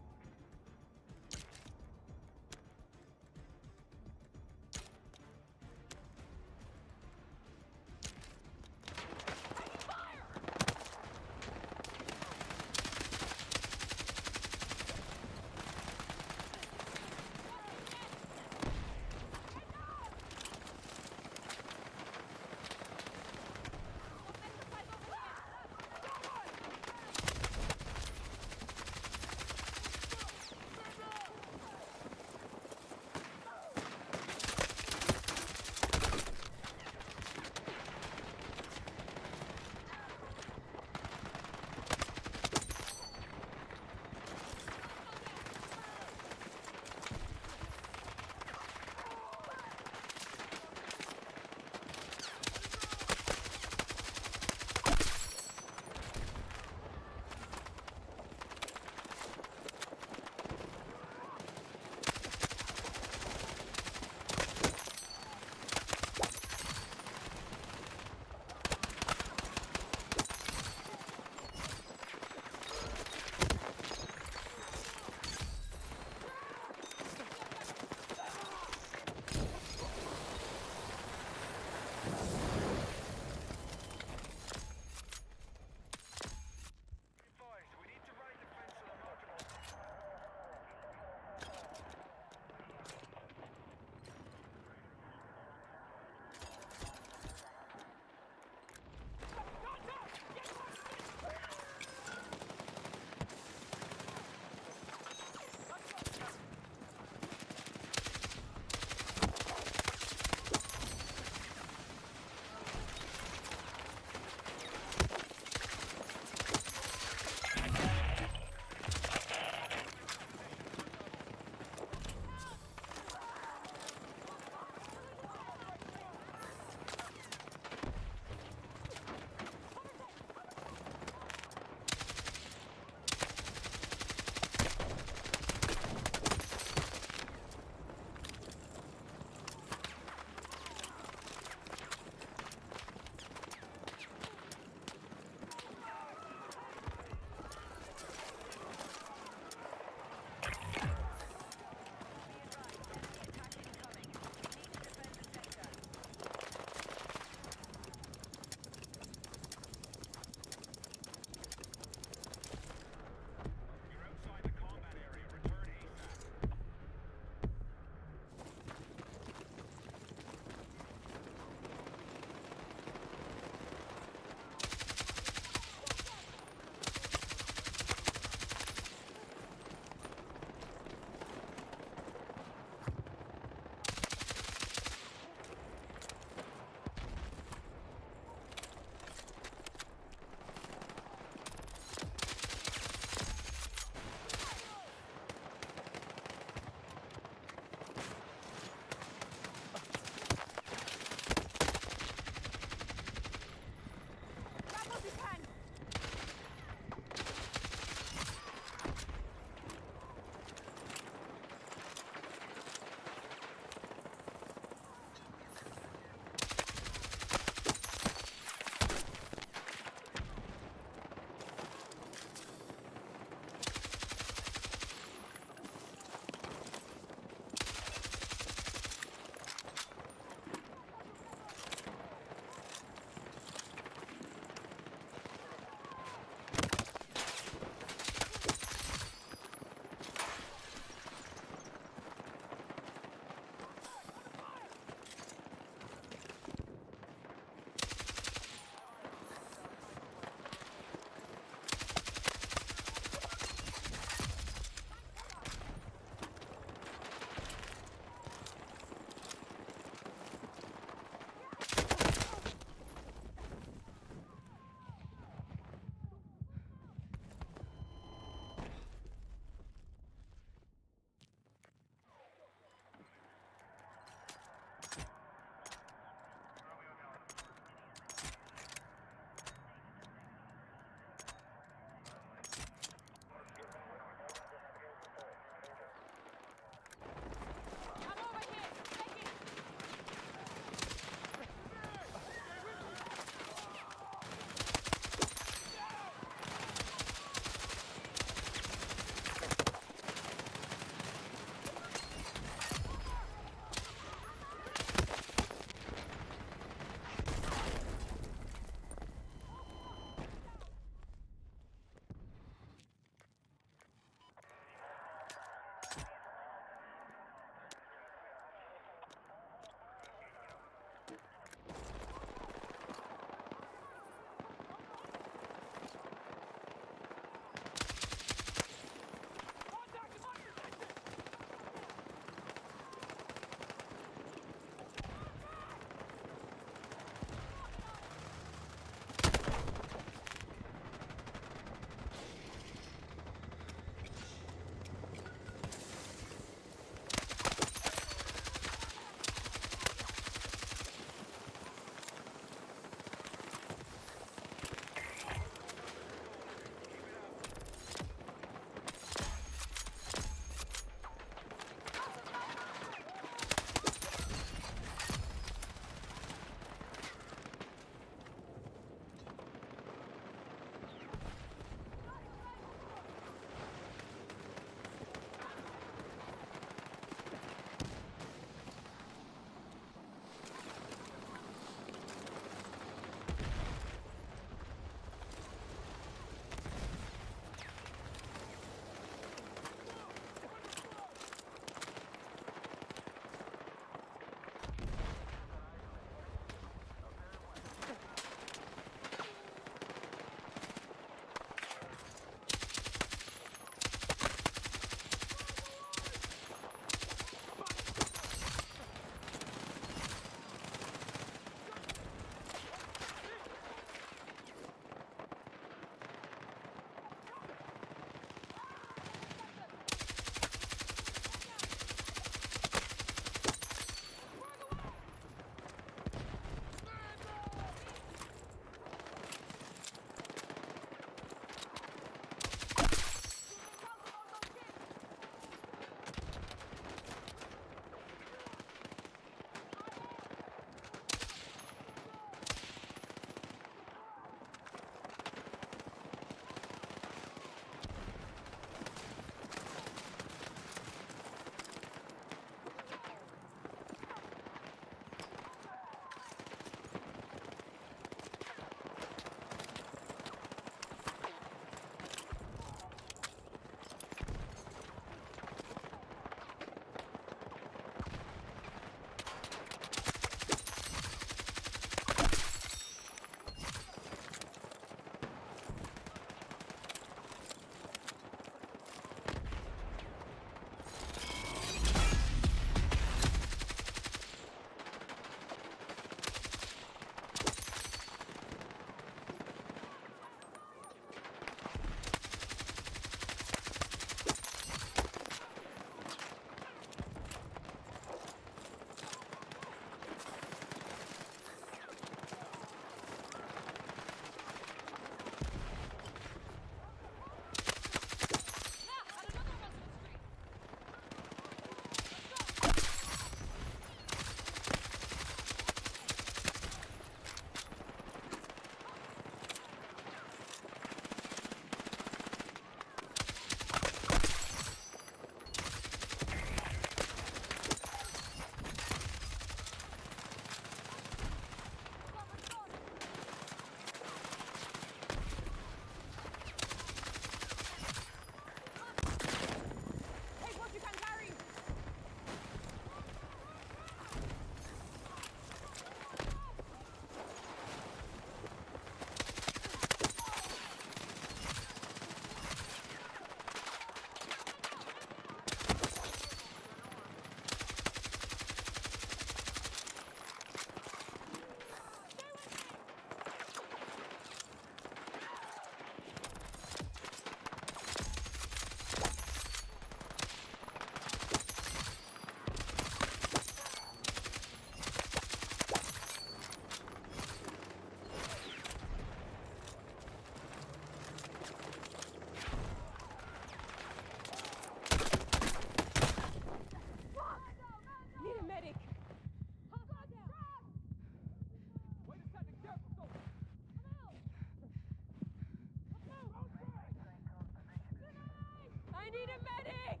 need a medic!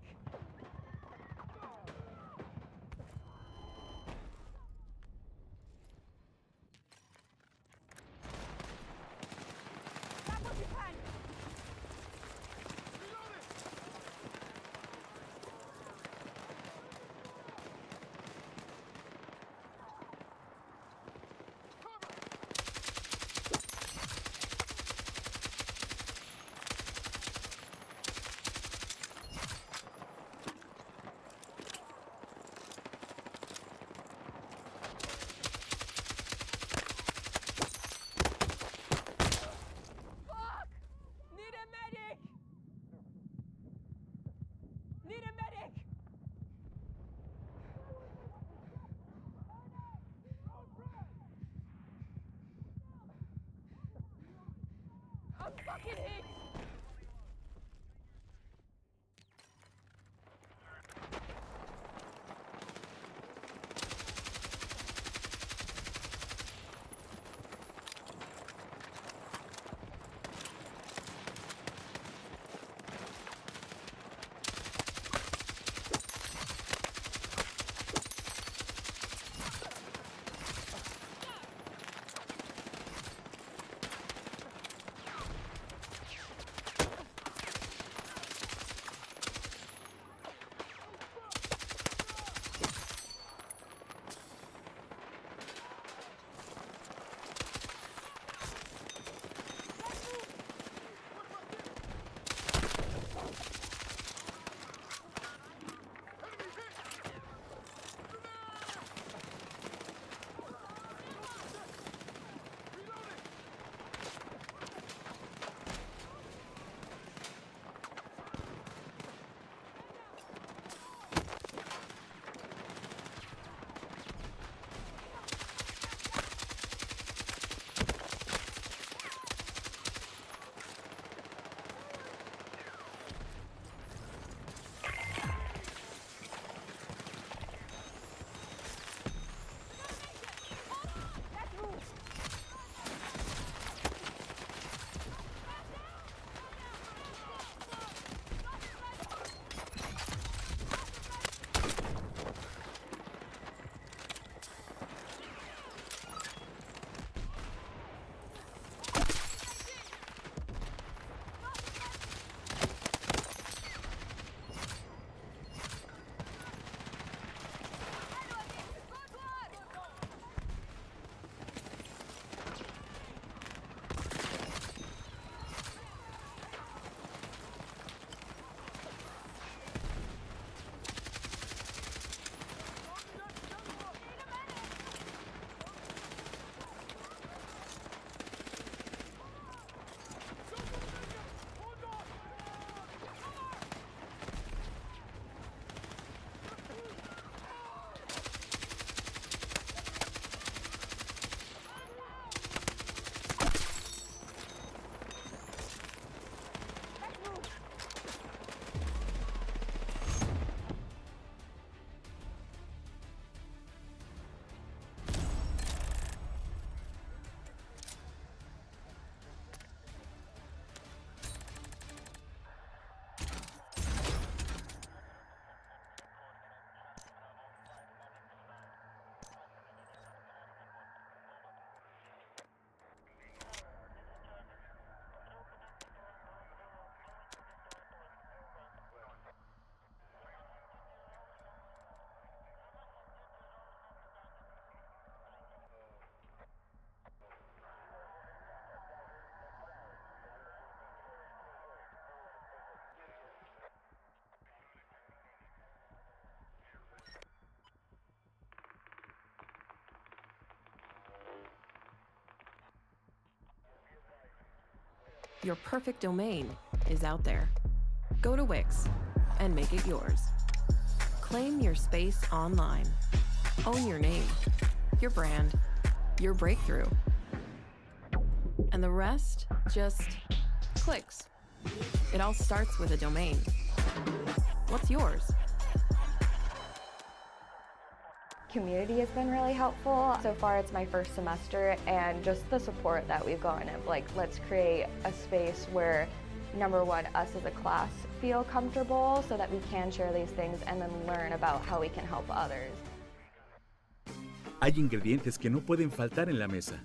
Grab what you can! Fuck! Need a medic! Need a medic! I'm fucking hit! Your perfect domain is out there. Go to Wix and make it yours. Claim your space online. Own your name, your brand, your breakthrough. And the rest just clicks. It all starts with a domain. What's yours? Community has been really helpful. So far it's my first semester, and just the support that we've gotten of like, let's create a space where number one, us as a class feel comfortable so that we can share these things and then learn about how we can help others. Hay ingredientes que no pueden faltar en la mesa,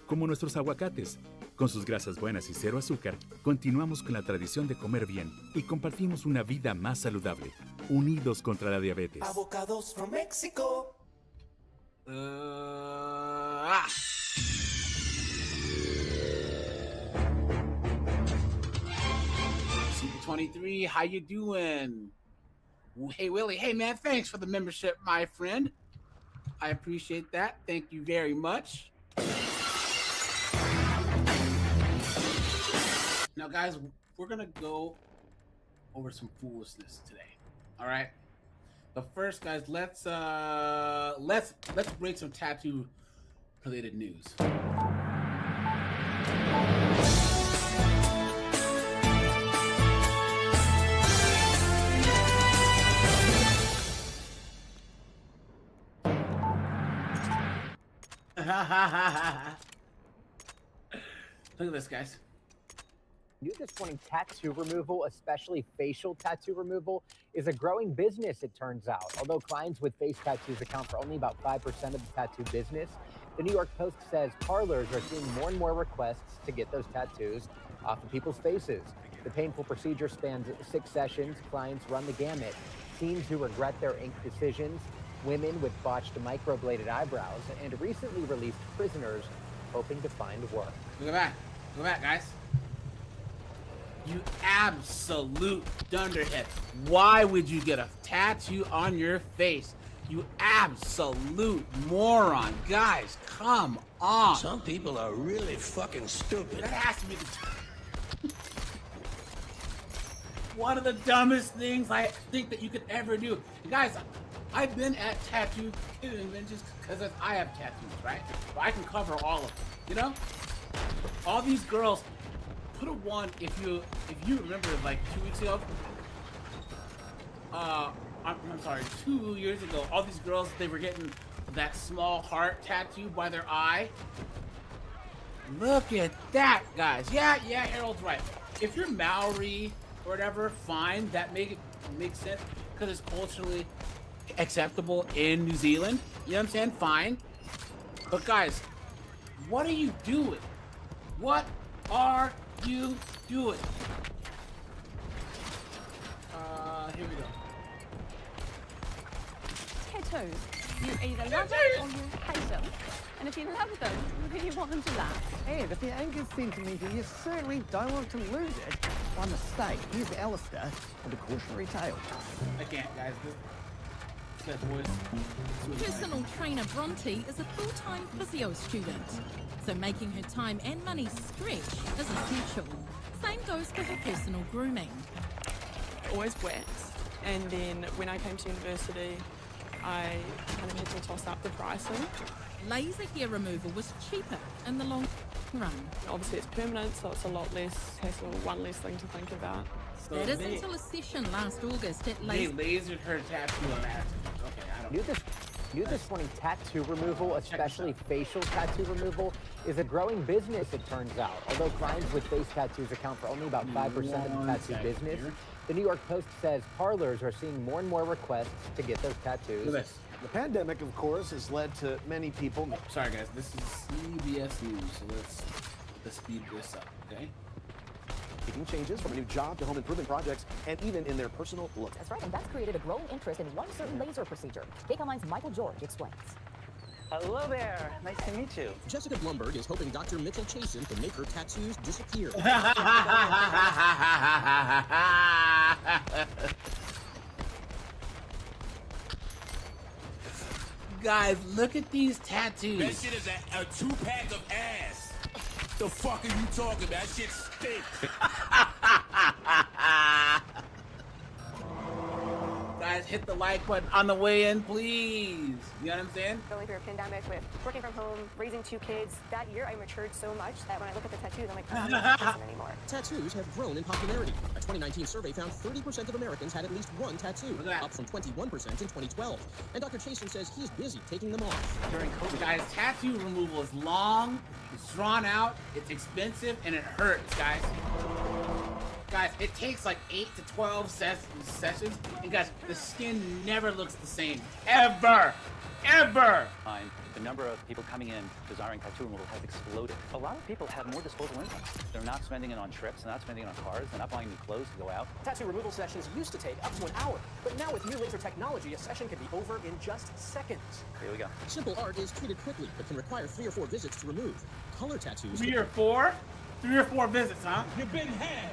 como nuestros aguacates. Con sus grasas buenas y cero azúcar, continuamos con la tradición de comer bien y compartimos una vida más saludable, unidos contra la diabetes. Avocados from Mexico. 23, how you doing? Hey Willie, hey man, thanks for the membership, my friend. I appreciate that. Thank you very much. Now guys, we're gonna go over some foolishness today. All right. But first, guys, let's break some tattoo related news. Look at this, guys. This morning, tattoo removal, especially facial tattoo removal, is a growing business, it turns out. Although clients with face tattoos account for only about 5% of the tattoo business, the New York Post says parlors are seeing more and more requests to get those tattoos off of people's faces. The painful procedure spans 6 sessions. Clients run the gamut. Teens who regret their ink decisions, women with botched microbladed eyebrows, and recently released prisoners hoping to find work. Look at that. Look at that, guys. You absolute dunderhead. Why would you get a tattoo on your face? You absolute moron. Guys, come on. Some people are really fucking stupid. That has to be one of the dumbest things I think that you could ever do. Guys, I've been at tattoo conventions because I have tattoos, right? So I can cover all of them, you know? All these girls, put a 1 if you remember, like 2 weeks ago. I'm sorry, 2 years ago, all these girls, they were getting that small heart tattoo by their eye. Look at that, guys. Yeah, Harold's right. If you're Maori or whatever, fine, that makes sense because it's culturally acceptable in New Zealand. You know what I'm saying? Fine. But guys, what are you doing? What are you doing? Here we go. Tattoos. You either love them or you hate them. And if you love them, you really want them to last. And if the anchor's sentimental, you certainly don't want to lose it by mistake. Here's Alistair with a cautionary tale. I can't, guys. That voice. Personal trainer Bronte is a full-time physio student, so making her time and money stretch is essential. Same goes for her personal grooming. Always wet, and then when I came to university, I kind of had to toss up the pricing. Laser hair removal was cheaper in the long run. Obviously it's permanent, so it's a lot less hassle, one less thing to think about. So that is until a session last August at They lasered her tattoo on that. Okay, I don't know. This morning, tattoo removal, especially facial tattoo removal, is a growing business, it turns out. Although clients with face tattoos account for only about 5% of the tattoo business, the New York Post says parlors are seeing more and more requests to get those tattoos. Look at this. The pandemic, of course, has led to many people... Sorry, guys. This is CBS News, so let's speed this up, okay? Making changes from a new job to home improvement projects and even in their personal look. That's right, and that's created a growing interest in one certain laser procedure. Take Online's Michael George explains. Hello there. Nice to meet you. Jessica Blumberg is hoping Dr. Mitchell Chasen can make her tattoos disappear. Guys, look at these tattoos. That shit is a 2-pack of ass. The fuck are you talking about? That shit stinks. Guys, hit the like button on the way in, please. You know what I'm saying? Going through a pandemic with working from home, raising 2 kids, that year I matured so much that when I look at the tattoos, I'm like, I'm not a person anymore. Tattoos have grown in popularity. A 2019 survey found 30% of Americans had at least one tattoo, up from 21% in 2012. And Dr. Chasen says he's busy taking them off. During COVID, guys, tattoo removal is long, it's drawn out, it's expensive, and it hurts, guys. Guys, it takes like 8 to 12 sessions, and guys, the skin never looks the same. Ever! Ever! The number of people coming in desiring tattoo removal has exploded. A lot of people have more disposable income. They're not spending it on trips, they're not spending it on cars, they're not buying new clothes to go out. Tattoo removal sessions used to take up to an hour, but now with new laser technology, a session can be over in just seconds. Here we go. Simple art is treated quickly, but can require 3 or 4 visits to remove. Color tattoos... 3 or 4? 3 or 4 visits, huh? You've been had.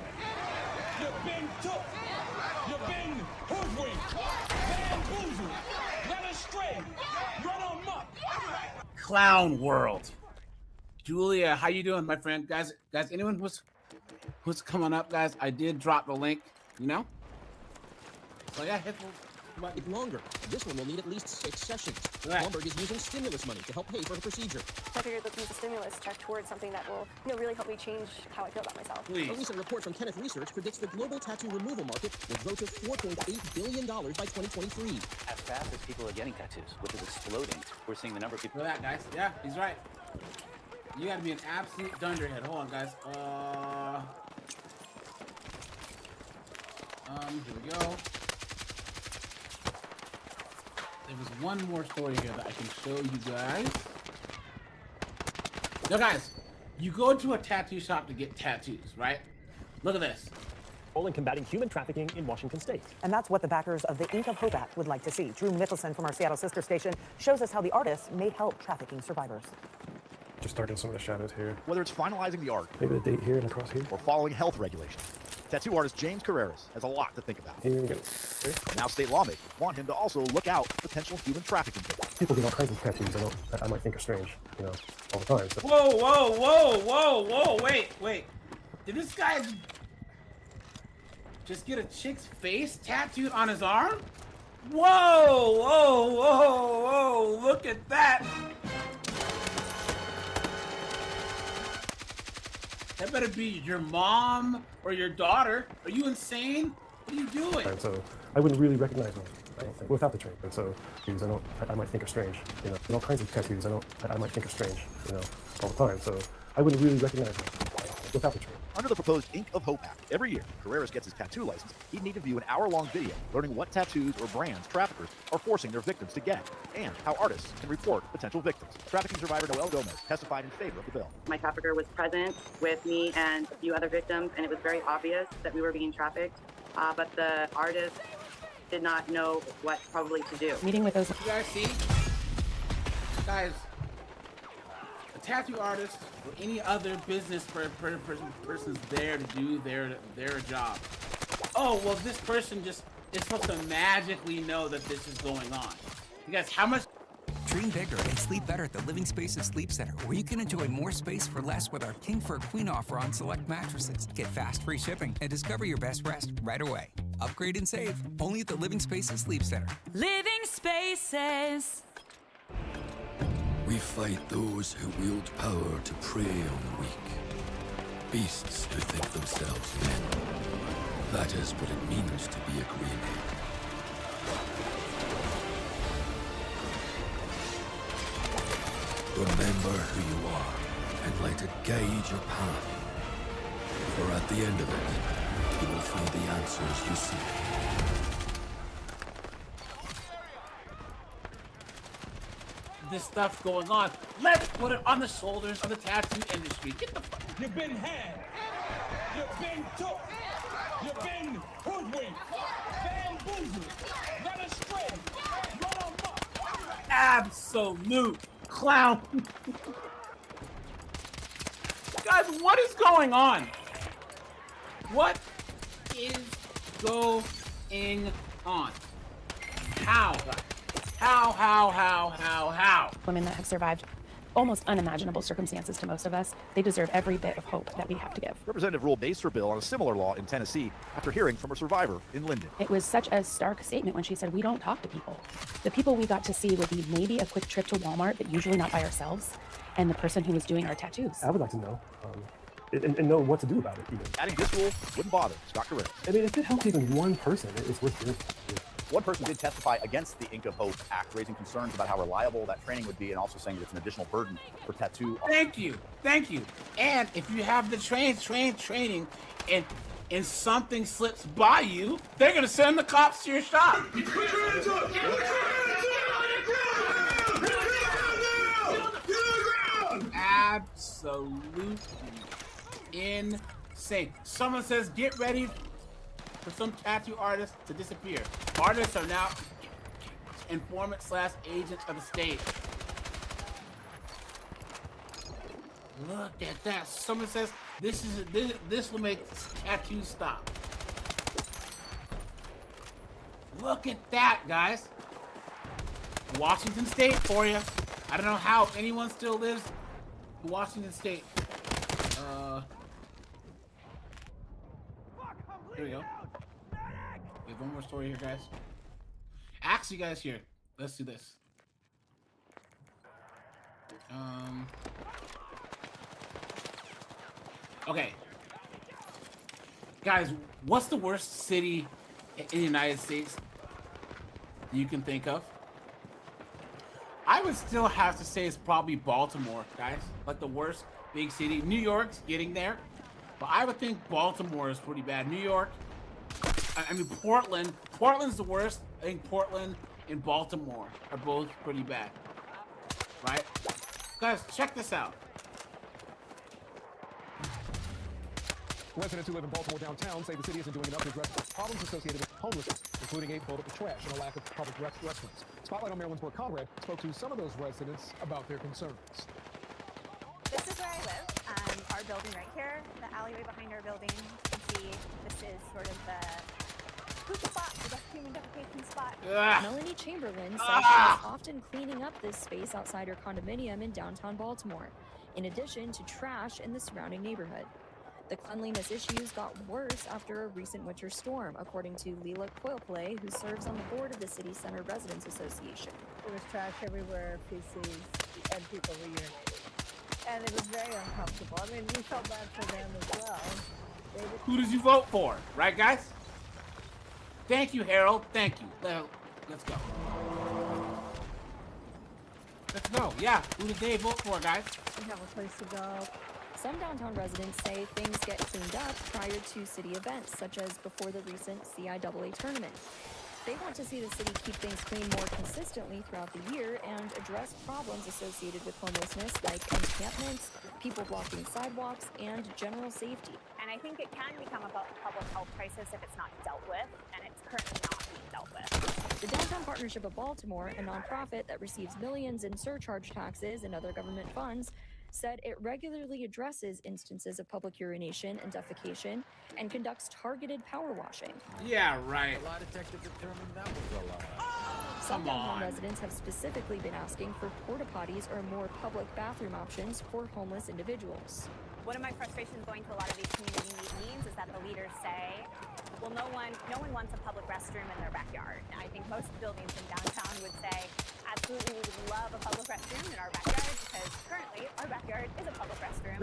You've been took. You've been hoodwinked. Bamboozled. Led astray. Run amok. Clown world. Julia, how you doing, my friend? Guys, anyone who's coming up, guys? I did drop the link, you know? So yeah, hit the button. Longer. This one will need at least 6 sessions. Blumberg is using stimulus money to help pay for her procedure. I figured let's use the stimulus check towards something that will, really help me change how I feel about myself. A recent report from Kenneth Research predicts the global tattoo removal market will grow to $4.8 billion by 2023. As fast as people are getting tattoos, which is exploding, we're seeing the number of people. Look at that, guys. Yeah, he's right. You gotta be an absolute dunderhead. Hold on, guys. Here we go. There was one more story here that I can show you guys. Now, guys, you go to a tattoo shop to get tattoos, right? Look at this. Role in combating human trafficking in Washington state. And that's what the backers of the Ink of Hope Act would like to see. Drew Mickelson from our Seattle sister station shows us how the artists may help trafficking survivors. Just darken some of the shadows here. Whether it's finalizing the art, maybe the date here and across here, or following health regulations, tattoo artist James Carreras has a lot to think about. Here we go. Now state lawmakers want him to also look out for potential human trafficking victims. People get all kinds of tattoos I might think are strange, all the time. So. Whoa, wait. Did this guy just get a chick's face tattooed on his arm? Whoa, look at that. That better be your mom or your daughter. Are you insane? What are you doing? And so I wouldn't really recognize them, I don't think, without the train. And so I might think are strange, all kinds of tattoos I might think are strange, all the time. So I wouldn't really recognize them without the train. Under the proposed Ink of Hope Act, every year Carreras gets his tattoo license, he'd need to view an hour-long video learning what tattoos or brands traffickers are forcing their victims to get, and how artists can report potential victims. Trafficking survivor Noelle Gomez testified in favor of the bill. My trafficker was present with me and a few other victims, and it was very obvious that we were being trafficked, but the artist did not know what probably to do. Meeting with those... You guys see? Guys, a tattoo artist or any other business person's there to do their job. Oh, well, this person just is supposed to magically know that this is going on. You guys, how much... Dream bigger and sleep better at the Living Spaces Sleep Center, where you can enjoy more space for less with our King for a Queen offer on select mattresses. Get fast free shipping and discover your best rest right away. Upgrade and save, only at the Living Spaces Sleep Center. Living Spaces. We fight those who wield power to prey on the weak. Beasts who think themselves men. That is what it means to be a greenhead. Remember who you are, and let it guide your path. For at the end of it, you will find the answers you seek. This stuff going on. Let's put it on the shoulders of the tattoo industry. Get the fuck. You've been had. You've been took. You've been hoodwinked. Bamboozled. Led astray. Run amok. Absolute clown. Guys, what is going on? What is going on? How? How? Women that have survived almost unimaginable circumstances to most of us, they deserve every bit of hope that we have to give. Representative Rule based her bill on a similar law in Tennessee after hearing from a survivor in Linden. It was such a stark statement when she said, we don't talk to people. The people we got to see would be maybe a quick trip to Walmart, but usually not by ourselves, and the person who was doing our tattoos. I would like to know, and know what to do about it even. Adding this rule wouldn't bother Scott Carreras. I mean, if it helps even one person, it's worth doing. One person did testify against the Ink of Hope Act, raising concerns about how reliable that training would be and also saying that it's an additional burden for tattoo. Thank you. And if you have the training and and something slips by you, they're gonna send the cops to your shop. Absolutely insane. Someone says, get ready for some tattoo artists to disappear. Artists are now informant/agents of the state. Look at that. Someone says this will make tattoos stop. Look at that, guys. Washington State for you. I don't know how anyone still lives in Washington State. Here we go. We have one more story here, guys. Ask you guys here. Let's do this. Okay. Guys, what's the worst city in the United States you can think of? I would still have to say it's probably Baltimore, guys. Like the worst big city. New York's getting there, but I would think Baltimore is pretty bad. New York, I mean Portland. Portland's the worst. I think Portland and Baltimore are both pretty bad, right? Guys, check this out. Residents who live in Baltimore downtown say the city isn't doing enough to address problems associated with homelessness, including a buildup of trash and a lack of public restrooms. Spotlight on Maryland's Mark Conrad spoke to some of those residents about their concerns. This is where I live. Our building right here, the alleyway behind our building. You can see this is sort of the poop spot, the human defecation spot. Melanie Chamberlain says she's often cleaning up this space outside her condominium in downtown Baltimore, in addition to trash in the surrounding neighborhood. The cleanliness issues got worse after a recent winter storm, according to Leela Coilplay, who serves on the board of the City Center Residents Association. There was trash everywhere, feces, and people were urinating. And it was very uncomfortable. I mean, we felt bad for them as well. Who did you vote for? Right, guys? Thank you, Harold. Thank you. Let's go. Let's go. Yeah, who did they vote for, guys? We have a place to go. Some downtown residents say things get cleaned up prior to city events, such as before the recent CIAA tournament. They want to see the city keep things clean more consistently throughout the year and address problems associated with homelessness like encampments, people blocking sidewalks, and general safety. And I think it can become a public health crisis if it's not dealt with, and it's currently not being dealt with. The Downtown Partnership of Baltimore, a nonprofit that receives millions in surcharge taxes and other government funds, said it regularly addresses instances of public urination and defecation and conducts targeted power washing. Yeah, right. A lie detector determined that was a lie. Some downtown residents have specifically been asking for porta potties or more public bathroom options for homeless individuals. One of my frustrations going to a lot of these community meetings is that the leaders say, well, no one wants a public restroom in their backyard. I think most buildings in downtown would say, absolutely, we would love a public restroom in our backyard because currently our backyard is a public restroom.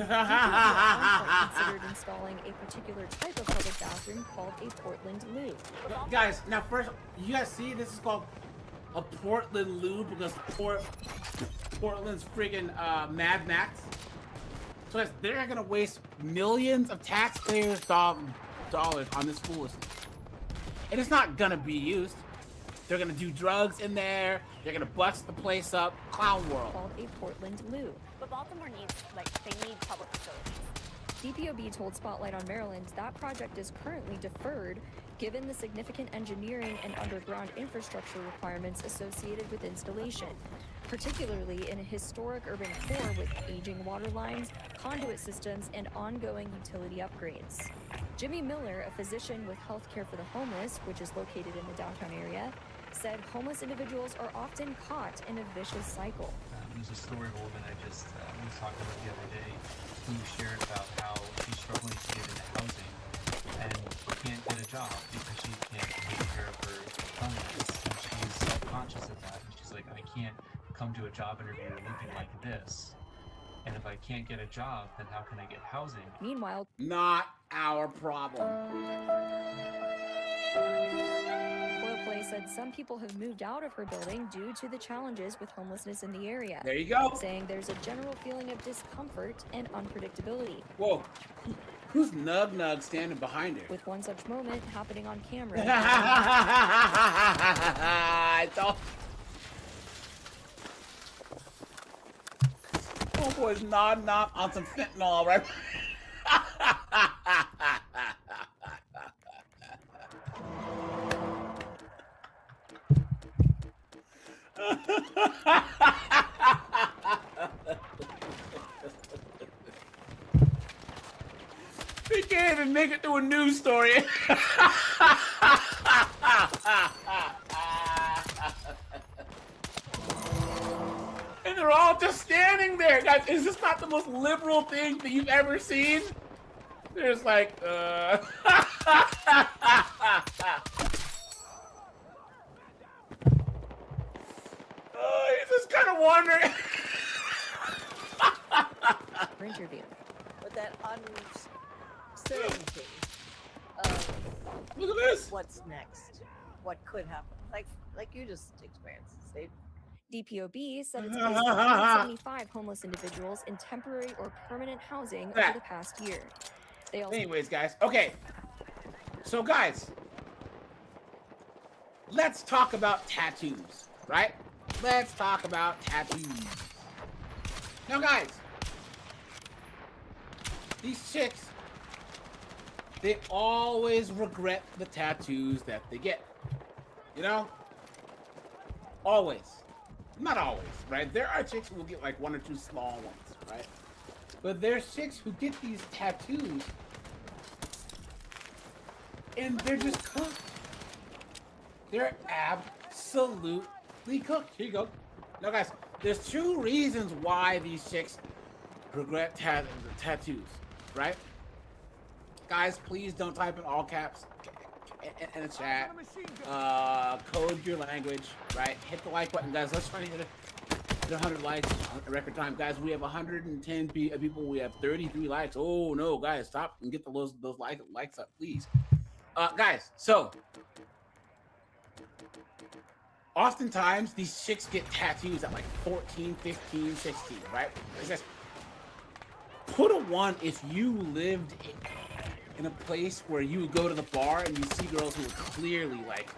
Considered installing a particular type of public bathroom called a Portland loo. Guys, now first, you guys see this is called a Portland loo because Portland's friggin' Mad Max. So guys, they're gonna waste millions of taxpayers' dollars on this foolishness. And it's not gonna be used. They're gonna do drugs in there. They're gonna bust the place up. Clown world. Called a Portland loo. But Baltimore needs, they need public facilities. DPOB told Spotlight on Maryland that project is currently deferred given the significant engineering and underground infrastructure requirements associated with installation, particularly in a historic urban core with aging water lines, conduit systems, and ongoing utility upgrades. Jimmy Miller, a physician with Healthcare for the Homeless, which is located in the downtown area, said homeless individuals are often caught in a vicious cycle. There's a story of a woman I just was talking about the other day who shared about how she's struggling to get into housing and can't get a job because she can't take care of her homelessness, and she's self-conscious of that, and she's like, I can't come to a job interview looking like this, and if I can't get a job, then how can I get housing? Meanwhile, not our problem. Coilplay said some people have moved out of her building due to the challenges with homelessness in the area. There you go. Saying there's a general feeling of discomfort and unpredictability. Whoa. Who's Nug Nug standing behind her? With one such moment happening on camera. I thought. Oh boy's nodding off on some fentanyl, right? They can't even make it through a news story. And they're all just standing there. Guys, is this not the most liberal thing that you've ever seen? There's like, Oh, he's just kind of wondering. Interview. But that uncertainty of look at this. What's next? What could happen? Like you just experienced, Steve. DPOB said it's placed 175 homeless individuals in temporary or permanent housing over the past year. They also Anyways, guys. Okay. So, guys, let's talk about tattoos, right? Let's talk about tattoos. Now, guys, these chicks, they always regret the tattoos that they get. You know? Always. Not always, right? There are chicks who will get like one or two small ones, right? But there's chicks who get these tattoos and they're just cooked. They're absolutely cooked. Here you go. Now, guys, there's two reasons why these chicks regret tattoos, right? Guys, please don't type in all caps in the chat. Code your language, right? Hit the like button, guys. Let's try to hit 100 likes in record time. Guys, we have 110 people. We have 33 likes. Oh, no, guys, stop and get those likes up, please. Guys, so oftentimes these chicks get tattoos at like 14, 15, 16, right? Because put a 1 if you lived in a place where you would go to the bar and you see girls who are clearly like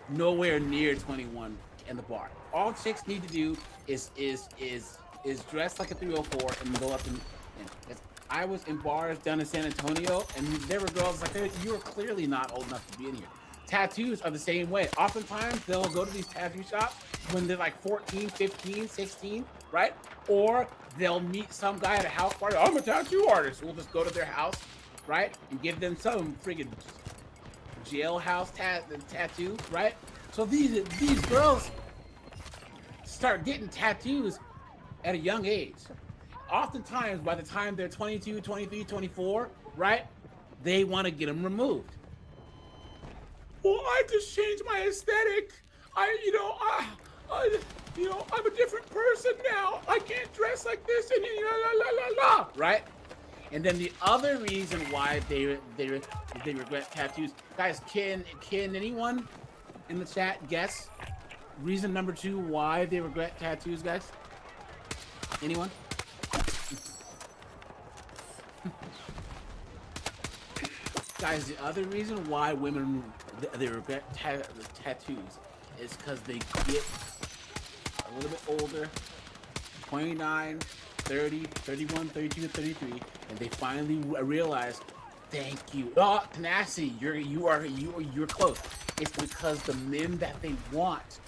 nowhere near 21 in the bar. All chicks need to do is dress like a 304 and go up and I was in bars down in San Antonio and there were girls like, you are clearly not old enough to be in here. Tattoos are the same way. Oftentimes they'll go to these tattoo shops when they're like 14, 15, 16, right? Or they'll meet some guy at a house party. I'm a tattoo artist. We'll just go to their house, right? And give them some friggin' jailhouse tattoo, right? So these girls start getting tattoos at a young age. Oftentimes, by the time they're 22, 23, 24, right? They want to get them removed. Well, I just changed my aesthetic. I'm a different person now. I can't dress like this and la, right? And then the other reason why they regret tattoos, guys, can anyone in the chat guess reason number 2 why they regret tattoos, guys? Anyone? Guys, the other reason why women they regret tattoos is because they get a little bit older, 29, 30, 31, 32, 33, and they finally realize, thank you. Oh, tenacity, you're close. It's because the men that they want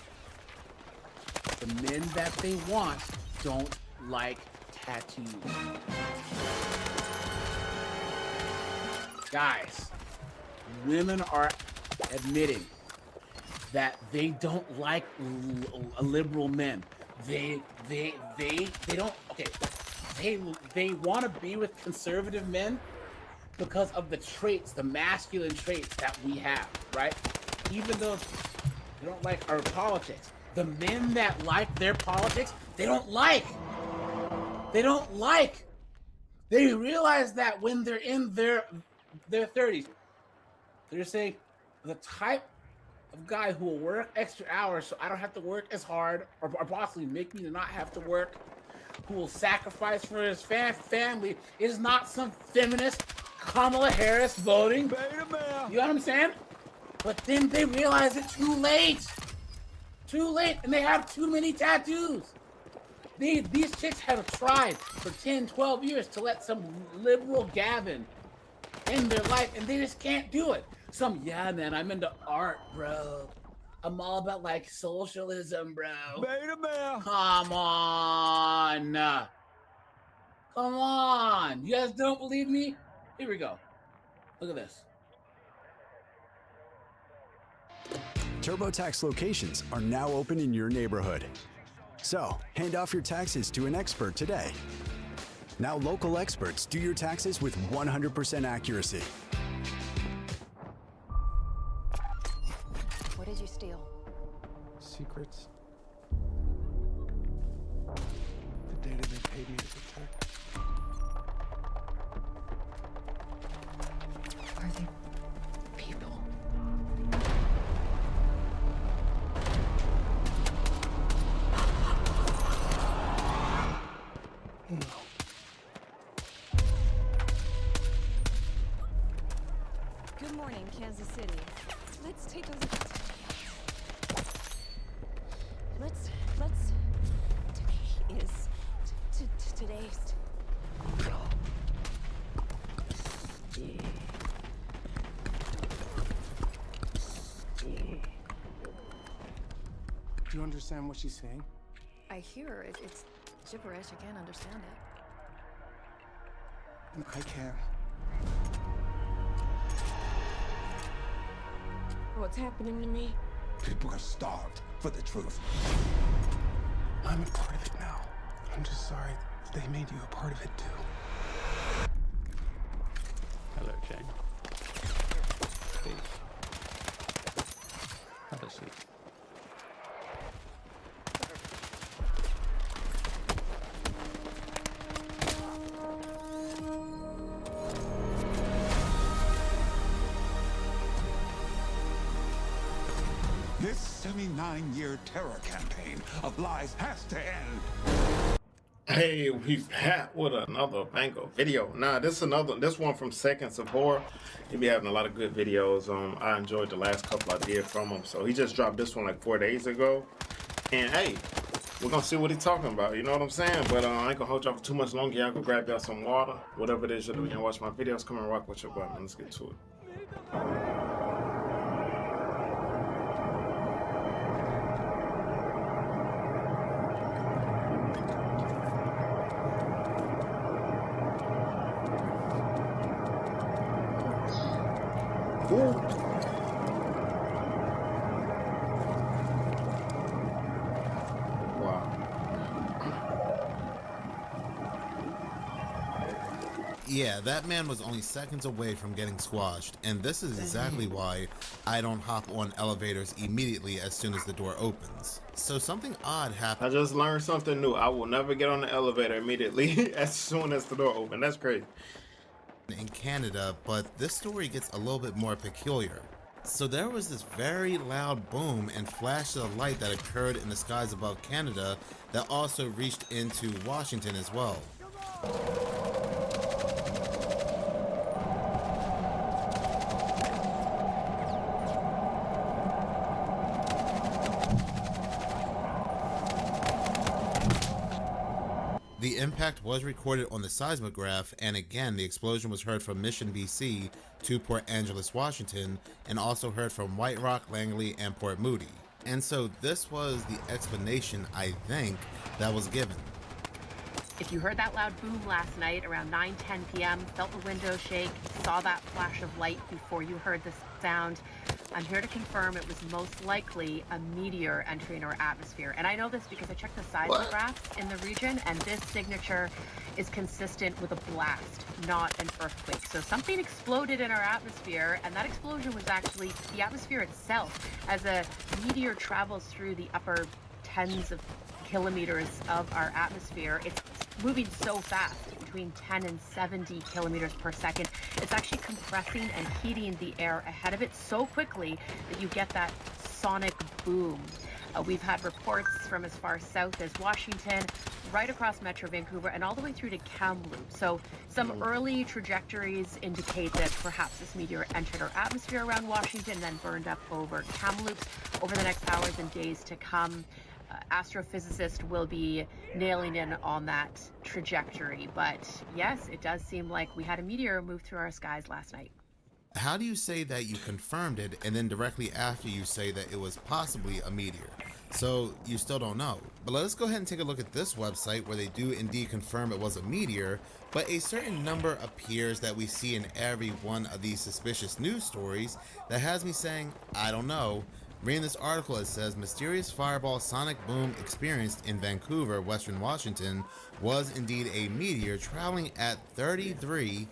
don't like tattoos. Guys, women are admitting that they don't like liberal men. They don't, okay, they want to be with conservative men because of the traits, the masculine traits that we have, right? Even though they don't like our politics, the men that like their politics, they don't like. They realize that when they're in their 30s, they're saying the type of guy who will work extra hours so I don't have to work as hard or possibly make me to not have to work, who will sacrifice for his family, is not some feminist Kamala Harris voting. You know what I'm saying? But then they realize it's too late. Too late, and they have too many tattoos. These chicks have tried for 10, 12 years to let some liberal Gavin in their life, and they just can't do it. Yeah, man, I'm into art, bro. I'm all about, like, socialism, bro. Come on. Come on. You guys don't believe me? Here we go. Look at this. TurboTax locations are now open in your neighborhood. So, hand off your taxes to an expert today. Now local experts do your taxes with 100% accuracy. What did you steal? Secrets. The data they paid me to protect. Are they people? No. Good morning, Kansas City. Let's take a look at Let's today is today's Do you understand what she's saying? I hear her. It's gibberish. I can't understand it. And I can. What's happening to me? People are starved for the truth. I'm a part of it now. I'm just sorry they made you a part of it too. Hello, Jane. Please. Have a seat. This 79-year terror campaign of lies has to end. Hey, we back with another banger video. Nah, this one from Seconds of Horror. He be having a lot of good videos. I enjoyed the last couple I did from him. So he just dropped this one like 4 days ago. And hey, we're gonna see what he's talking about. You know what I'm saying? But I ain't gonna hold y'all for too much longer. Y'all go grab y'all some water, whatever it is you're doing. Watch my videos. Come and rock with your boy, man. Let's get to it. Yeah, that man was only seconds away from getting squashed, and this is exactly why I don't hop on elevators immediately as soon as the door opens. So something odd happened. I just learned something new. I will never get on the elevator immediately as soon as the door opens. That's crazy. In Canada, but this story gets a little bit more peculiar. So there was this very loud boom and flash of light that occurred in the skies above Canada that also reached into Washington as well. The impact was recorded on the seismograph, and again, the explosion was heard from Mission, BC to Port Angeles, Washington, and also heard from White Rock, Langley, and Port Moody. And so this was the explanation, I think, that was given. If you heard that loud boom last night around 9:10 p.m., felt the window shake, saw that flash of light before you heard the sound, I'm here to confirm it was most likely a meteor entering our atmosphere. And I know this because I checked the seismographs in the region, and this signature is consistent with a blast, not an earthquake. So something exploded in our atmosphere, and that explosion was actually the atmosphere itself. As a meteor travels through the upper tens of kilometers of our atmosphere, it's moving so fast, between 10 and 70 kilometers per second. It's actually compressing and heating the air ahead of it so quickly that you get that sonic boom. We've had reports from as far south as Washington, right across Metro Vancouver and all the way through to Kamloops. So some early trajectories indicate that perhaps this meteor entered our atmosphere around Washington and then burned up over Kamloops. Over the next hours and days to come, astrophysicists will be nailing in on that trajectory. But yes, it does seem like we had a meteor move through our skies last night. How do you say that you confirmed it and then directly after you say that it was possibly a meteor? So you still don't know. But let's go ahead and take a look at this website where they do indeed confirm it was a meteor, but a certain number appears that we see in every one of these suspicious news stories that has me saying, I don't know. Reading this article, it says mysterious fireball sonic boom experienced in Vancouver, Western Washington was indeed a meteor traveling at 33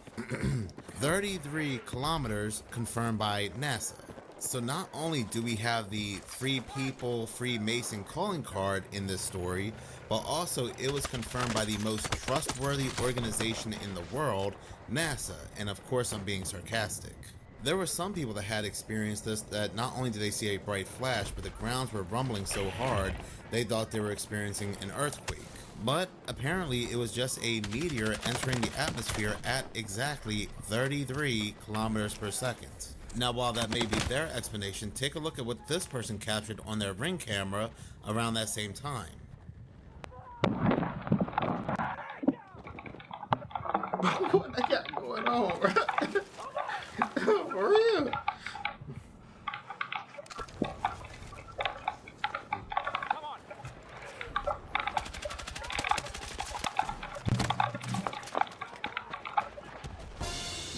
kilometers confirmed by NASA. So not only do we have the Free People, Free Mason calling card in this story, but also it was confirmed by the most trustworthy organization in the world, NASA, and of course I'm being sarcastic. There were some people that had experienced this that not only did they see a bright flash, but the grounds were rumbling so hard they thought they were experiencing an earthquake. But apparently it was just a meteor entering the atmosphere at exactly 33 kilometers per second. Now while that may be their explanation, take a look at what this person captured on their Ring camera around that same time. What they got going on, bro? For real.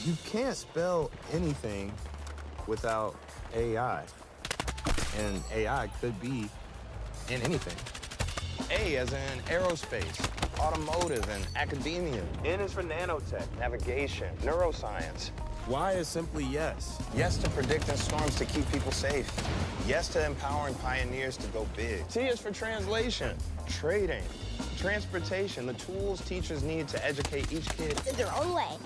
You can't spell anything without AI. And AI could be in anything. A as in aerospace, automotive, and academia. N is for nanotech, navigation, neuroscience. Y is simply yes. Yes to predicting storms to keep people safe. Yes to empowering pioneers to go big. T is for translation, trading, transportation, the tools teachers need to educate each kid in their own way.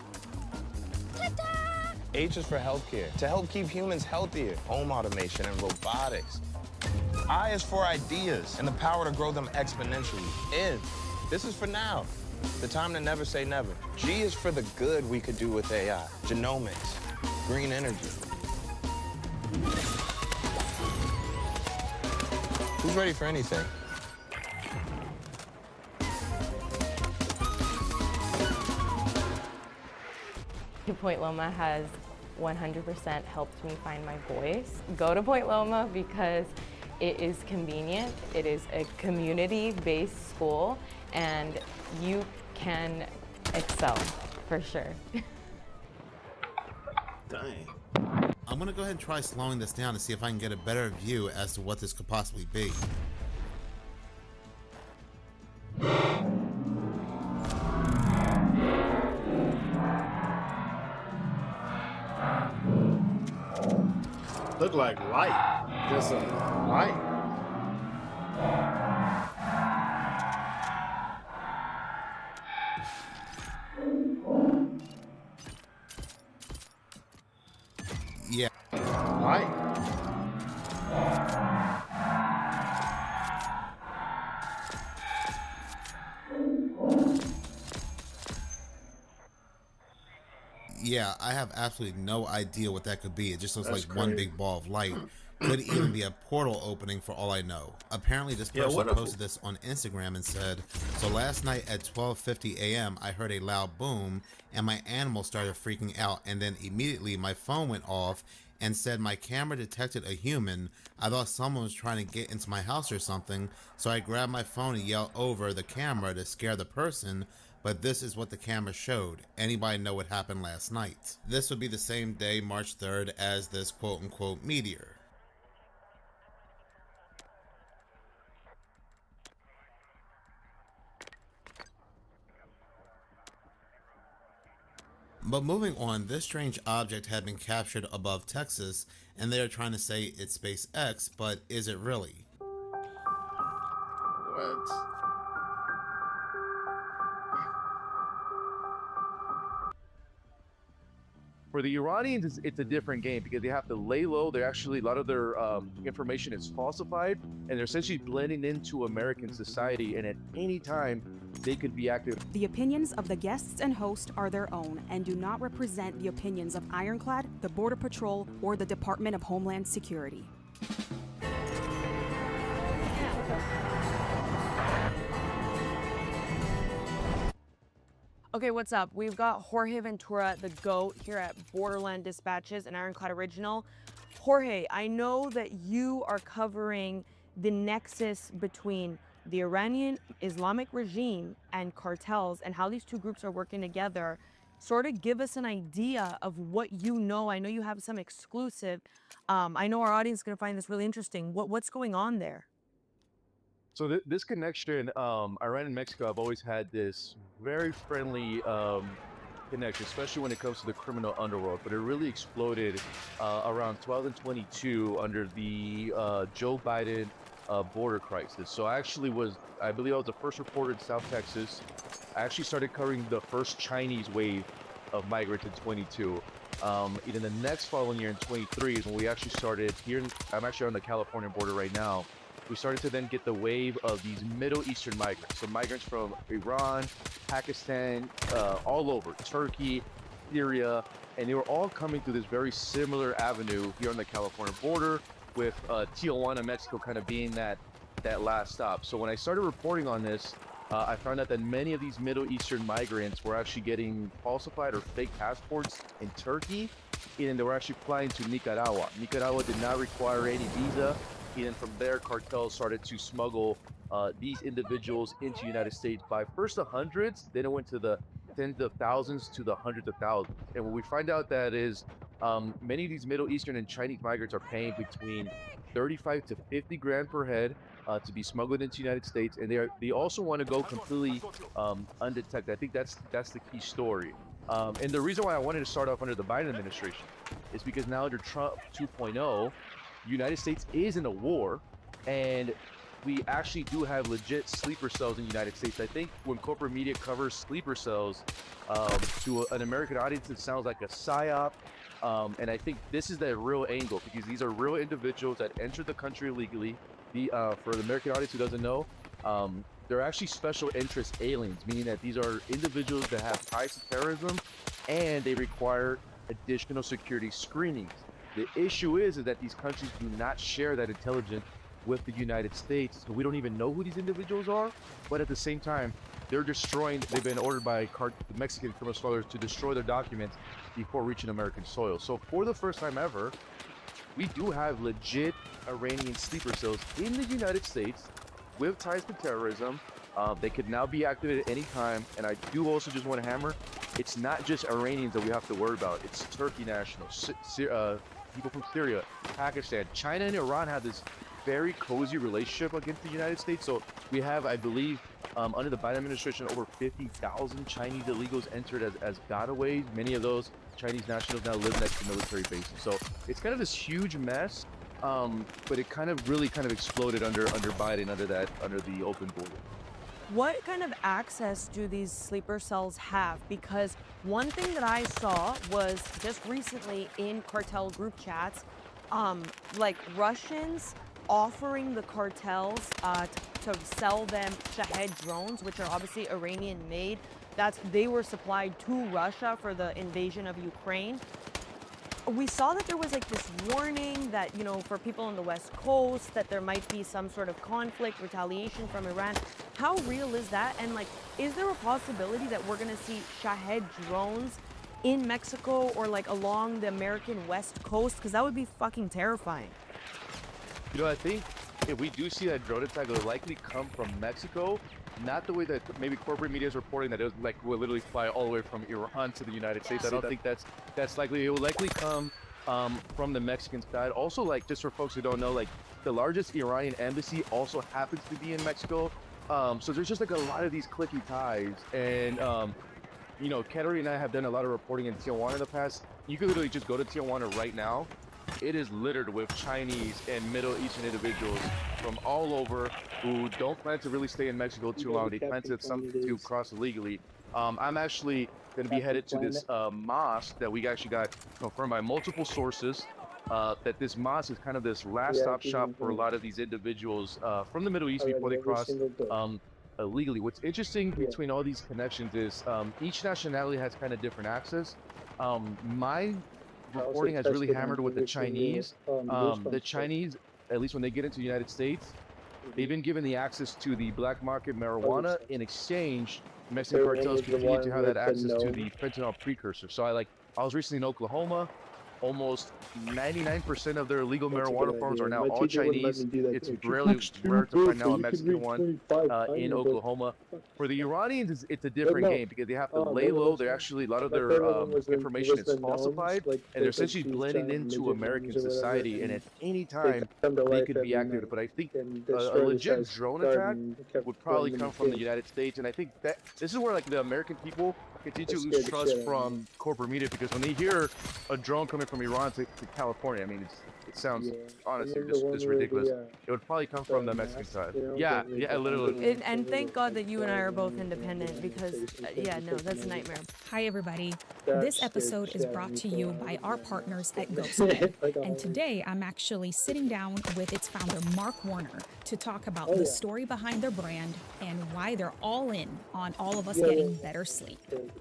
H is for healthcare, to help keep humans healthier, home automation and robotics. I is for ideas and the power to grow them exponentially. N, this is for now, the time to never say never. G is for the good we could do with AI, genomics, green energy. Who's ready for anything? Point Loma has 100% helped me find my voice. Go to Point Loma because it is convenient, it is a community-based school, and you can excel, for sure. Dang. I'm gonna go ahead and try slowing this down to see if I can get a better view as to what this could possibly be. Look like light, just a light. Yeah, light. Yeah, I have absolutely no idea what that could be. It just looks That's like one crazy. big ball of light. Could even be a portal opening for all I know. Apparently this person posted this on Instagram and said, so last night at 12:50 a.m. I heard a loud boom and my animal started freaking out, and then immediately my phone went off and said my camera detected a human. I thought someone was trying to get into my house or something, so I grabbed my phone and yelled over the camera to scare the person, but this is what the camera showed. Anybody know what happened last night? This would be the same day, March 3rd, as this quote-unquote meteor. But moving on, this strange object had been captured above Texas, and they are trying to say it's SpaceX, but is it really? What? For the Iranians, it's a different game because they have to lay low. They're actually, a lot of their information is falsified, and they're essentially blending into American society, and at any time, they could be active. The opinions of the guests and host are their own and do not represent the opinions of Ironclad, the Border Patrol, or the Department of Homeland Security. Okay, what's up? We've got Jorge Ventura, the GOAT, here at Borderland Dispatches and Ironclad Original. Jorge, I know that you are covering the nexus between the Iranian Islamic regime and cartels and how these two groups are working together. Sort of give us an idea of what you know. I know you have some exclusive. I know our audience is going to find this really interesting. What's going on there? So this connection, Iran and Mexico have always had this very friendly connection, especially when it comes to the criminal underworld. But it really exploded around 2022 under the Joe Biden border crisis. So I believe I was the first reporter in South Texas. I actually started covering the first Chinese wave of migrants in 22. In the next following year in 23 is when we actually started here. I'm actually on the California border right now. We started to then get the wave of these Middle Eastern migrants. So migrants from Iran, Pakistan, all over, Turkey, Syria, and they were all coming through this very similar avenue here on the California border, with Tijuana, Mexico kind of being that last stop. So when I started reporting on this, I found out that many of these Middle Eastern migrants were actually getting falsified or fake passports in Turkey, and they were actually flying to Nicaragua. Nicaragua did not require any visa. And from there, cartels started to smuggle these individuals into the United States by first the hundreds, then it went to the tens of thousands to the hundreds of thousands. And what we find out that is many of these Middle Eastern and Chinese migrants are paying between 35 to 50 grand per head to be smuggled into the United States, and they also want to go completely undetected. I think that's the key story. And the reason why I wanted to start off under the Biden administration is because now under Trump 2.0, United States is in a war, and we actually do have legit sleeper cells in the United States. I think when corporate media covers sleeper cells to an American audience, it sounds like a psyop. And I think this is the real angle, because these are real individuals that entered the country illegally. For the American audience who doesn't know, they're actually special interest aliens, meaning that these are individuals that have ties to terrorism, and they require additional security screenings. The issue is that these countries do not share that intelligence with the United States, so we don't even know who these individuals are. But at the same time, they've been ordered by the Mexican criminal scholars to destroy their documents before reaching American soil. So for the first time ever, we do have legit Iranian sleeper cells in the United States with ties to terrorism. They could now be activated at any time. And I do also just want to hammer, it's not just Iranians that we have to worry about. It's Turkey nationals, people from Syria, Pakistan. China and Iran have this very cozy relationship against the United States. So we have, I believe, under the Biden administration, over 50,000 Chinese illegals entered as gotaways. Many of those Chinese nationals now live next to military bases. So it's kind of this huge mess, but it really exploded under Biden, under the open border. What kind of access do these sleeper cells have? Because one thing that I saw was just recently in cartel group chats, like Russians offering the cartels to sell them Shahed drones, which are obviously Iranian made. They were supplied to Russia for the invasion of Ukraine. We saw that there was like this warning that, for people on the West Coast, that there might be some sort of conflict, retaliation from Iran. How real is that? And is there a possibility that we're gonna see Shahed drones in Mexico or along the American West Coast? Because that would be fucking terrifying. I think if we do see that drone attack, it'll likely come from Mexico. Not the way that maybe corporate media is reporting, that it will literally fly all the way from Iran to the United States. I don't think that's likely. It will likely come from the Mexican side. Also, just for folks who don't know, the largest Iranian embassy also happens to be in Mexico. So there's just a lot of these clicky ties. And Kettering and I have done a lot of reporting in Tijuana in the past. You could literally just go to Tijuana right now it is littered with Chinese and Middle Eastern individuals from all over who don't plan to really stay in Mexico too long. They plan to cross illegally. I'm actually going to be headed to this mosque that we actually got confirmed by multiple sources. That this mosque is kind of this last stop shop for a lot of these individuals from the Middle East before they cross illegally. What's interesting between all these connections is each nationality has kind of different access. My reporting has really hammered with the Chinese. The Chinese, at least when they get into the United States, they've been given the access to the black market marijuana. In exchange, Mexican cartels continue to have that access to the fentanyl precursor. So I was recently in Oklahoma. Almost 99% of their illegal marijuana farms are now all Chinese. It's rare to find now a Mexican one in Oklahoma. For the Iranians, it's a different game because they have to lay low. They're actually, a lot of their information is falsified, and they're essentially blending into American society. And at any time, they could be activated. But I think a legit drone attack would probably come from the United States. And I think that this is where the American people continue to lose trust from corporate media, because when they hear a drone coming from Iran to California, I mean, it sounds honestly just ridiculous. It would probably come from the Mexican side. Yeah, literally. And thank God that you and I are both independent, because, yeah, no, that's a nightmare. Hi, everybody. This episode is brought to you by our partners at GAMEZ. And today, I'm actually sitting down with its founder, Mark Warner, to talk about the story behind their brand and why they're all in on all of us getting better sleep.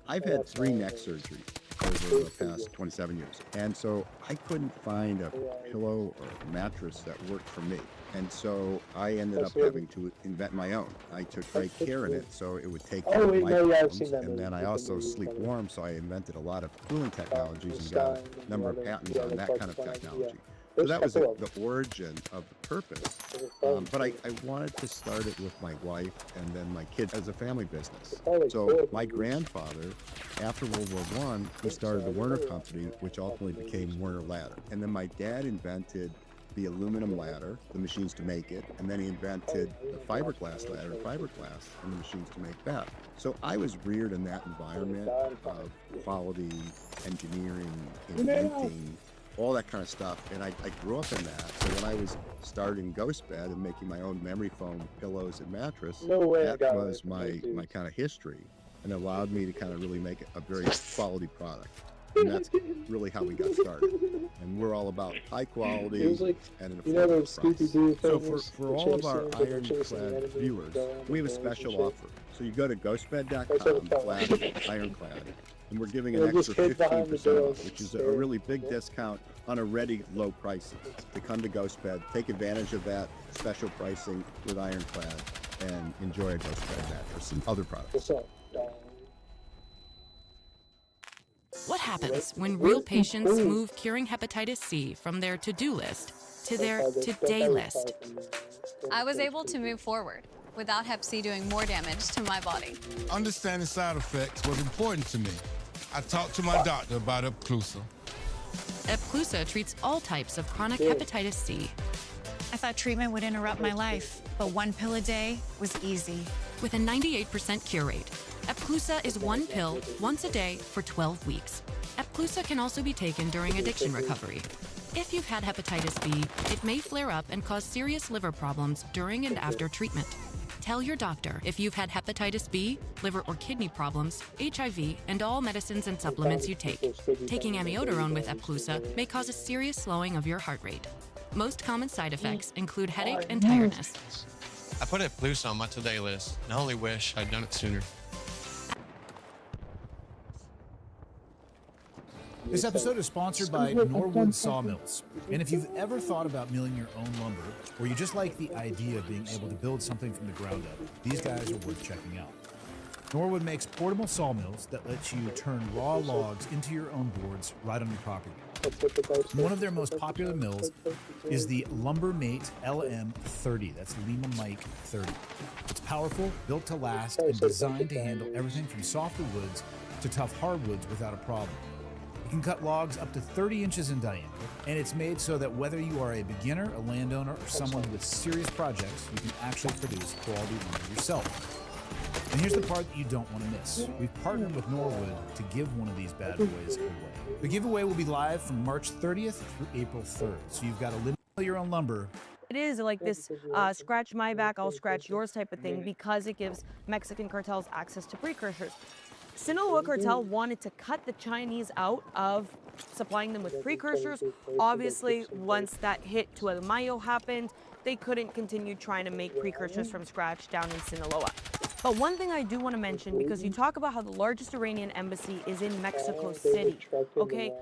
I've had 3 neck surgeries over the past 27 years. And so I couldn't find a pillow or a mattress that worked for me. And so I ended up having to invent my own. I took great care in it so it would take care of my problems. And then I also sleep warm, so I invented a lot of cooling technologies and got a number of patents on that kind of technology. So that was the origin of the purpose. But I wanted to start it with my wife and then my kids as a family business. So my grandfather, after World War I, he started the Werner Company, which ultimately became Werner Ladder. And then my dad invented the aluminum ladder, the machines to make it, and then he invented the fiberglass ladder, fiberglass, and the machines to make that. So I was reared in that environment of quality, engineering, inventing, all that kind of stuff, and I grew up in that. So when I was starting Ghost Bed and making my own memory foam pillows and mattress, that was my kind of history, and allowed me to kind of really make a very quality product. And that's really how we got started. And we're all about high quality and an affordable price. So for all of our Ironclad viewers, we have a special offer. So you go to ghostbed.com/ironclad, and we're giving an extra 15% off, which is a really big discount on already low prices. To come to Ghost Bed, take advantage of that special pricing with Ironclad, and enjoy a Ghost Bed mattress and other products. What happens when real patients move curing hepatitis C from their to-do list to their today list? I was able to move forward without Hep C doing more damage to my body. Understanding side effects was important to me. I talked to my doctor about Epclusa. Epclusa treats all types of chronic hepatitis C. I thought treatment would interrupt my life, but 1 pill a day was easy. With a 98% cure rate, Epclusa is 1 pill once a day for 12 weeks. Epclusa can also be taken during addiction recovery. If you've had hepatitis B, it may flare up and cause serious liver problems during and after treatment. Tell your doctor if you've had hepatitis B, liver or kidney problems, HIV, and all medicines and supplements you take. Taking amiodarone with Epclusa may cause a serious slowing of your heart rate. Most common side effects include headache and tiredness. I put Epclusa on my today list, and I only wish I'd done it sooner. This episode is sponsored by Norwood Sawmills. And if you've ever thought about milling your own lumber, or you just like the idea of being able to build something from the ground up, these guys are worth checking out. Norwood makes portable sawmills that let you turn raw logs into your own boards right on your property. One of their most popular mills is the Lumbermate LM30. That's Lima Mike 30. It's powerful, built to last, and designed to handle everything from softer woods to tough hardwoods without a problem. You can cut logs up to 30 inches in diameter, and it's made so that whether you are a beginner, a landowner, or someone with serious projects, you can actually produce quality lumber yourself. And here's the part that you don't want to miss. We've partnered with Norwood to give one of these bad boys away. The giveaway will be live from March 30th through April 3rd, so you've got to limit your own lumber. It is like this scratch my back, I'll scratch yours type of thing because it gives Mexican cartels access to precursors. Sinaloa cartel wanted to cut the Chinese out of supplying them with precursors. Obviously, once that hit to El Mayo happened, they couldn't continue trying to make precursors from scratch down in Sinaloa. But one thing I do want to mention, because you talk about how the largest Iranian embassy is in Mexico City, okay?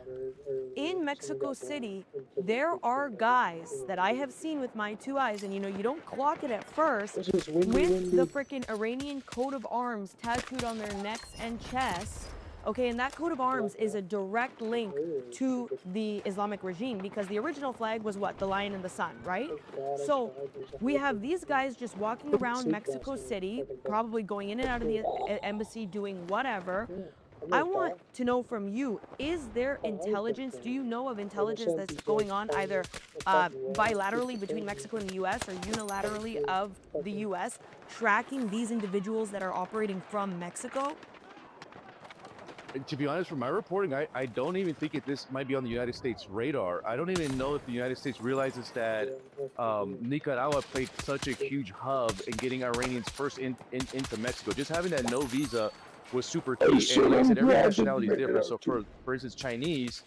In Mexico City, there are guys that I have seen with my 2 eyes, and you don't clock it at first, with the frickin' Iranian coat of arms tattooed on their necks and chests. Okay, and that coat of arms is a direct link to the Islamic regime because the original flag was what? The lion and the sun, right? So we have these guys just walking around Mexico City, probably going in and out of the embassy doing whatever. I want to know from you, is there intelligence? Do you know of intelligence that's going on either bilaterally between Mexico and the U.S. or unilaterally of the U.S. tracking these individuals that are operating from Mexico? To be honest, from my reporting, I don't even think this might be on the United States radar. I don't even know if the United States realizes that Nicaragua played such a huge hub in getting Iranians first into Mexico. Just having that no visa was super key. And like I said, every nationality is different. So for instance, Chinese,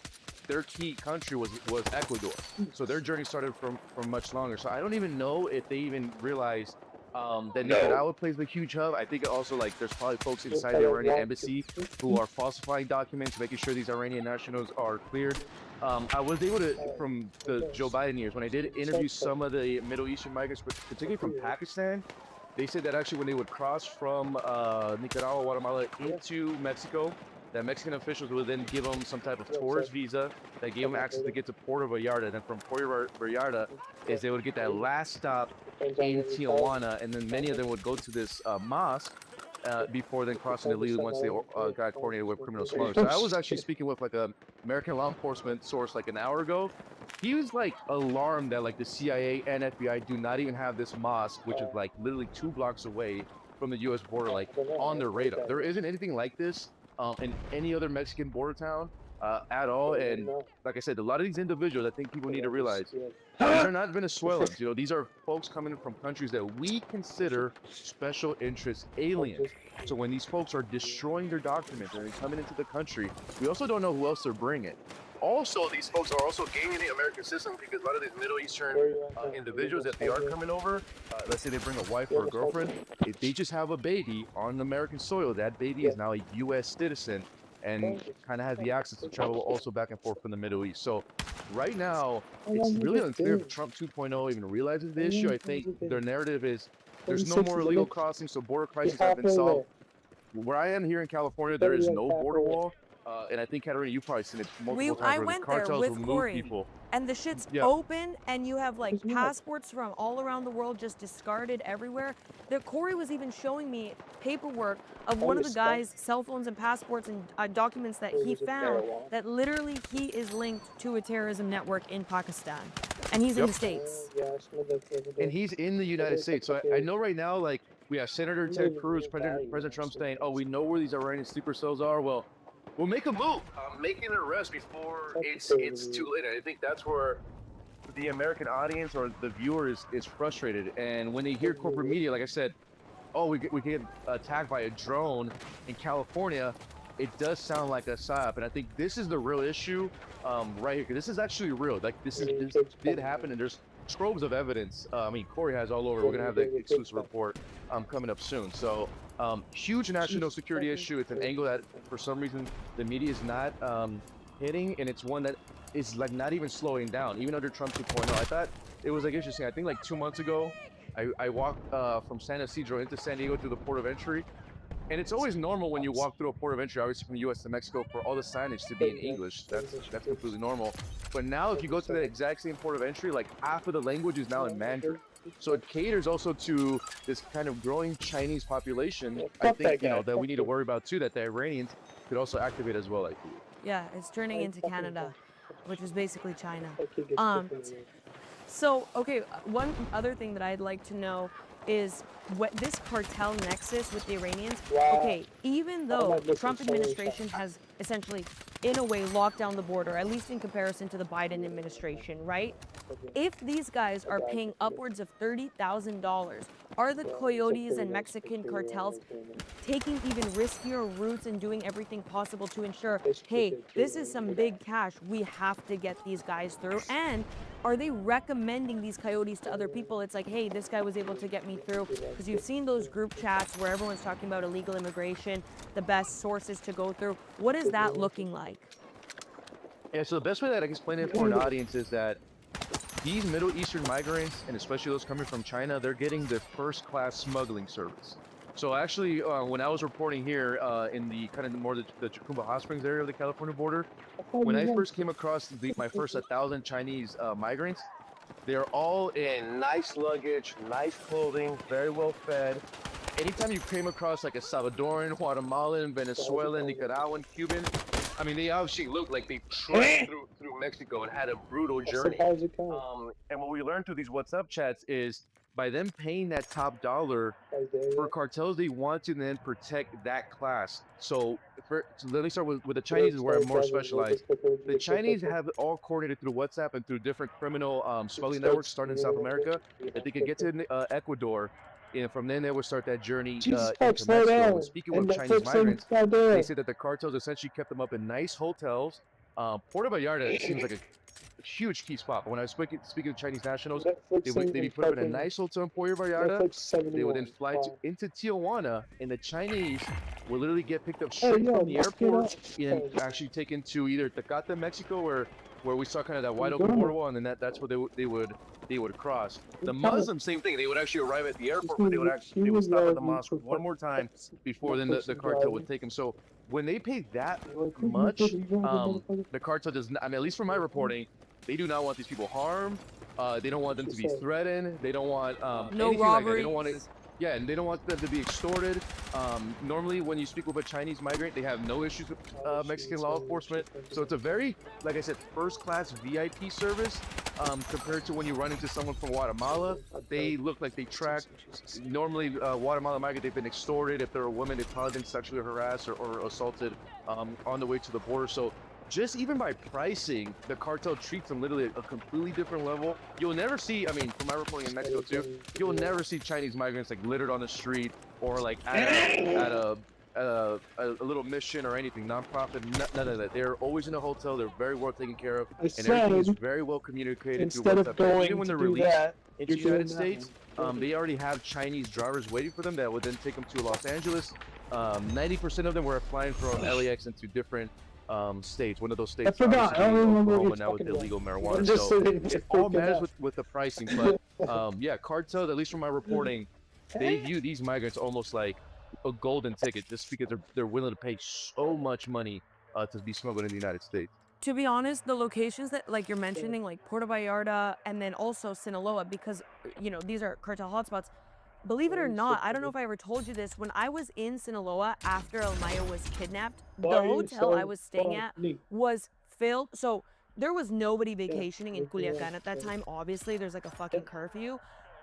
their key country was Ecuador. So their journey started from much longer. So I don't even know if they even realized that Nicaragua plays a huge hub. I think also there's probably folks inside the Iranian embassy who are falsifying documents, making sure these Iranian nationals are cleared. I was able to, from the Joe Biden years, when I did interview some of the Middle Eastern migrants, particularly from Pakistan, they said that actually when they would cross from Nicaragua, Guatemala into Mexico, that Mexican officials would then give them some type of tourist visa that gave them access to get to Puerto Vallarta. And then from Puerto Vallarta is they would get that last stop in Tijuana, and then many of them would go to this mosque before then crossing illegally once they got coordinated with criminal smugglers. So I was actually speaking with a American law enforcement source an hour ago. He was alarmed that the CIA and FBI do not even have this mosque, which is literally 2 blocks away from the U.S. border, on their radar. There isn't anything like this in any other Mexican border town at all. And like I said, a lot of these individuals, I think people need to realize, these are not Venezuelans. These are folks coming from countries that we consider special interest aliens. So when these folks are destroying their documents and coming into the country, we also don't know who else they're bringing. Also, these folks are also gaining the American system because a lot of these Middle Eastern individuals that they are coming over, let's say they bring a wife or a girlfriend, if they just have a baby on American soil, that baby is now a U.S. citizen and kind of has the access to travel also back and forth from the Middle East. So right now, it's really unclear if Trump 2.0 even realizes the issue. I think their narrative is there's no more illegal crossings, so border crises have been solved. Where I am here in California, there is no border wall. And I think, Katarina, you've probably seen it multiple times. I went there with Corey, and the shit's open, and you have passports from all around the world just discarded everywhere. Corey was even showing me paperwork of one of the guy's cell phones and passports and documents that he found that literally he is linked to a terrorism network in Pakistan, and he's in the States. And he's in the United States. So I know right now, we have Senator Ted Cruz, President Trump saying, "Oh, we know where these Iranian sleeper cells are." Well, we'll make a move, making an arrest before it's too late. I think that's where the American audience or the viewer is frustrated. And when they hear corporate media, like I said, oh, we get attacked by a drone in California, it does sound like a psyop. And I think this is the real issue right here, because this is actually real. This did happen, and there's troves of evidence. I mean, Corey has all over. We're going to have the exclusive report coming up soon. So huge national security issue. It's an angle that for some reason the media is not hitting, and it's one that is not even slowing down, even under Trump 2.0. I thought it was interesting. I think 2 months ago, I walked from San Ysidro into San Diego through the port of entry. And it's always normal when you walk through a port of entry, obviously from the U.S. to Mexico, for all the signage to be in English. That's completely normal. But now if you go to the exact same port of entry, half of the language is now in Mandarin. So it caters also to this kind of growing Chinese population. I think, that we need to worry about too, that the Iranians could also activate as well, I think. Yeah, it's turning into Canada, which is basically China. So, okay, one other thing that I'd like to know is what this cartel nexus with the Iranians. Okay, even though the Trump administration has essentially, in a way, locked down the border, at least in comparison to the Biden administration, right? If these guys are paying upwards of $30,000, are the coyotes and Mexican cartels taking even riskier routes and doing everything possible to ensure, hey, this is some big cash, we have to get these guys through? And are they recommending these coyotes to other people? It's like, hey, this guy was able to get me through. Because you've seen those group chats where everyone's talking about illegal immigration, the best sources to go through. What is that looking like? Yeah, so the best way that I can explain it for an audience is that these Middle Eastern migrants, and especially those coming from China, they're getting the first-class smuggling service. So actually, when I was reporting here in the kind of more the Tacumba Hot Springs area of the California border, when I first came across my first 1,000 Chinese migrants, they're all in nice luggage, nice clothing, very well fed. Anytime you came across like a Salvadoran, Guatemalan, Venezuelan, Nicaraguan, Cuban, I mean, they obviously looked like they trekked through Mexico and had a brutal journey. And what we learned through these WhatsApp chats is by them paying that top dollar for cartels, they want to then protect that class. So let me start with the Chinese, is where I'm more specialized. The Chinese have all coordinated through WhatsApp and through different criminal smuggling networks starting in South America that they could get to Ecuador. And from then they would start that journey into Mexico. And speaking with Chinese migrants, they say that the cartels essentially kept them up in nice hotels. Puerto Vallarta seems like a huge key spot. But when I was speaking to Chinese nationals, they'd be put up in a nice hotel in Puerto Vallarta. They would then fly into Tijuana, and the Chinese would literally get picked up straight from the airport and actually taken to either Tecate, Mexico, where we saw kind of that wide open border wall, and then that's where they would cross. The Muslims, same thing. They would actually arrive at the airport, but they would stop at the mosque one more time before then the cartel would take them. So when they pay that much, the cartel does not, I mean, at least from my reporting, they do not want these people harmed. They don't want them to be threatened. They don't want no robberies. Like that. They don't want it. Yeah, and they don't want them to be extorted. Normally, when you speak with a Chinese migrant, they have no issues with Mexican law enforcement. So it's a very, like I said, first-class VIP service compared to when you run into someone from Guatemala. They look like they track. Normally, Guatemala migrants, they've been extorted. If they're a woman, they've probably been sexually harassed or assaulted on the way to the border. So just even by pricing, the cartel treats them literally at a completely different level. You'll never see, I mean, from my reporting in Mexico too, you'll never see Chinese migrants like littered on the street or like at a little mission or anything, nonprofit, none of that. They're always in a hotel. They're very well taken care of, and everything is very well communicated through WhatsApp. Even when they're released into the United States, they already have Chinese drivers waiting for them that would then take them to Los Angeles. 90% of them were flying from LAX into different states. One of those states, Oklahoma, now with illegal marijuana. So it all matters with the pricing. But yeah, cartels, at least from my reporting, they view these migrants almost like a golden ticket, just because they're willing to pay so much money to be smuggled in the United States. To be honest, the locations that like you're mentioning, like Puerto Vallarta and then also Sinaloa, because you know these are cartel hotspots. Believe it or not, I don't know if I ever told you this, when I was in Sinaloa after Almaya was kidnapped, the hotel I was staying at was filled. So there was nobody vacationing in Culiacan at that time. Obviously, there's like a fucking curfew.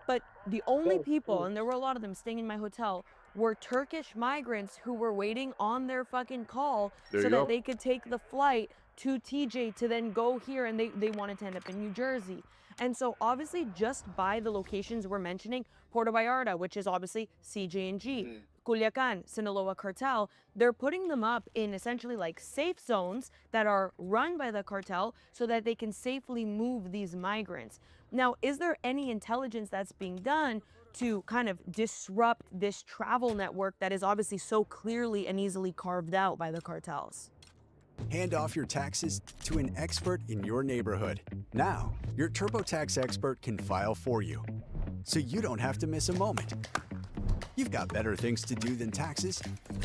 But the only people, and there were a lot of them staying in my hotel, were Turkish migrants who were waiting on their fucking call so that they could take the flight to TJ to then go here, and they wanted to end up in New Jersey. And so obviously just by the locations we're mentioning, Puerto Vallarta, which is obviously CJ&G, Culiacan, Sinaloa cartel, they're putting them up in essentially like safe zones that are run by the cartel so that they can safely move these migrants. Now, is there any intelligence that's being done to kind of disrupt this travel network that is obviously so clearly and easily carved out by the cartels? Hand off your taxes to an expert in your neighborhood. Now, your TurboTax expert can file for you, so you don't have to miss a moment. You've got better things to do than taxes.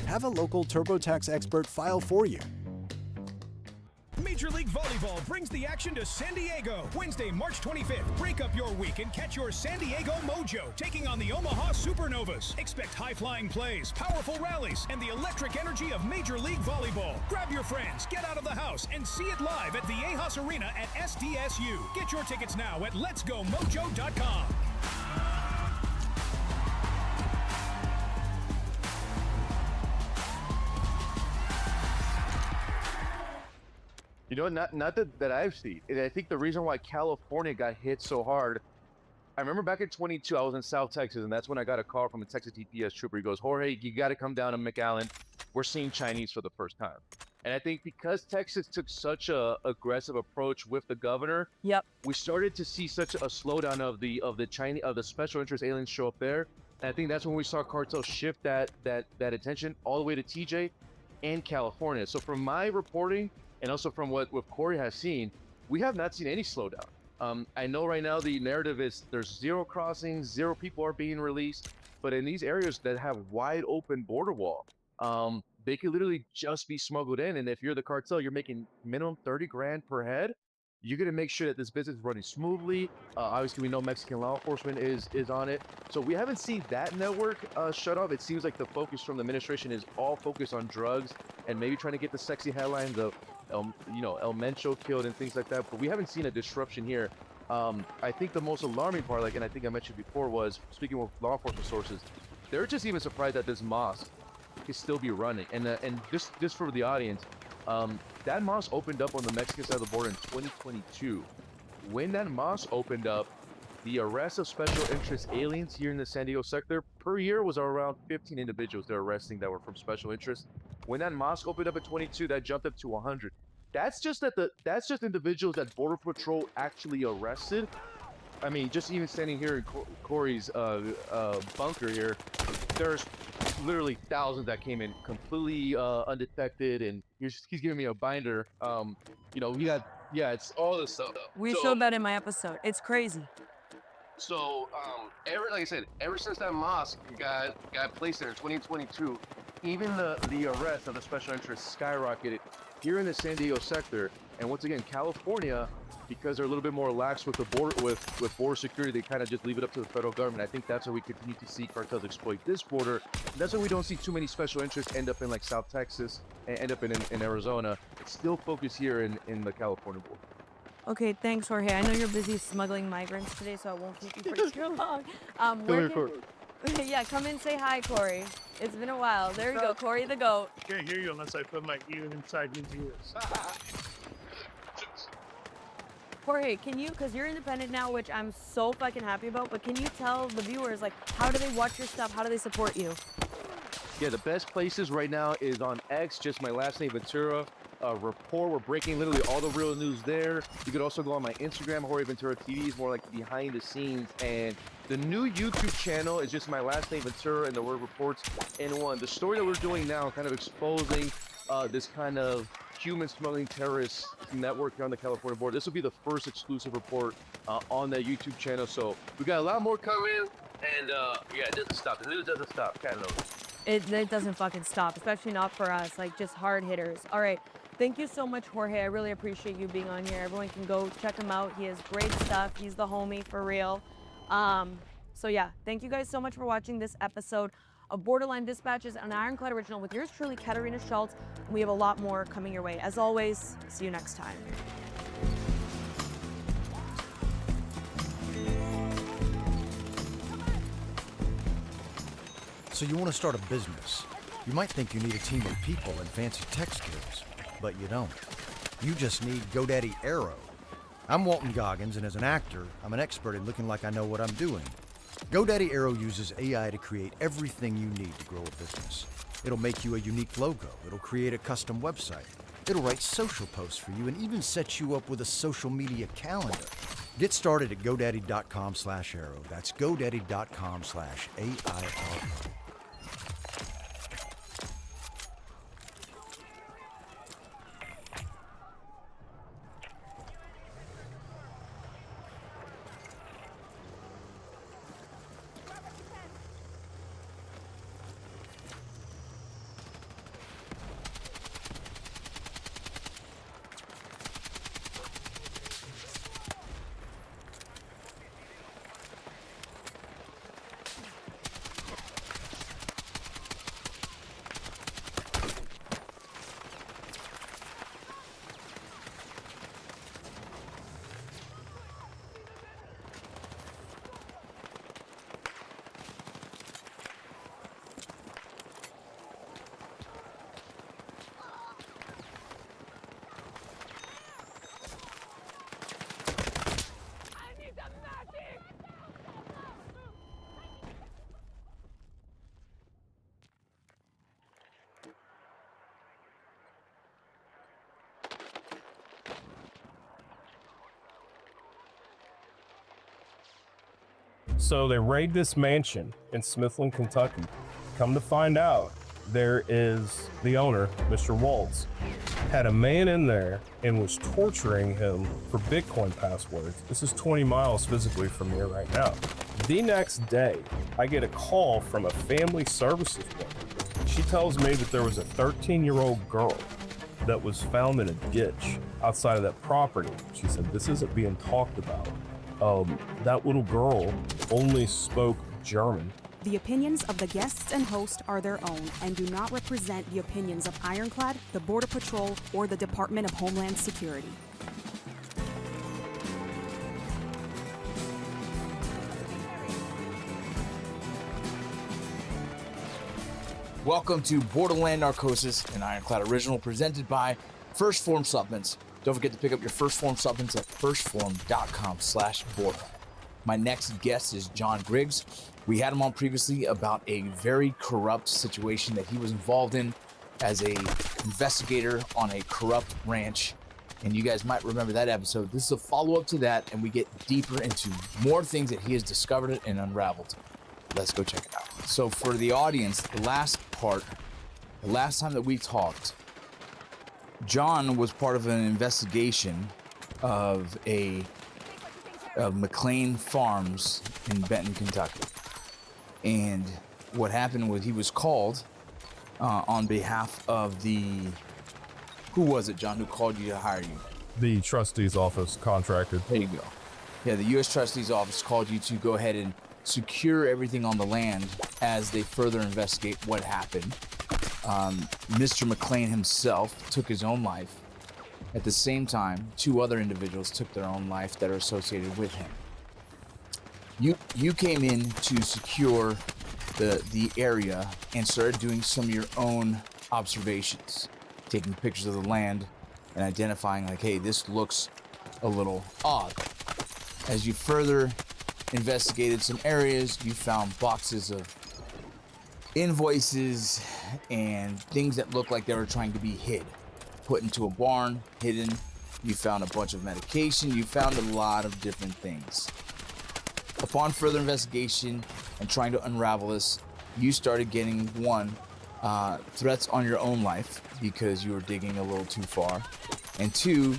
Have a local TurboTax expert file for you. Major League Volleyball brings the action to San Diego. Wednesday, March 25th. Break up your week and catch your San Diego mojo taking on the Omaha Supernovas. Expect high-flying plays, powerful rallies, and the electric energy of Major League Volleyball. Grab your friends, get out of the house, and see it live at the Viejas Arena at SDSU. Get your tickets now at letsgomojo.com. know, not that I've seen. And I think the reason why California got hit so hard, I remember back in 22, I was in South Texas, and that's when I got a call from a Texas TPS trooper. He goes, Jorge, you got to come down to McAllen. We're seeing Chinese for the first time. And I think because Texas took such a aggressive approach with the governor, we started to see such a slowdown of the special interest aliens show up there. And I think that's when we saw cartels shift that attention all the way to TJ and California. So from my reporting and also from what Corey has seen, we have not seen any slowdown. I know right now the narrative is there's 0 crossings, 0 people are being released, but in these areas that have wide open border wall, they could literally just be smuggled in. And if you're the cartel, you're making minimum 30 grand per head. You're going to make sure that this business is running smoothly. Obviously, we know Mexican law enforcement is on it. So we haven't seen that network shut off. It seems like the focus from the administration is all focused on drugs and maybe trying to get the sexy headlines of, El Mencho killed and things like that. But we haven't seen a disruption here. I think the most alarming part, and I think I mentioned before, was speaking with law enforcement sources, they're just even surprised that this mosque could still be running. And just for the audience, that mosque opened up on the Mexican side of the border in 2022. When that mosque opened up, the arrest of special interest aliens here in the San Diego sector per year was around 15 individuals they're arresting that were from special interest. When that mosque opened up in 22, that jumped up to 100. That's just individuals that Border Patrol actually arrested. I mean, just even standing here in Corey's bunker here, there's literally thousands that came in completely undetected, and he's giving me a binder. We got, it's all this stuff. We showed that in my episode. It's crazy. So, like I said, ever since that mosque got placed there in 2022, even the arrest of the special interests skyrocketed here in the San Diego sector. And once again, California, because they're a little bit more lax with the border with border security, they kind of just leave it up to the federal government. I think that's why we continue to see cartels exploit this border. That's why we don't see too many special interests end up in like South Texas and end up in Arizona. It's still focused here in the California border. Okay, thanks, Jorge. I know you're busy smuggling migrants today, so I won't keep you for too long. Yeah, come in, say hi, Corey. It's been a while. There you go, Corey the goat. I can't hear you unless I put my ear inside his ears. Jorge, can you, because you're independent now, which I'm so fucking happy about, but can you tell the viewers, like, how do they watch your stuff? How do they support you? Yeah, the best places right now is on X, just my last name, Ventura. Rapport, we're breaking literally all the real news there. You could also go on my Instagram, Jorge Ventura TV, is more like behind the scenes. And the new YouTube channel is just my last name, Ventura, and the word reports in one. The story that we're doing now, kind of exposing this kind of human smuggling terrorist network here on the California border. This will be the first exclusive report on that YouTube channel. So we got a lot more coming, and it doesn't stop. The news doesn't stop. Kind of. It doesn't fucking stop, especially not for us, like just hard hitters. All right. Thank you so much, Jorge. I really appreciate you being on here. Everyone can go check him out. He has great stuff. He's the homie for real. So yeah, thank you guys so much for watching this episode of Borderline Dispatches, an Ironclad original with yours truly, Katarina Schultz. And we have a lot more coming your way. As always, see you next time. So you want to start a business. You might think you need a team of people and fancy tech skills, but you don't. You just need GoDaddy Aero. I'm Walton Goggins, and as an actor, I'm an expert in looking like I know what I'm doing. GoDaddy Aero uses AI to create everything you need to grow a business. It'll make you a unique logo. It'll create a custom website. It'll write social posts for you and even set you up with a social media calendar. Get started at GoDaddy.com/Aero. That's GoDaddy.com/AIRO. So they raid this mansion in Smithland, Kentucky. Come to find out, there is the owner, Mr. Waltz, had a man in there and was torturing him for Bitcoin passwords. This is 20 miles physically from here right now. The next day, I get a call from a family services woman. She tells me that there was a 13-year-old girl that was found in a ditch outside of that property. She said, this isn't being talked about. That little girl only spoke German. The opinions of the guests and host are their own and do not represent the opinions of Ironclad, the Border Patrol, or the Department of Homeland Security. Welcome to Borderland Narcosis, an Ironclad original presented by First Form Supplements. Don't forget to pick up your First Form supplements at firstform.com/borderland. My next guest is John Griggs. We had him on previously about a very corrupt situation that he was involved in as a investigator on a corrupt ranch. And you guys might remember that episode. This is a follow-up to that, and we get deeper into more things that he has discovered and unraveled. Let's go check it out. So for the audience, the last time that we talked, John was part of an investigation of McLean Farms in Benton, Kentucky. And what happened was he was called on behalf of who was it, John, who called you to hire you? The trustee's office contracted. There you go. Yeah, the U.S. trustee's office called you to go ahead and secure everything on the land as they further investigate what happened. Mr. McLean himself took his own life. At the same time, 2 other individuals took their own life that are associated with him. You came in to secure the area and started doing some of your own observations, taking pictures of the land and identifying like, hey, this looks a little odd. As you further investigated some areas, you found boxes of invoices and things that looked like they were trying to be hid, put into a barn, hidden. You found a bunch of medication. You found a lot of different things. Upon further investigation and trying to unravel this, you started getting threats on your own life because you were digging a little too far, and 2,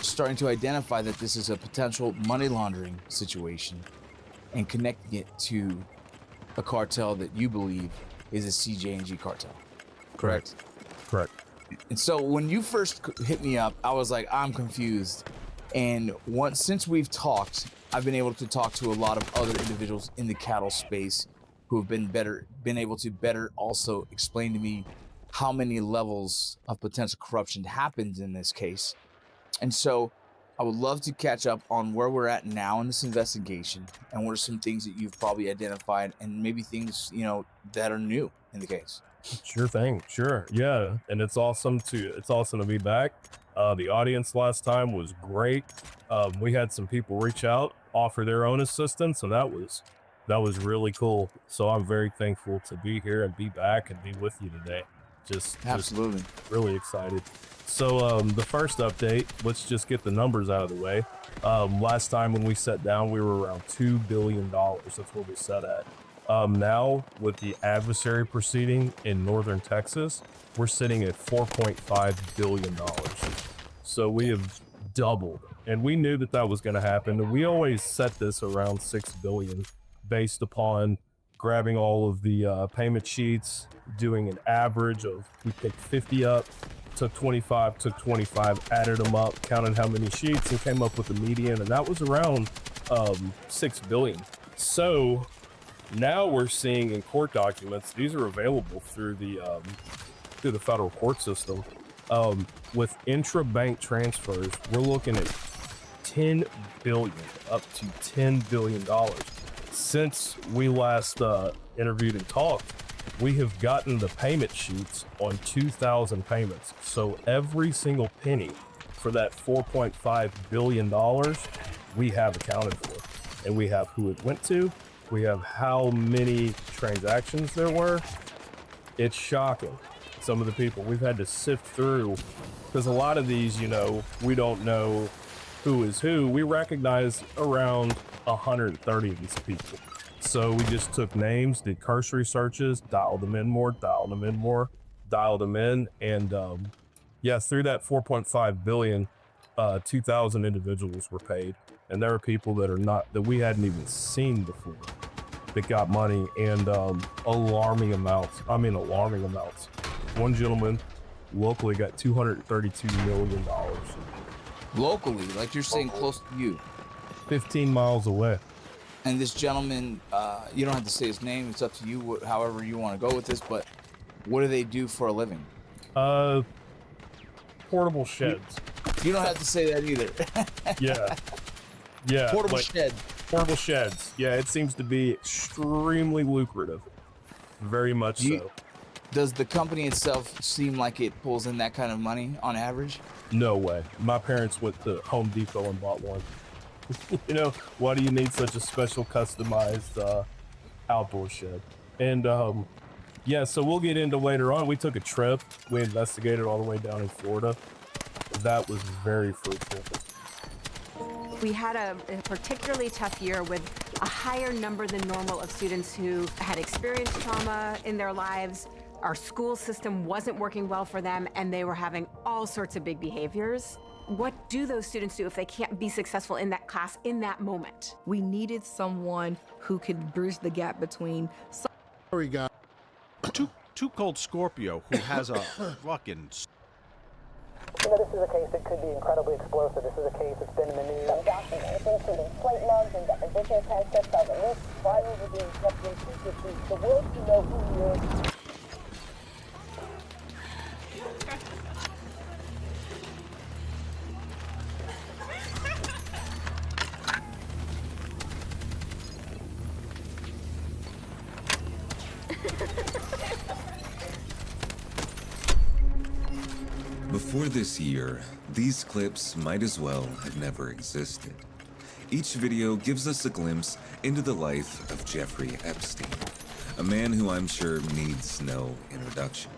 starting to identify that this is a potential money laundering situation and connecting it to a cartel that you believe is a CJ&G cartel. Correct? Correct. And so when you first hit me up, I was like, I'm confused. And since we've talked, I've been able to talk to a lot of other individuals in the cattle space who have been able to better also explain to me how many levels of potential corruption happened in this case. And so I would love to catch up on where we're at now in this investigation and what are some things that you've probably identified and maybe things, that are new in the case. Sure thing. Sure. Yeah. And it's awesome to be back. The audience last time was great. We had some people reach out, offer their own assistance, and that was really cool. So I'm very thankful to be here and be back and be with you today. Absolutely. Just really excited. So the first update, let's just get the numbers out of the way. Last time when we sat down, we were around $2 billion. That's what we sat at. Now with the adversary proceeding in northern Texas, we're sitting at $4.5 billion. So we have doubled, and we knew that was going to happen. And we always set this around $6 billion based upon grabbing all of the payment sheets, doing an average of, we picked 50 up, took 25, added them up, counted how many sheets, and came up with a median, and that was around $6 billion. So now we're seeing in court documents, these are available through the federal court system. With intra-bank transfers, we're looking at $10 billion, up to $10 billion. Since we last interviewed and talked, we have gotten the payment sheets on 2,000 payments. So every single penny for that $4.5 billion, we have accounted for. And we have who it went to. We have how many transactions there were. It's shocking. Some of the people we've had to sift through, because a lot of these, we don't know who is who, we recognized around 130 of these people. So we just took names, did cursory searches, dialed them in more, dialed them in more, dialed them in. And yeah, through that 4.5 billion, 2,000 individuals were paid. And there are people that are not, that we hadn't even seen before that got money, and alarming amounts. I mean, alarming amounts. One gentleman locally got $232 million. Locally, like you're saying, close to you. 15 miles away. And this gentleman, you don't have to say his name. It's up to you, however you want to go with this. But what do they do for a living? Portable sheds. You don't have to say that either. Yeah. Portable shed. Portable sheds. Yeah, it seems to be extremely lucrative. Very much so. Does the company itself seem like it pulls in that kind of money on average? No way. My parents went to Home Depot and bought one. You know, why do you need such a special customized outdoor shed? And yeah, so we'll get into later on. We took a trip. We investigated all the way down in Florida. That was very fruitful. We had a particularly tough year with a higher number than normal of students who had experienced trauma in their lives. Our school system wasn't working well for them, and they were having all sorts of big behaviors. What do those students do if they can't be successful in that class in that moment? We needed someone who could bridge the gap between. Sorry, guy. Too Cold Scorpio, who has a fucking. You know, this is a case that could be incredibly explosive. This is a case that's been in the news. Some documents, including plate logs and deposition transcripts of at least 5 over being kept in secrecy. The world to know who he is. Before this year, these clips might as well have never existed. Each video gives us a glimpse into the life of Jeffrey Epstein, a man who I'm sure needs no introduction.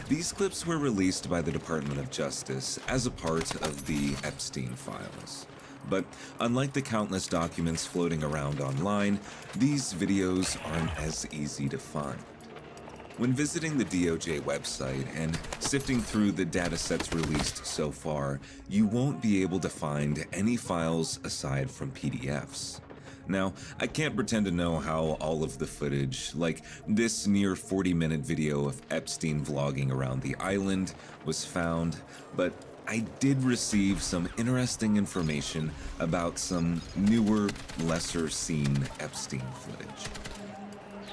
These clips were released by the Department of Justice as a part of the Epstein files. But unlike the countless documents floating around online, these videos aren't as easy to find. When visiting the DOJ website and sifting through the datasets released so far, you won't be able to find any files aside from PDFs. Now, I can't pretend to know how all of the footage, like this near 40-minute video of Epstein vlogging around the island, was found, but I did receive some interesting information about some newer, lesser-seen Epstein footage.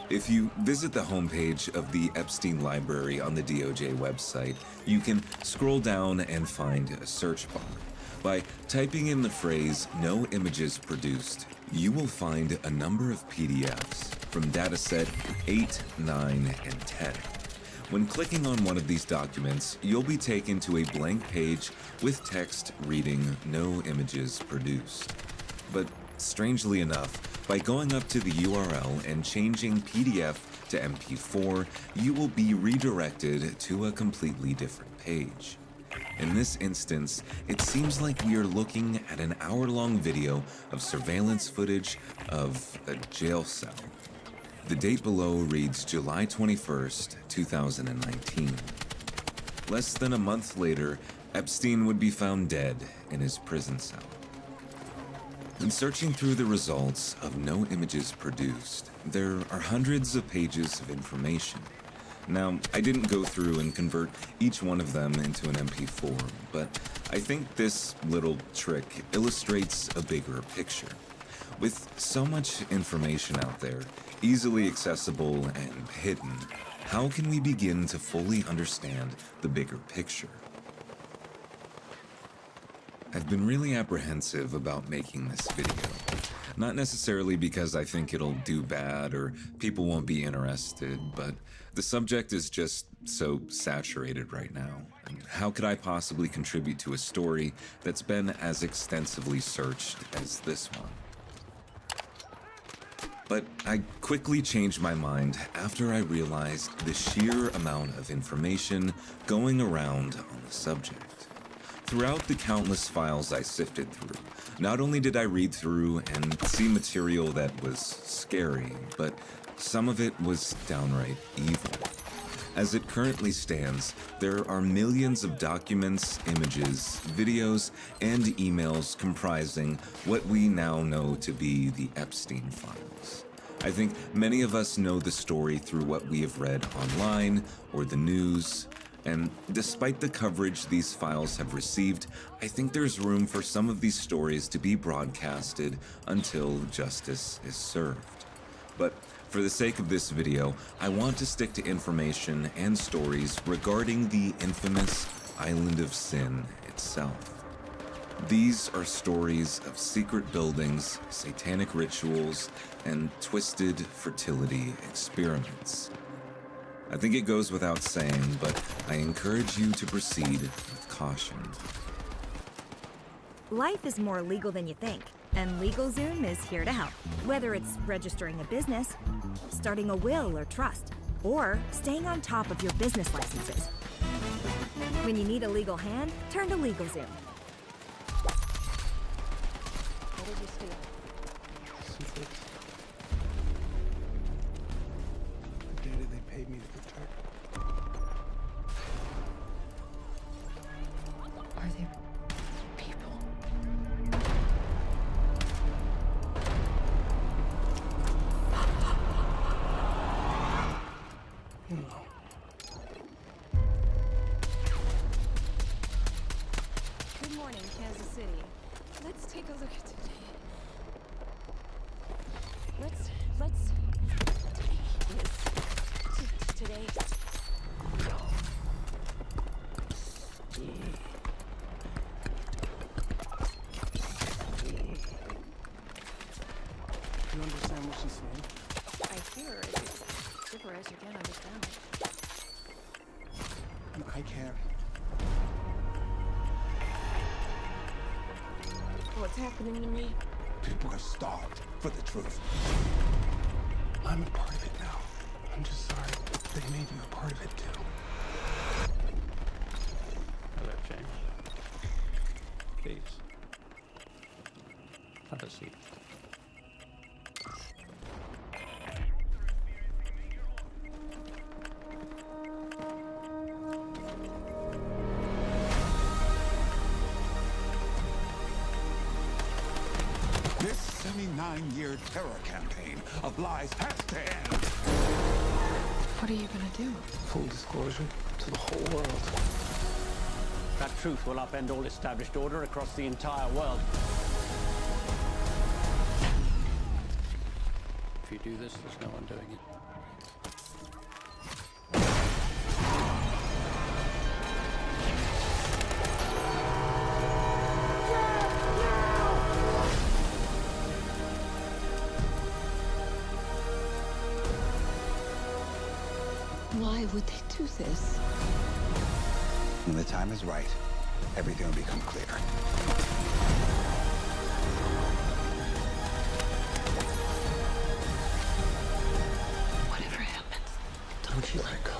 If you visit the homepage of the Epstein Library on the DOJ website, you can scroll down and find a search bar. By typing in the phrase "no images produced," you will find a number of PDFs from dataset 8, 9, and 10. When clicking on one of these documents, you'll be taken to a blank page with text reading "no images produced." But strangely enough, by going up to the URL and changing PDF to MP4, you will be redirected to a completely different page. In this instance, it seems like we are looking at an hour-long video of surveillance footage of a jail cell. The date below reads July 21st, 2019. Less than a month later, Epstein would be found dead in his prison cell. In searching through the results of no images produced, there are hundreds of pages of information. Now, I didn't go through and convert each one of them into an MP4, but I think this little trick illustrates a bigger picture. With so much information out there, easily accessible and hidden, how can we begin to fully understand the bigger picture? I've been really apprehensive about making this video. Not necessarily because I think it'll do bad or people won't be interested, but the subject is just so saturated right now. And how could I possibly contribute to a story that's been as extensively searched as this one? But I quickly changed my mind after I realized the sheer amount of information going around on the subject. Throughout the countless files I sifted through, not only did I read through and see material that was scary, but some of it was downright evil. As it currently stands, there are millions of documents, images, videos, and emails comprising what we now know to be the Epstein files. I think many of us know the story through what we have read online or the news, and despite the coverage these files have received, I think there's room for some of these stories to be broadcasted until justice is served. But for the sake of this video, I want to stick to information and stories regarding the infamous Island of Sin itself. These are stories of secret buildings, satanic rituals, and twisted fertility experiments. I think it goes without saying, but I encourage you to proceed with caution. Life is more legal than you think, and LegalZoom is here to help. Whether it's registering a business, starting a will or trust, or staying on top of your business licenses. When you need a legal hand, turn to LegalZoom. What did you steal? Secrets. The data they paid me to protect. Are there people? No. Good morning, Kansas City. Let's take a look at today. Today. You understand what she's saying? I hear her. It's gibberish. You can't understand it. And I can't. What's happening to me? People are starved for the truth. I'm a part of it now. I'm just sorry they made you a part of it too. Hello, James. Please. Have a seat. This 79-year terror campaign of lies has to end. What are you gonna do? Full disclosure to the whole world. That truth will upend all established order across the entire world. If you do this, there's no one doing it. Why would they do this? When the time is right, everything will become clear. Whatever happens, don't you let it go.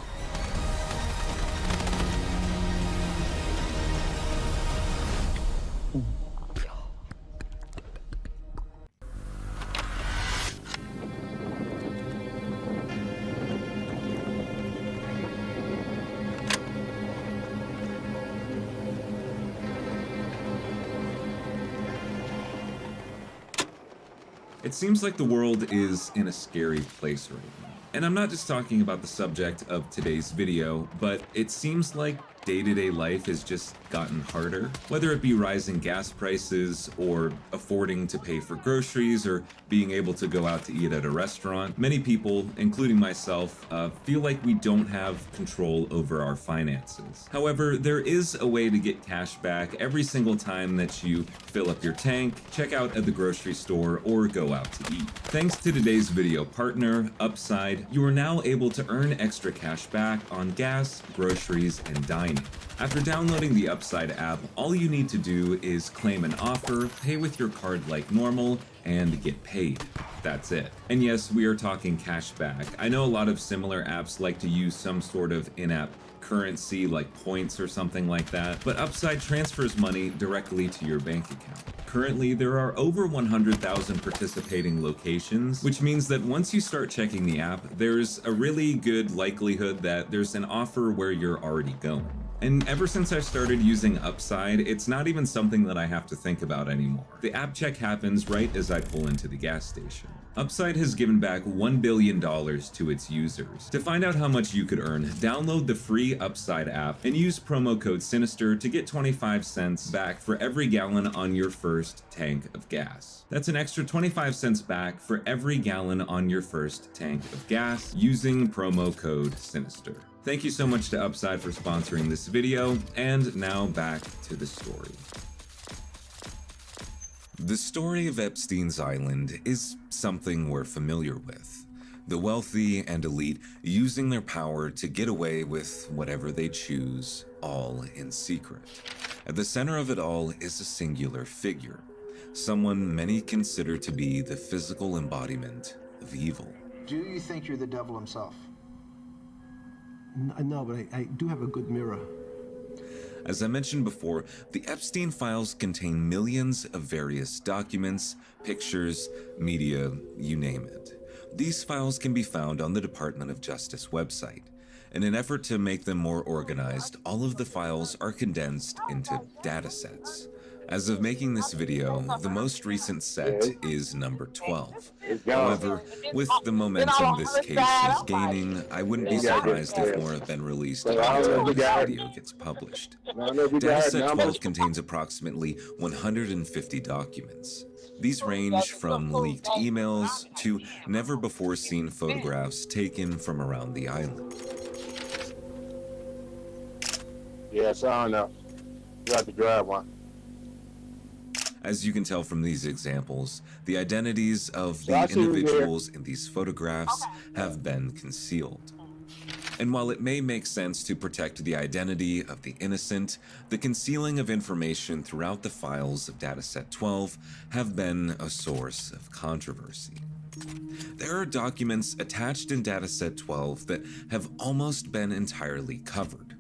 It seems like the world is in a scary place right now. And I'm not just talking about the subject of today's video, but it seems like day-to-day life has just gotten harder. Whether it be rising gas prices or affording to pay for groceries or being able to go out to eat at a restaurant, many people, including myself, feel like we don't have control over our finances. However, there is a way to get cash back every single time that you fill up your tank, check out at the grocery store, or go out to eat. Thanks to today's video partner, Upside, you are now able to earn extra cash back on gas, groceries, and dining. After downloading the Upside app, all you need to do is claim an offer, pay with your card like normal, and get paid. That's it. And yes, we are talking cash back. I know a lot of similar apps like to use some sort of in-app currency like points or something like that, but Upside transfers money directly to your bank account. Currently, there are over 100,000 participating locations, which means that once you start checking the app, there's a really good likelihood that there's an offer where you're already going. And ever since I started using Upside, it's not even something that I have to think about anymore. The app check happens right as I pull into the gas station. Upside has given back $1 billion to its users. To find out how much you could earn, download the free Upside app and use promo code SINISTER to get 25 cents back for every gallon on your first tank of gas. That's an extra 25 cents back for every gallon on your first tank of gas using promo code SINISTER. Thank you so much to Upside for sponsoring this video, and now back to the story. The story of Epstein's Island is something we're familiar with. The wealthy and elite using their power to get away with whatever they choose, all in secret. At the center of it all is a singular figure, someone many consider to be the physical embodiment of evil. Do you think you're the devil himself? No, but I do have a good mirror. As I mentioned before, the Epstein files contain millions of various documents, pictures, media, you name it. These files can be found on the Department of Justice website. In an effort to make them more organized, all of the files are condensed into datasets. As of making this video, the most recent set is number 12. However, with the momentum this case is gaining, I wouldn't be surprised if more have been released by the time this video gets published. Dataset 12 contains approximately 150 documents. These range from leaked emails to never-before-seen photographs taken from around the island. Yes, I don't know. You have to grab one. As you can tell from these examples, the identities of the individuals in these photographs have been concealed. And while it may make sense to protect the identity of the innocent, the concealing of information throughout the files of Dataset 12 have been a source of controversy. There are documents attached in Dataset 12 that have almost been entirely covered.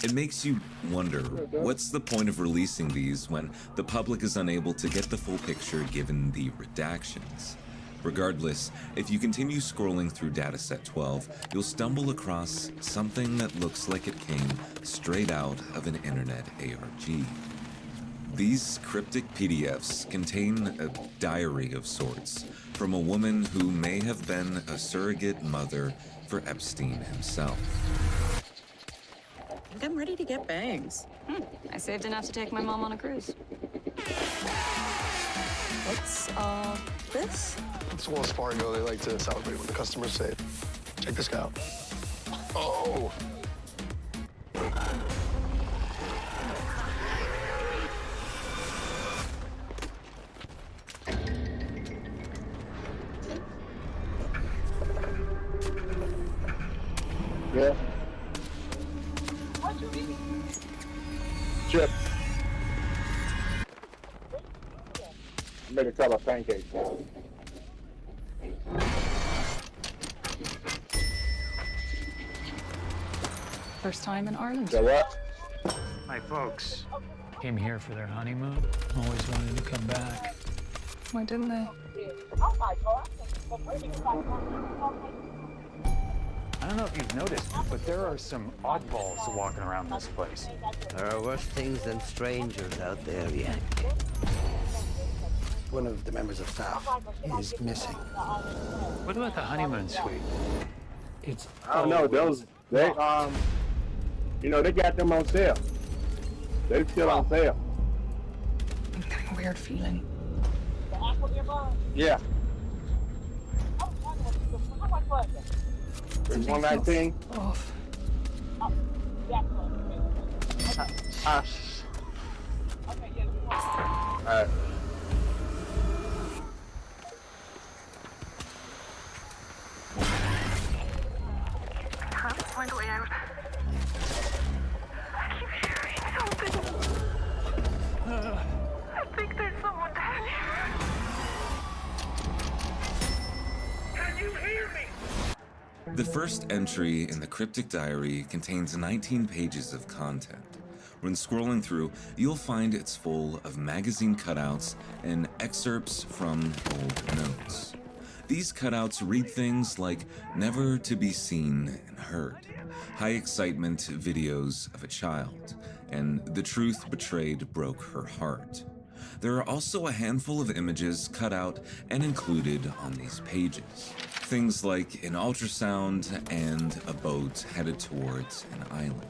It makes you wonder, what's the point of releasing these when the public is unable to get the full picture given the redactions? Regardless, if you continue scrolling through Dataset 12, you'll stumble across something that looks like it came straight out of an internet ARG. These cryptic PDFs contain a diary of sorts from a woman who may have been a surrogate mother for Epstein himself. I think I'm ready to get bangs. I saved enough to take my mom on a cruise. What's, this? It's Wells Fargo. They like to celebrate when the customers save. Check this out. Oh! Yeah. Chip. Make a couple of pancakes. First time in Ireland. So what? My folks came here for their honeymoon. Always wanted to come back. Why didn't they? I don't know if you've noticed, but there are some oddballs walking around this place. There are worse things than strangers out there, yeah. One of the members of staff is missing. What about the honeymoon suite? It's I don't know. Those they you know, they got them on sale. They're still on sale. I'm getting a weird feeling. Yeah. There's 119. Off. All right. I can't find a way out. I keep hearing something. I think there's someone down here. Can you hear me? The first entry in the cryptic diary contains 19 pages of content. When scrolling through, you'll find it's full of magazine cutouts and excerpts from old notes. These cutouts read things like never to be seen and heard, high excitement videos of a child, and the truth betrayed broke her heart. There are also a handful of images cut out and included on these pages. Things like an ultrasound and a boat headed towards an island.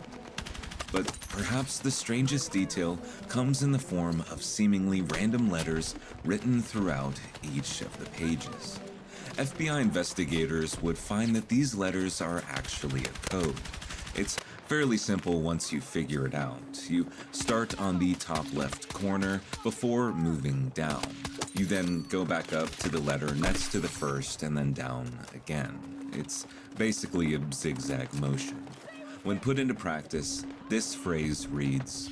But perhaps the strangest detail comes in the form of seemingly random letters written throughout each of the pages. FBI investigators would find that these letters are actually a code. It's fairly simple once you figure it out. You start on the top left corner before moving down. You then go back up to the letter next to the first and then down again. It's basically a zigzag motion. When put into practice, this phrase reads,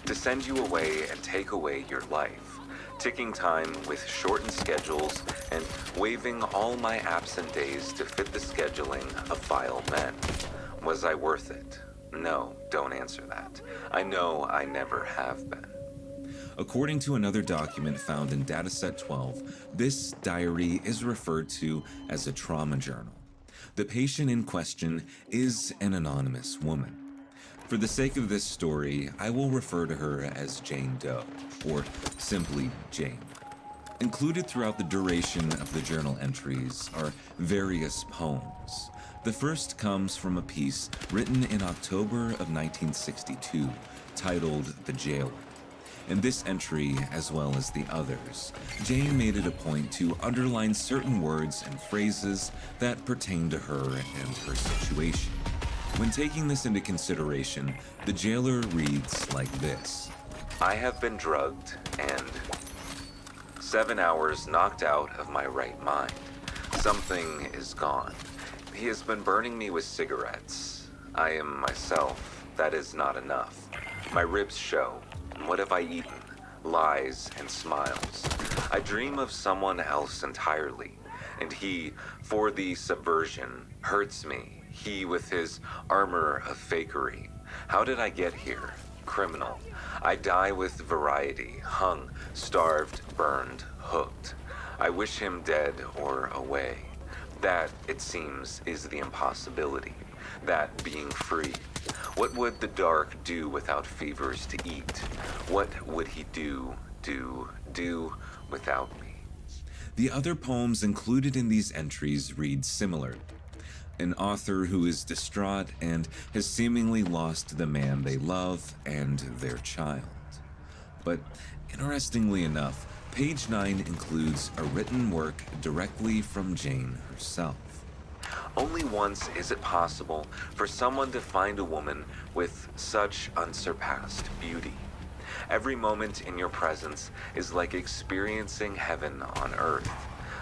"To send you away and take away your life, ticking time with shortened schedules and waiving all my absent days to fit the scheduling of vile men. Was I worth it? No, don't answer that. I know I never have been." According to another document found in Dataset 12, this diary is referred to as a trauma journal. The patient in question is an anonymous woman. For the sake of this story, I will refer to her as Jane Doe, or simply Jane. Included throughout the duration of the journal entries are various poems. The first comes from a piece written in October of 1962, titled "The Jailer." In this entry, as well as the others, Jane made it a point to underline certain words and phrases that pertain to her and her situation. When taking this into consideration, the jailer reads like this: "I have been drugged and 7 hours knocked out of my right mind. Something is gone. He has been burning me with cigarettes. I am myself. That is not enough. My ribs show. What have I eaten? Lies and smiles. I dream of someone else entirely, and he, for the subversion, hurts me. He with his armor of fakery. How did I get here? Criminal. I die with variety, hung, starved, burned, hooked. I wish him dead or away. That, it seems, is the impossibility. That being free. What would the dark do without fevers to eat? What would he do without me?" The other poems included in these entries read similarly. An author who is distraught and has seemingly lost the man they love and their child. But interestingly enough, page 9 includes a written work directly from Jane herself. "Only once is it possible for someone to find a woman with such unsurpassed beauty. Every moment in your presence is like experiencing heaven on earth.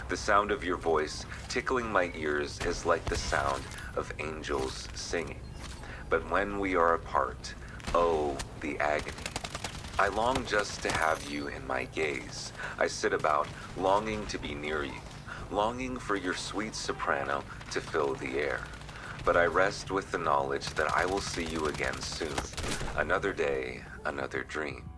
The sound of your voice tickling my ears is like the sound of angels singing. But when we are apart, oh, the agony. I long just to have you in my gaze. I sit about, longing to be near you, longing for your sweet soprano to fill the air. But I rest with the knowledge that I will see you again soon. Another day, another dream."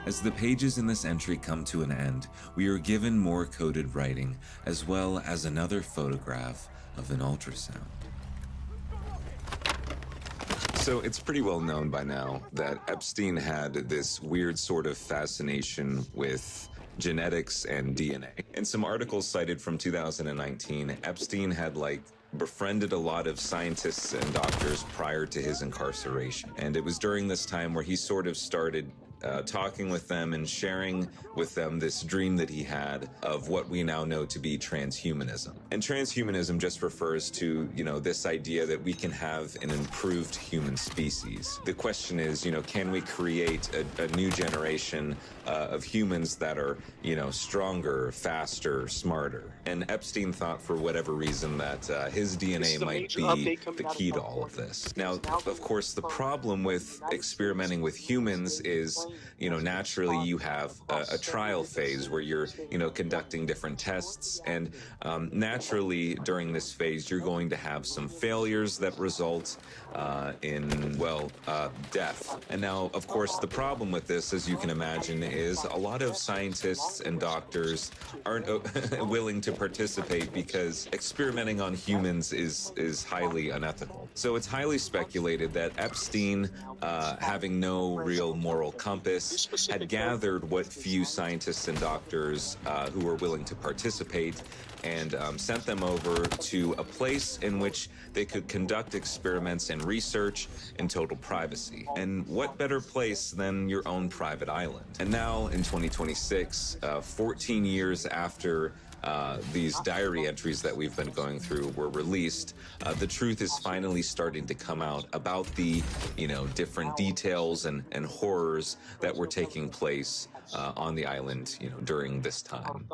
As the pages in this entry come to an end, we are given more coded writing, as well as another photograph of an ultrasound. So it's pretty well known by now that Epstein had this weird sort of fascination with genetics and DNA. In some articles cited from 2019, Epstein had befriended a lot of scientists and doctors prior to his incarceration. And it was during this time where he sort of started talking with them and sharing with them this dream that he had of what we now know to be transhumanism. And transhumanism just refers to, this idea that we can have an improved human species. The question is, can we create a new generation of humans that are, stronger, faster, smarter? And Epstein thought for whatever reason that his DNA might be the key to all of this. Now, of course, the problem with experimenting with humans is naturally you have a trial phase where you're, conducting different tests. And naturally, during this phase, you're going to have some failures that result in, death. And now, of course, the problem with this, as you can imagine, is a lot of scientists and doctors aren't willing to participate because experimenting on humans is highly unethical. So it's highly speculated that Epstein, having no real moral compass, had gathered what few scientists and doctors who were willing to participate and sent them over to a place in which they could conduct experiments and research in total privacy. And what better place than your own private island? And now in 2026, 14 years after these diary entries that we've been going through were released, the truth is finally starting to come out about the, different details and horrors that were taking place on the island, during this time.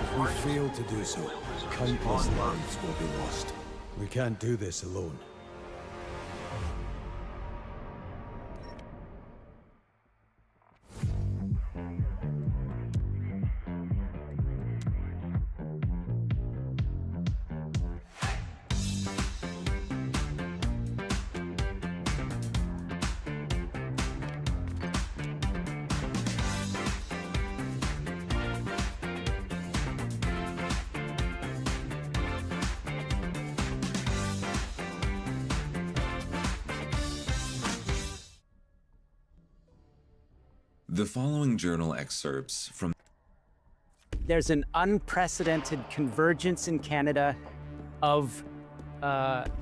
If we fail to do so, countless lives will be lost. We can't do this alone. The following journal excerpts from... There's an unprecedented convergence in Canada of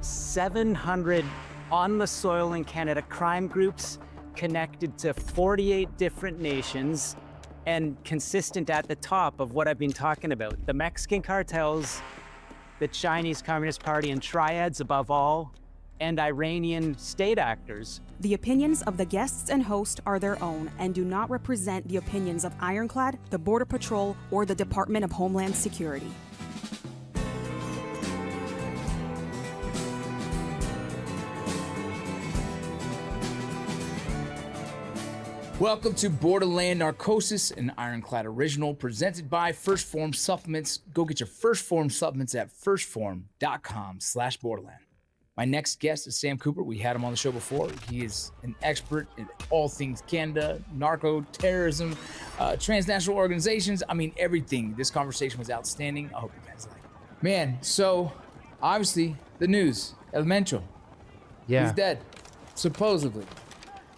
700 on the soil in Canada crime groups connected to 48 different nations and consistent at the top of what I've been talking about. The Mexican cartels, the Chinese Communist Party and triads above all, and Iranian state actors. The opinions of the guests and host are their own and do not represent the opinions of Ironclad, the Border Patrol, or the Department of Homeland Security. Welcome to Borderland Narcosis, an Ironclad original presented by First Form Supplements. Go get your First Form supplements at firstform.com/borderland. My next guest is Sam Cooper. We had him on the show before. He is an expert in all things Canada, narco, terrorism, transnational organizations. I mean, everything. This conversation was outstanding. I hope you guys like it. Man, so obviously the news, El Mencho. Yeah. He's dead, supposedly.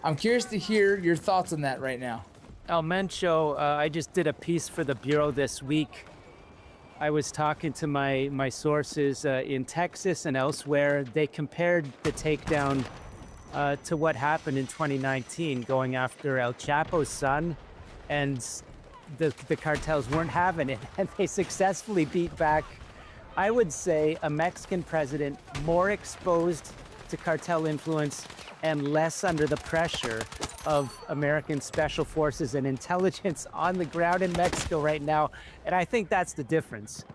I'm curious to hear your thoughts on that right now. El Mencho, I just did a piece for the Bureau this week. I was talking to my sources in Texas and elsewhere. They compared the takedown to what happened in 2019, going after El Chapo's son, and the cartels weren't having it, and they successfully beat back, I would say, a Mexican president more exposed to cartel influence and less under the pressure of American special forces and intelligence on the ground in Mexico right now. And I think that's the difference.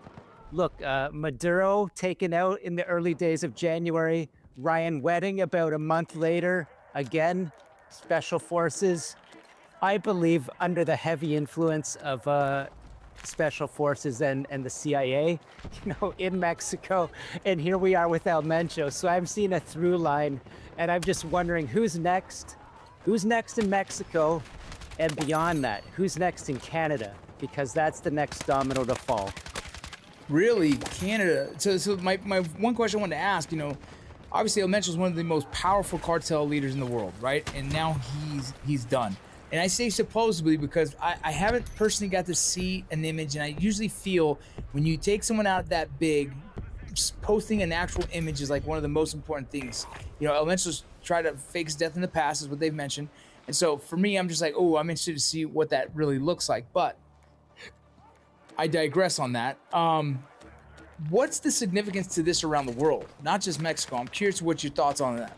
Look, Maduro taken out in the early days of January, Ryan Wedding about a month later, again, special forces, I believe under the heavy influence of special forces and the CIA, in Mexico. And here we are with El Mencho. So I'm seeing a through line, and I'm just wondering who's next? Who's next in Mexico? And beyond that, who's next in Canada? Because that's the next domino to fall. Really, Canada. So my one question I wanted to ask, obviously El Mencho is one of the most powerful cartel leaders in the world, right? And now he's done. And I say supposedly because I haven't personally got to see an image, and I usually feel when you take someone out that big, posting an actual image is like one of the most important things. El Mencho's tried to fake his death in the past, is what they've mentioned. And so for me, I'm just like, oh, I'm interested to see what that really looks like. But I digress on that. What's the significance to this around the world, not just Mexico? I'm curious what your thoughts on that.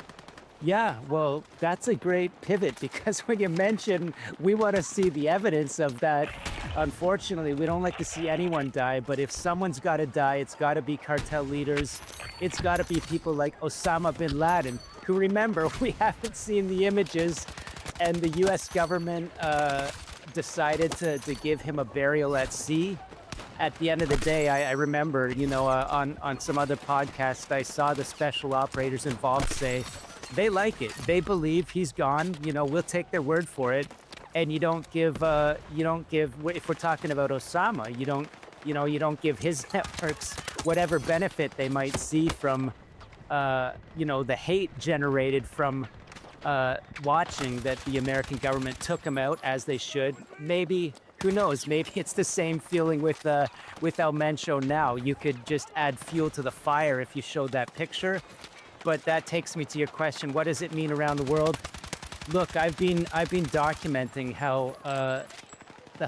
Yeah, well, that's a great pivot because when you mention we want to see the evidence of that, unfortunately, we don't like to see anyone die. But if someone's got to die, it's got to be cartel leaders. It's got to be people like Osama bin Laden, who, remember, we haven't seen the images, and the U.S. government decided to give him a burial at sea. At the end of the day, I remember, on some other podcast, I saw the special operators involved say, they like it. They believe he's gone. We'll take their word for it. And you don't give, if we're talking about Osama, you don't give his networks whatever benefit they might see from, the hate generated from watching that the American government took him out as they should. Maybe, who knows? Maybe it's the same feeling with El Mencho now. You could just add fuel to the fire if you showed that picture. But that takes me to your question. What does it mean around the world? Look, I've been documenting how the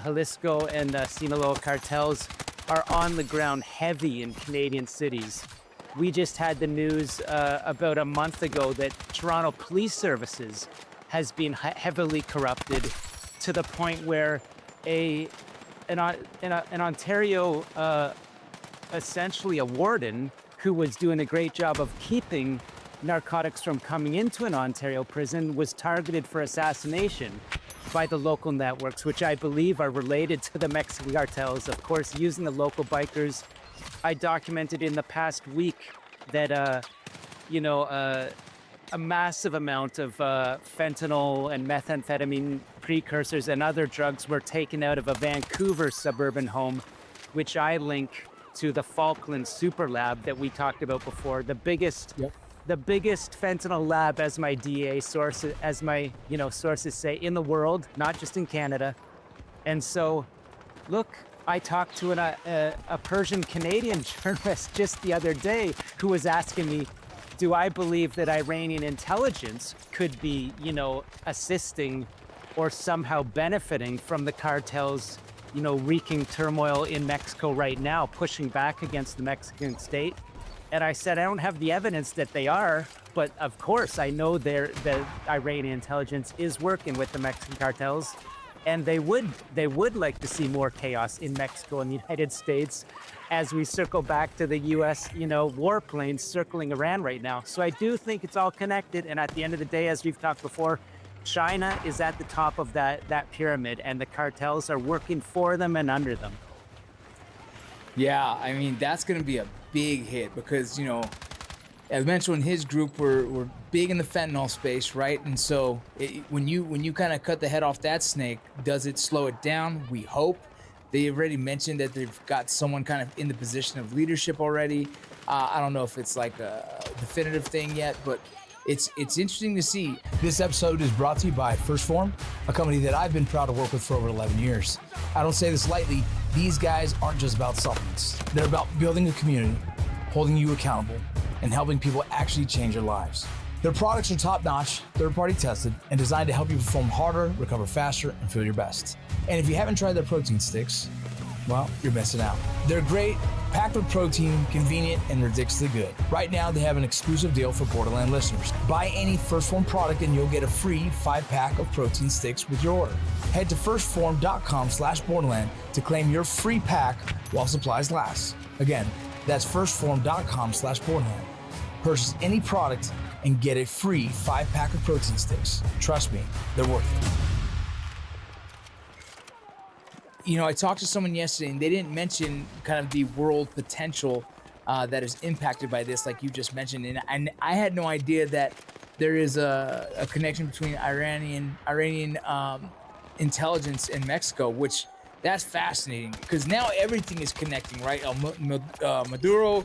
Jalisco and Sinaloa cartels are on the ground heavy in Canadian cities. We just had the news about a month ago that Toronto Police Services has been heavily corrupted to the point where an Ontario, essentially a warden, who was doing a great job of keeping narcotics from coming into an Ontario prison, was targeted for assassination by the local networks, which I believe are related to the Mexican cartels, of course, using the local bikers. I documented in the past week that, a massive amount of fentanyl and methamphetamine precursors and other drugs were taken out of a Vancouver suburban home, which I link to the Falkland Super Lab that we talked about before, the biggest fentanyl lab, as my DA sources, sources say, in the world, not just in Canada. And so, look, I talked to a Persian Canadian journalist just the other day who was asking me, do I believe that Iranian intelligence could be, assisting or somehow benefiting from the cartels, wreaking turmoil in Mexico right now, pushing back against the Mexican state? And I said, I don't have the evidence that they are, but of course I know the Iranian intelligence is working with the Mexican cartels, and they would like to see more chaos in Mexico and the United States as we circle back to the U.S., warplanes circling Iran right now. So I do think it's all connected, and at the end of the day, as we've talked before, China is at the top of that pyramid, and the cartels are working for them and under them. Yeah, I mean, that's going to be a big hit because, as mentioned, his group were big in the fentanyl space, right? And so when you kind of cut the head off that snake, does it slow it down? We hope. They already mentioned that they've got someone kind of in the position of leadership already. I don't know if it's like a definitive thing yet, but it's interesting to see. This episode is brought to you by First Form, a company that I've been proud to work with for over 11 years. I don't say this lightly. These guys aren't just about supplements. They're about building a community, holding you accountable, and helping people actually change their lives. Their products are top-notch, third-party tested, and designed to help you perform harder, recover faster, and feel your best. And if you haven't tried their protein sticks, well, you're missing out. They're great, packed with protein, convenient, and ridiculously good. Right now, they have an exclusive deal for Borderland listeners. Buy any First Form product and you'll get a free 5-pack of protein sticks with your order. Head to firstform.com/Borderland to claim your free pack while supplies last. Again, that's firstform.com/Borderland. Purchase any product and get a free 5-pack of protein sticks. Trust me, they're worth it. I talked to someone yesterday and they didn't mention kind of the world potential that is impacted by this, like you just mentioned. And I had no idea that there is a connection between Iranian intelligence and Mexico, which that's fascinating because now everything is connecting, right? Maduro,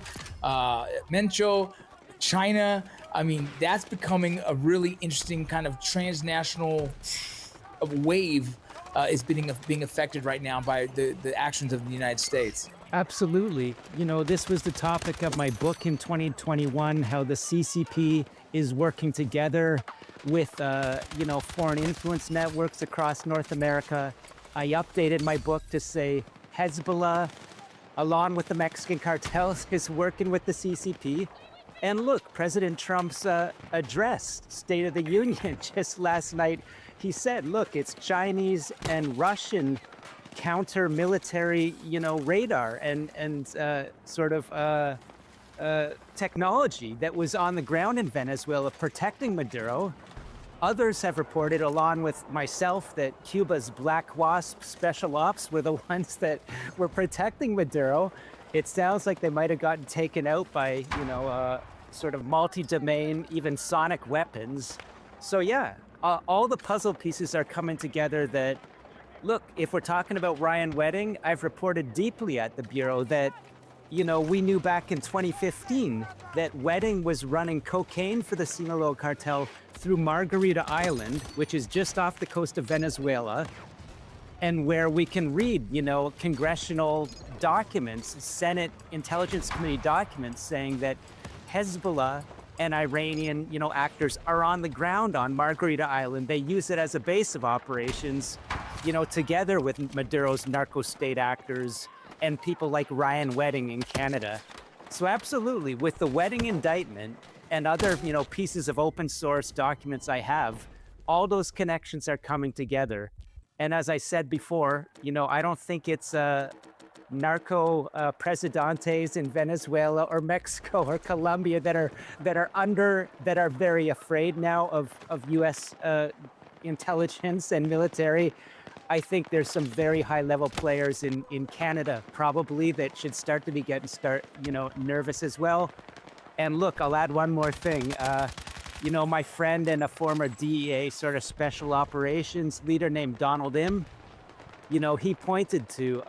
Mencho, China. I mean, that's becoming a really interesting kind of transnational wave is being affected right now by the actions of the United States. Absolutely. This was the topic of my book in 2021, how the CCP is working together with, foreign influence networks across North America. I updated my book to say Hezbollah along with the Mexican cartels, is working with the CCP. And look, President Trump's address, State of the Union, just last night, he said, look, it's Chinese and Russian counter-military, radar and technology that was on the ground in Venezuela protecting Maduro. Others have reported, along with myself, that Cuba's Black Wasp special ops were the ones that were protecting Maduro. It sounds like they might have gotten taken out by, sort of multi-domain, even sonic weapons. So yeah, all the puzzle pieces are coming together that, look, if we're talking about Ryan Wedding, I've reported deeply at the Bureau that, we knew back in 2015 that Wedding was running cocaine for the Sinaloa cartel through Margarita Island, which is just off the coast of Venezuela, and where we can read, congressional documents, Senate Intelligence Committee documents saying that Hezbollah and Iranian, actors are on the ground on Margarita Island. They use it as a base of operations, together with Maduro's narco state actors and people like Ryan Wedding in Canada. So absolutely, with the Wedding indictment and other, pieces of open source documents I have, all those connections are coming together. And as I said before, I don't think it's narco presidentes in Venezuela or Mexico or Colombia that are very afraid now of U.S. Intelligence and military. I think there's some very high-level players in Canada probably that should start to be nervous as well. And look, I'll add one more thing. My friend and a former DEA sort of special operations leader named Donald Im, he pointed to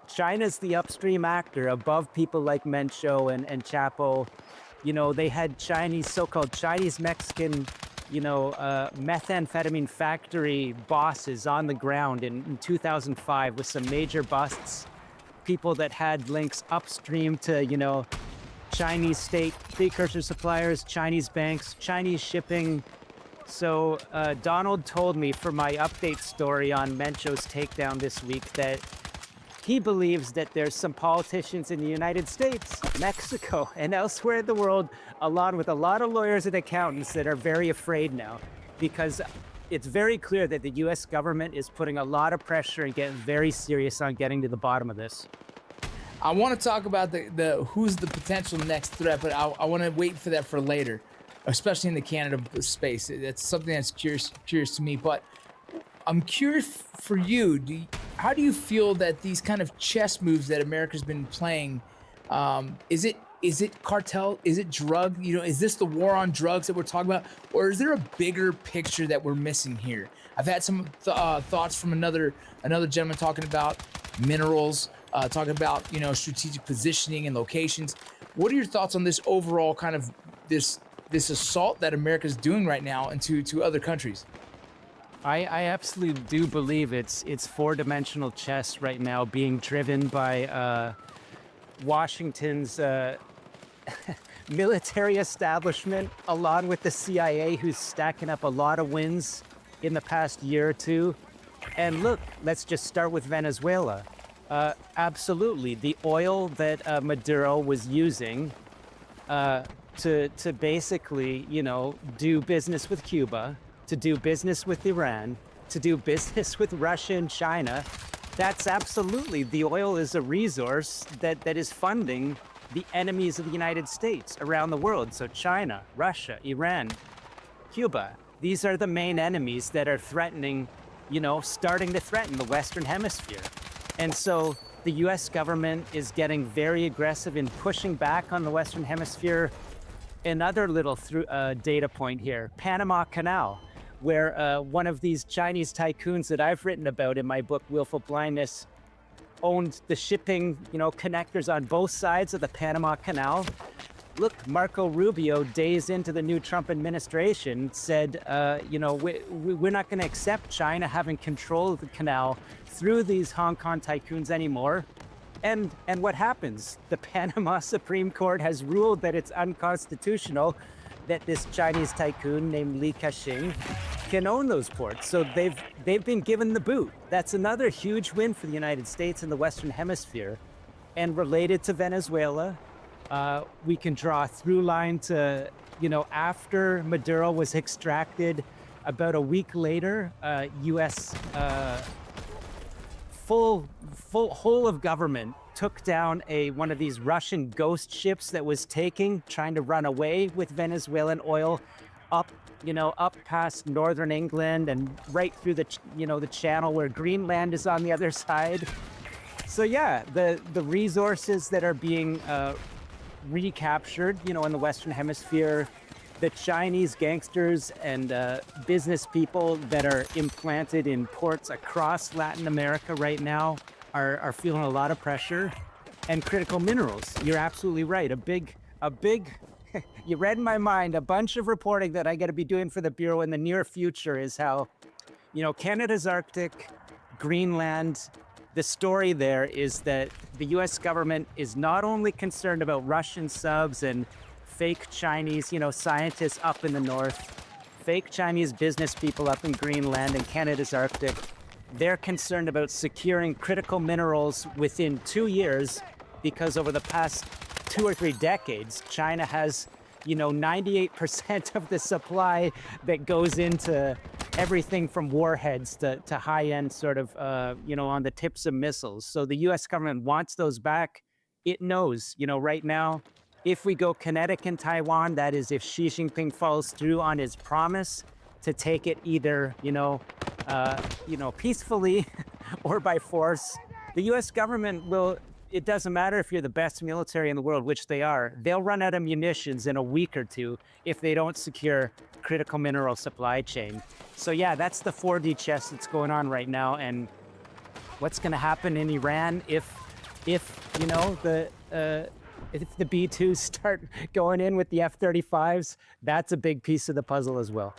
China's the upstream actor above people like Mencho and Chapo. They had so-called Chinese-Mexican, methamphetamine factory bosses on the ground in 2005 with some major busts. People that had links upstream to, Chinese state precursor suppliers, Chinese banks, Chinese shipping. So Donald told me for my update story on Mencho's takedown this week that he believes that there's some politicians in the United States, Mexico, and elsewhere in the world, along with a lot of lawyers and accountants that are very afraid now, because it's very clear that the U.S. government is putting a lot of pressure and getting very serious on getting to the bottom of this. I want to talk about the who's the potential next threat, but I want to wait for that for later, especially in the Canada space. That's something that's curious to me. But I'm curious for you. How do you feel that these kind of chess moves that America's been playing? Is it cartel? Is it drug? Is this the war on drugs that we're talking about, or is there a bigger picture that we're missing here? I've had some thoughts from another gentleman talking about minerals. Talking about strategic positioning and locations. What are your thoughts on this overall kind of this assault that America's doing right now into other countries? I absolutely do believe it's four-dimensional chess right now, being driven by Washington's military establishment, along with the CIA, who's stacking up a lot of wins in the past year or two. And look, let's just start with Venezuela. Absolutely. The oil that Maduro was using to basically, do business with Cuba, to do business with Iran, to do business with Russia and China, that's absolutely, the oil is a resource that is funding the enemies of the United States around the world. So China, Russia, Iran, Cuba, these are the main enemies that are threatening, starting to threaten the Western Hemisphere. And so the US government is getting very aggressive in pushing back on the Western Hemisphere. Another little data point here, Panama Canal, where one of these Chinese tycoons that I've written about in my book, Willful Blindness, owned the shipping, connectors on both sides of the Panama Canal. Look, Marco Rubio, days into the new Trump administration, said, we're not going to accept China having control of the canal through these Hong Kong tycoons anymore. And what happens? The Panama Supreme Court has ruled that it's unconstitutional that this Chinese tycoon named Li Ka-shing can own those ports. So they've been given the boot. That's another huge win for the United States and the Western Hemisphere. and related to Venezuela. We can draw a through line to, after Maduro was extracted, about a week later, U.S. Whole of government took down one of these Russian ghost ships that was trying to run away with Venezuelan oil up past northern England and right through the channel where Greenland is on the other side. So yeah, the resources that are being recaptured, in the Western Hemisphere, the Chinese gangsters and business people that are implanted in ports across Latin America right now are feeling a lot of pressure. And critical minerals, you're absolutely right. A big, you read my mind, a bunch of reporting that I got to be doing for the Bureau in the near future is how, Canada's Arctic, Greenland, the story there is that the US government is not only concerned about Russian subs and fake Chinese, scientists up in the north, fake Chinese business people up in Greenland and Canada's Arctic. They're concerned about securing critical minerals within 2 years because over the past 2 or 3 decades, China has, 98% of the supply that goes into everything from warheads to high-end sort of, on the tips of missiles. So the U.S. government wants those back. It knows, right now, if we go kinetic in Taiwan, that is if Xi Jinping follows through on his promise to take it either, peacefully or by force, the U.S. government will, it doesn't matter if you're the best military in the world, which they are, they'll run out of munitions in a week or two if they don't secure critical mineral supply chain. So yeah, that's the 4D chess that's going on right now. And what's going to happen in Iran if the B-2s start going in with the F-35s, that's a big piece of the puzzle as well.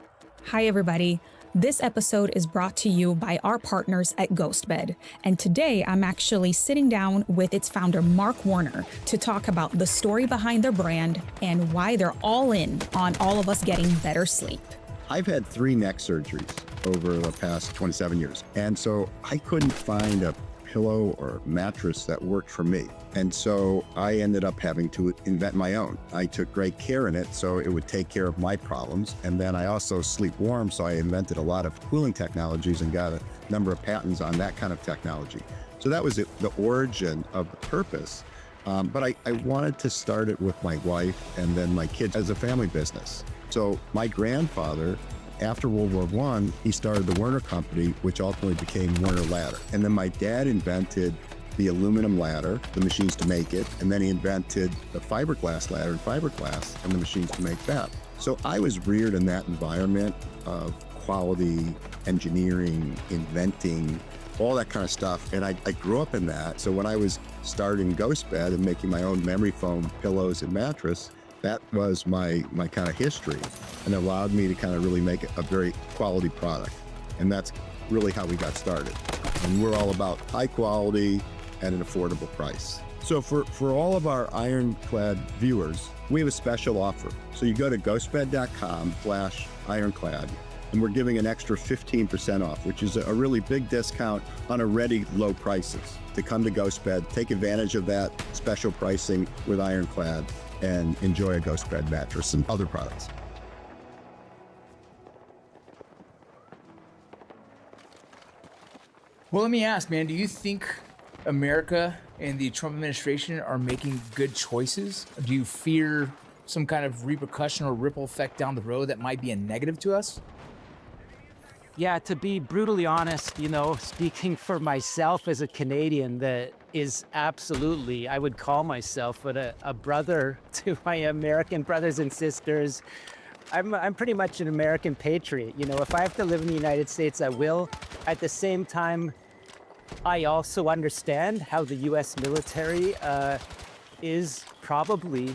Hi, everybody. This episode is brought to you by our partners at GhostBed. And today I'm actually sitting down with its founder, Mark Warner, to talk about the story behind their brand and why they're all in on all of us getting better sleep. I've had 3 neck surgeries over the past 27 years. And so I couldn't find a pillow or mattress that worked for me. And so I ended up having to invent my own. I took great care in it so it would take care of my problems. And then I also sleep warm, so I invented a lot of cooling technologies and got a number of patents on that kind of technology. So that was the origin of the purpose. But I wanted to start it with my wife and then my kids as a family business. So my grandfather, after World War I, he started the Werner Company, which ultimately became Werner Ladder. And then my dad invented the aluminum ladder, the machines to make it, and then he invented the fiberglass ladder and fiberglass and the machines to make that. So I was reared in that environment of quality, engineering, inventing, all that kind of stuff. And I grew up in that. So when I was starting GhostBed and making my own memory foam pillows and mattress, that was my kind of history and allowed me to kind of really make a very quality product. And that's really how we got started. And we're all about high quality at an affordable price. So for all of our Ironclad viewers, we have a special offer. So you go to ghostbed.com/ironclad, and we're giving an extra 15% off, which is a really big discount on already low prices. To come to GhostBed, take advantage of that special pricing with Ironclad, and enjoy a GhostBed mattress and other products. Well, let me ask, man, do you think America and the Trump administration are making good choices? Do you fear some kind of repercussion or ripple effect down the road that might be a negative to us? Yeah, to be brutally honest, speaking for myself as a Canadian, that is absolutely, I would call myself a brother to my American brothers and sisters. I'm pretty much an American patriot. If I have to live in the United States, I will. At the same time, I also understand how the U.S. military is probably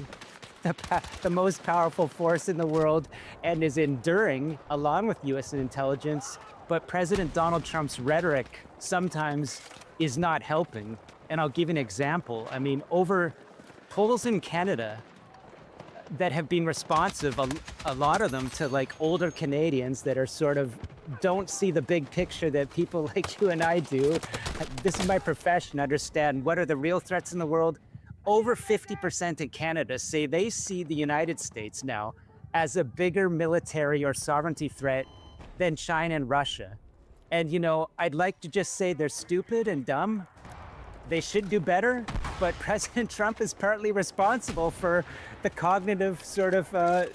the most powerful force in the world and is enduring along with U.S. intelligence. But President Donald Trump's rhetoric sometimes is not helping. And I'll give you an example. I mean, over polls in Canada that have been responsive, a lot of them to like older Canadians that are sort of don't see the big picture that people like you and I do. This is my profession, understand what are the real threats in the world. Over 50% in Canada say they see the United States now as a bigger military or sovereignty threat than China and Russia. And, you know, I'd like to just say they're stupid and dumb. They should do better, but President Trump is partly responsible for the cognitive sort of,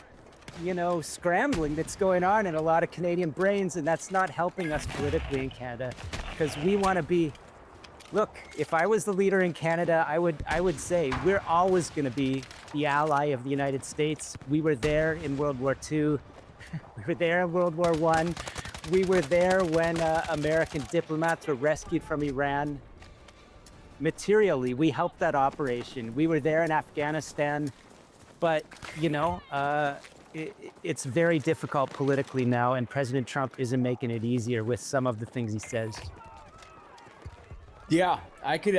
you know, scrambling that's going on in a lot of Canadian brains, and that's not helping us politically in Canada, because we want to be, look, if I was the leader in Canada, I would say we're always going to be the ally of the United States. We were there in World War II. We were there in World War I. We were there when American diplomats were rescued from Iran. Materially, we helped that operation. We were there in Afghanistan. But, you know, it's very difficult politically now, and President Trump isn't making it easier with some of the things he says. Yeah, I could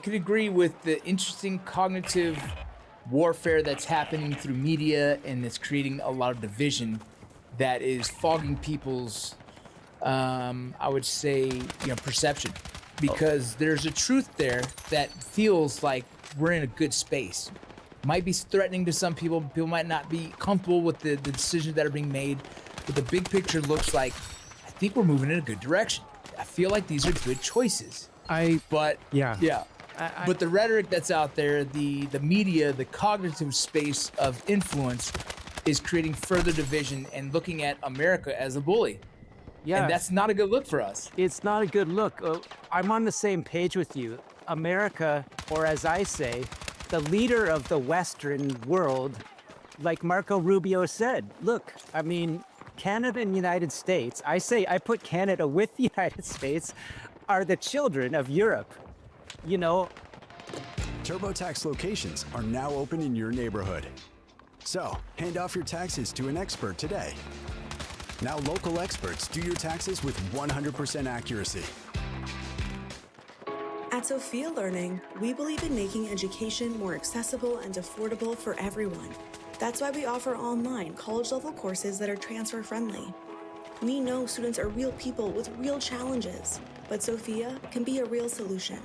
agree with the interesting cognitive warfare that's happening through media, and it's creating a lot of division that is fogging people's, I would say, you know, perception, because there's a truth there that feels like we're in a good space. Might be threatening to some people. People might not be comfortable with the decisions that are being made, but the big picture looks like, I think we're moving in a good direction. I feel like these are good choices. But the rhetoric that's out there, the media, the cognitive space of influence is creating further division and looking at America as a bully. Yeah. And that's not a good look for us. It's not a good look. I'm on the same page with you. America, or as I say, the leader of the Western world, like Marco Rubio said, look, I mean, Canada and United States, I put Canada with the United States, are the children of Europe. You know, TurboTax locations are now open in your neighborhood. So, hand off your taxes to an expert today. Now local experts do your taxes with 100% accuracy. At Sophia Learning, we believe in making education more accessible and affordable for everyone. That's why we offer online college-level courses that are transfer-friendly. We know students are real people with real challenges, but Sophia can be a real solution.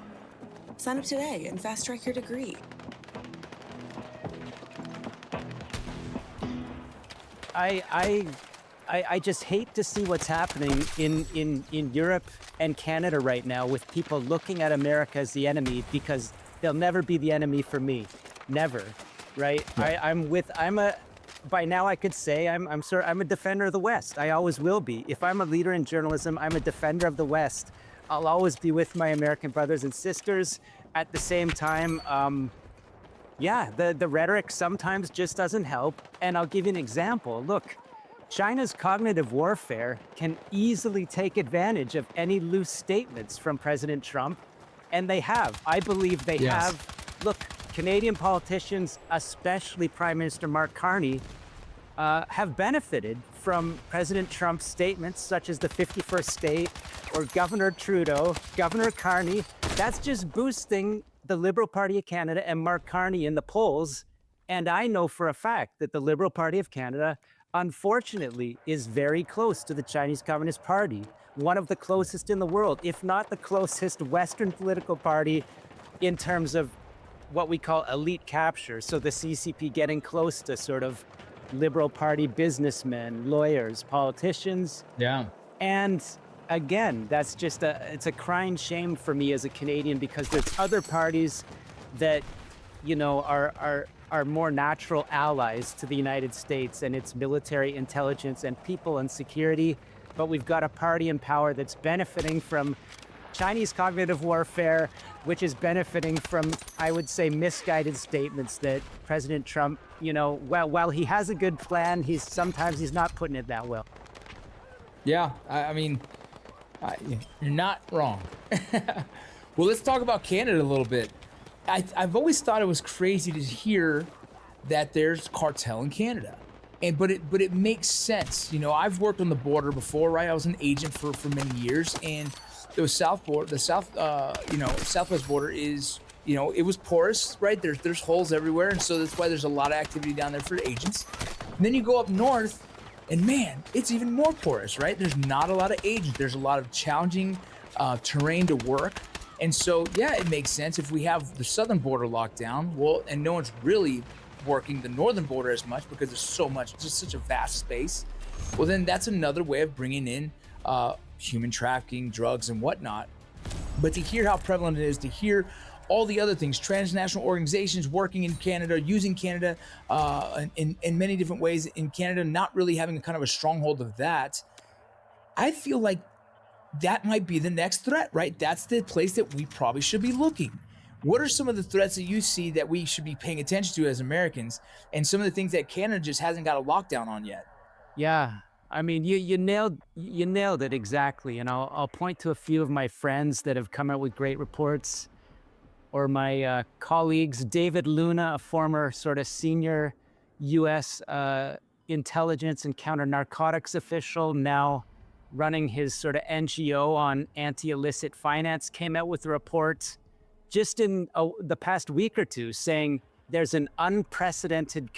Sign up today and fast-track your degree. I just hate to see what's happening in Europe and Canada right now, with people looking at America as the enemy, because they'll never be the enemy for me. Never, right? Yeah. By now I could say I'm a defender of the West. I always will be. If I'm a leader in journalism, I'm a defender of the West. I'll always be with my American brothers and sisters. At the same time, the rhetoric sometimes just doesn't help. And I'll give you an example. Look, China's cognitive warfare can easily take advantage of any loose statements from President Trump, and they have. I believe they have. Look, Canadian politicians, especially Prime Minister Mark Carney, have benefited from President Trump's statements, such as the 51st state, or Governor Trudeau, Governor Carney. That's just boosting the Liberal Party of Canada and Mark Carney in the polls. And I know for a fact that the Liberal Party of Canada, unfortunately, is very close to the Chinese Communist Party, one of the closest in the world, if not the closest Western political party in terms of what we call elite capture. So the CCP getting close to sort of Liberal Party businessmen, lawyers, politicians. Yeah. And again, that's just it's a crying shame for me as a Canadian, because there's other parties that, you know, are more natural allies to the United States and its military intelligence and people and security. But we've got a party in power that's benefiting from Chinese cognitive warfare, which is benefiting from, I would say, misguided statements that President Trump, you know, while he has a good plan, sometimes he's not putting it that well. Yeah, I mean, you're not wrong. Well, let's talk about Canada a little bit. I've always thought it was crazy to hear that there's cartel in Canada, but it makes sense. You know, I've worked on the border before, right? I was an agent for many years, and the southwest border is, you know, it was porous, right? There's holes everywhere, and so that's why there's a lot of activity down there for agents. And then you go up north, And man, it's even more porous, right? There's not a lot of agents. There's a lot of challenging terrain to work. And so, yeah, it makes sense if we have the southern border locked down, well, and no one's really working the northern border as much because there's so much, just such a vast space. Well, then that's another way of bringing in human trafficking, drugs, and whatnot. But to hear how prevalent it is, to hear all the other things, transnational organizations working in Canada, using Canada in many different ways in Canada, not really having a kind of a stronghold of that, I feel like that might be the next threat, right? That's the place that we probably should be looking. What are some of the threats that you see that we should be paying attention to as Americans, and some of the things that Canada just hasn't got a lockdown on yet? Yeah, I mean, you nailed it exactly. And I'll point to a few of my friends that have come out with great reports, or my colleagues. David Luna, a former sort of senior U.S. intelligence and counter-narcotics official, now running his sort of NGO on anti-illicit finance, came out with a report just in the past week or two saying there's an unprecedented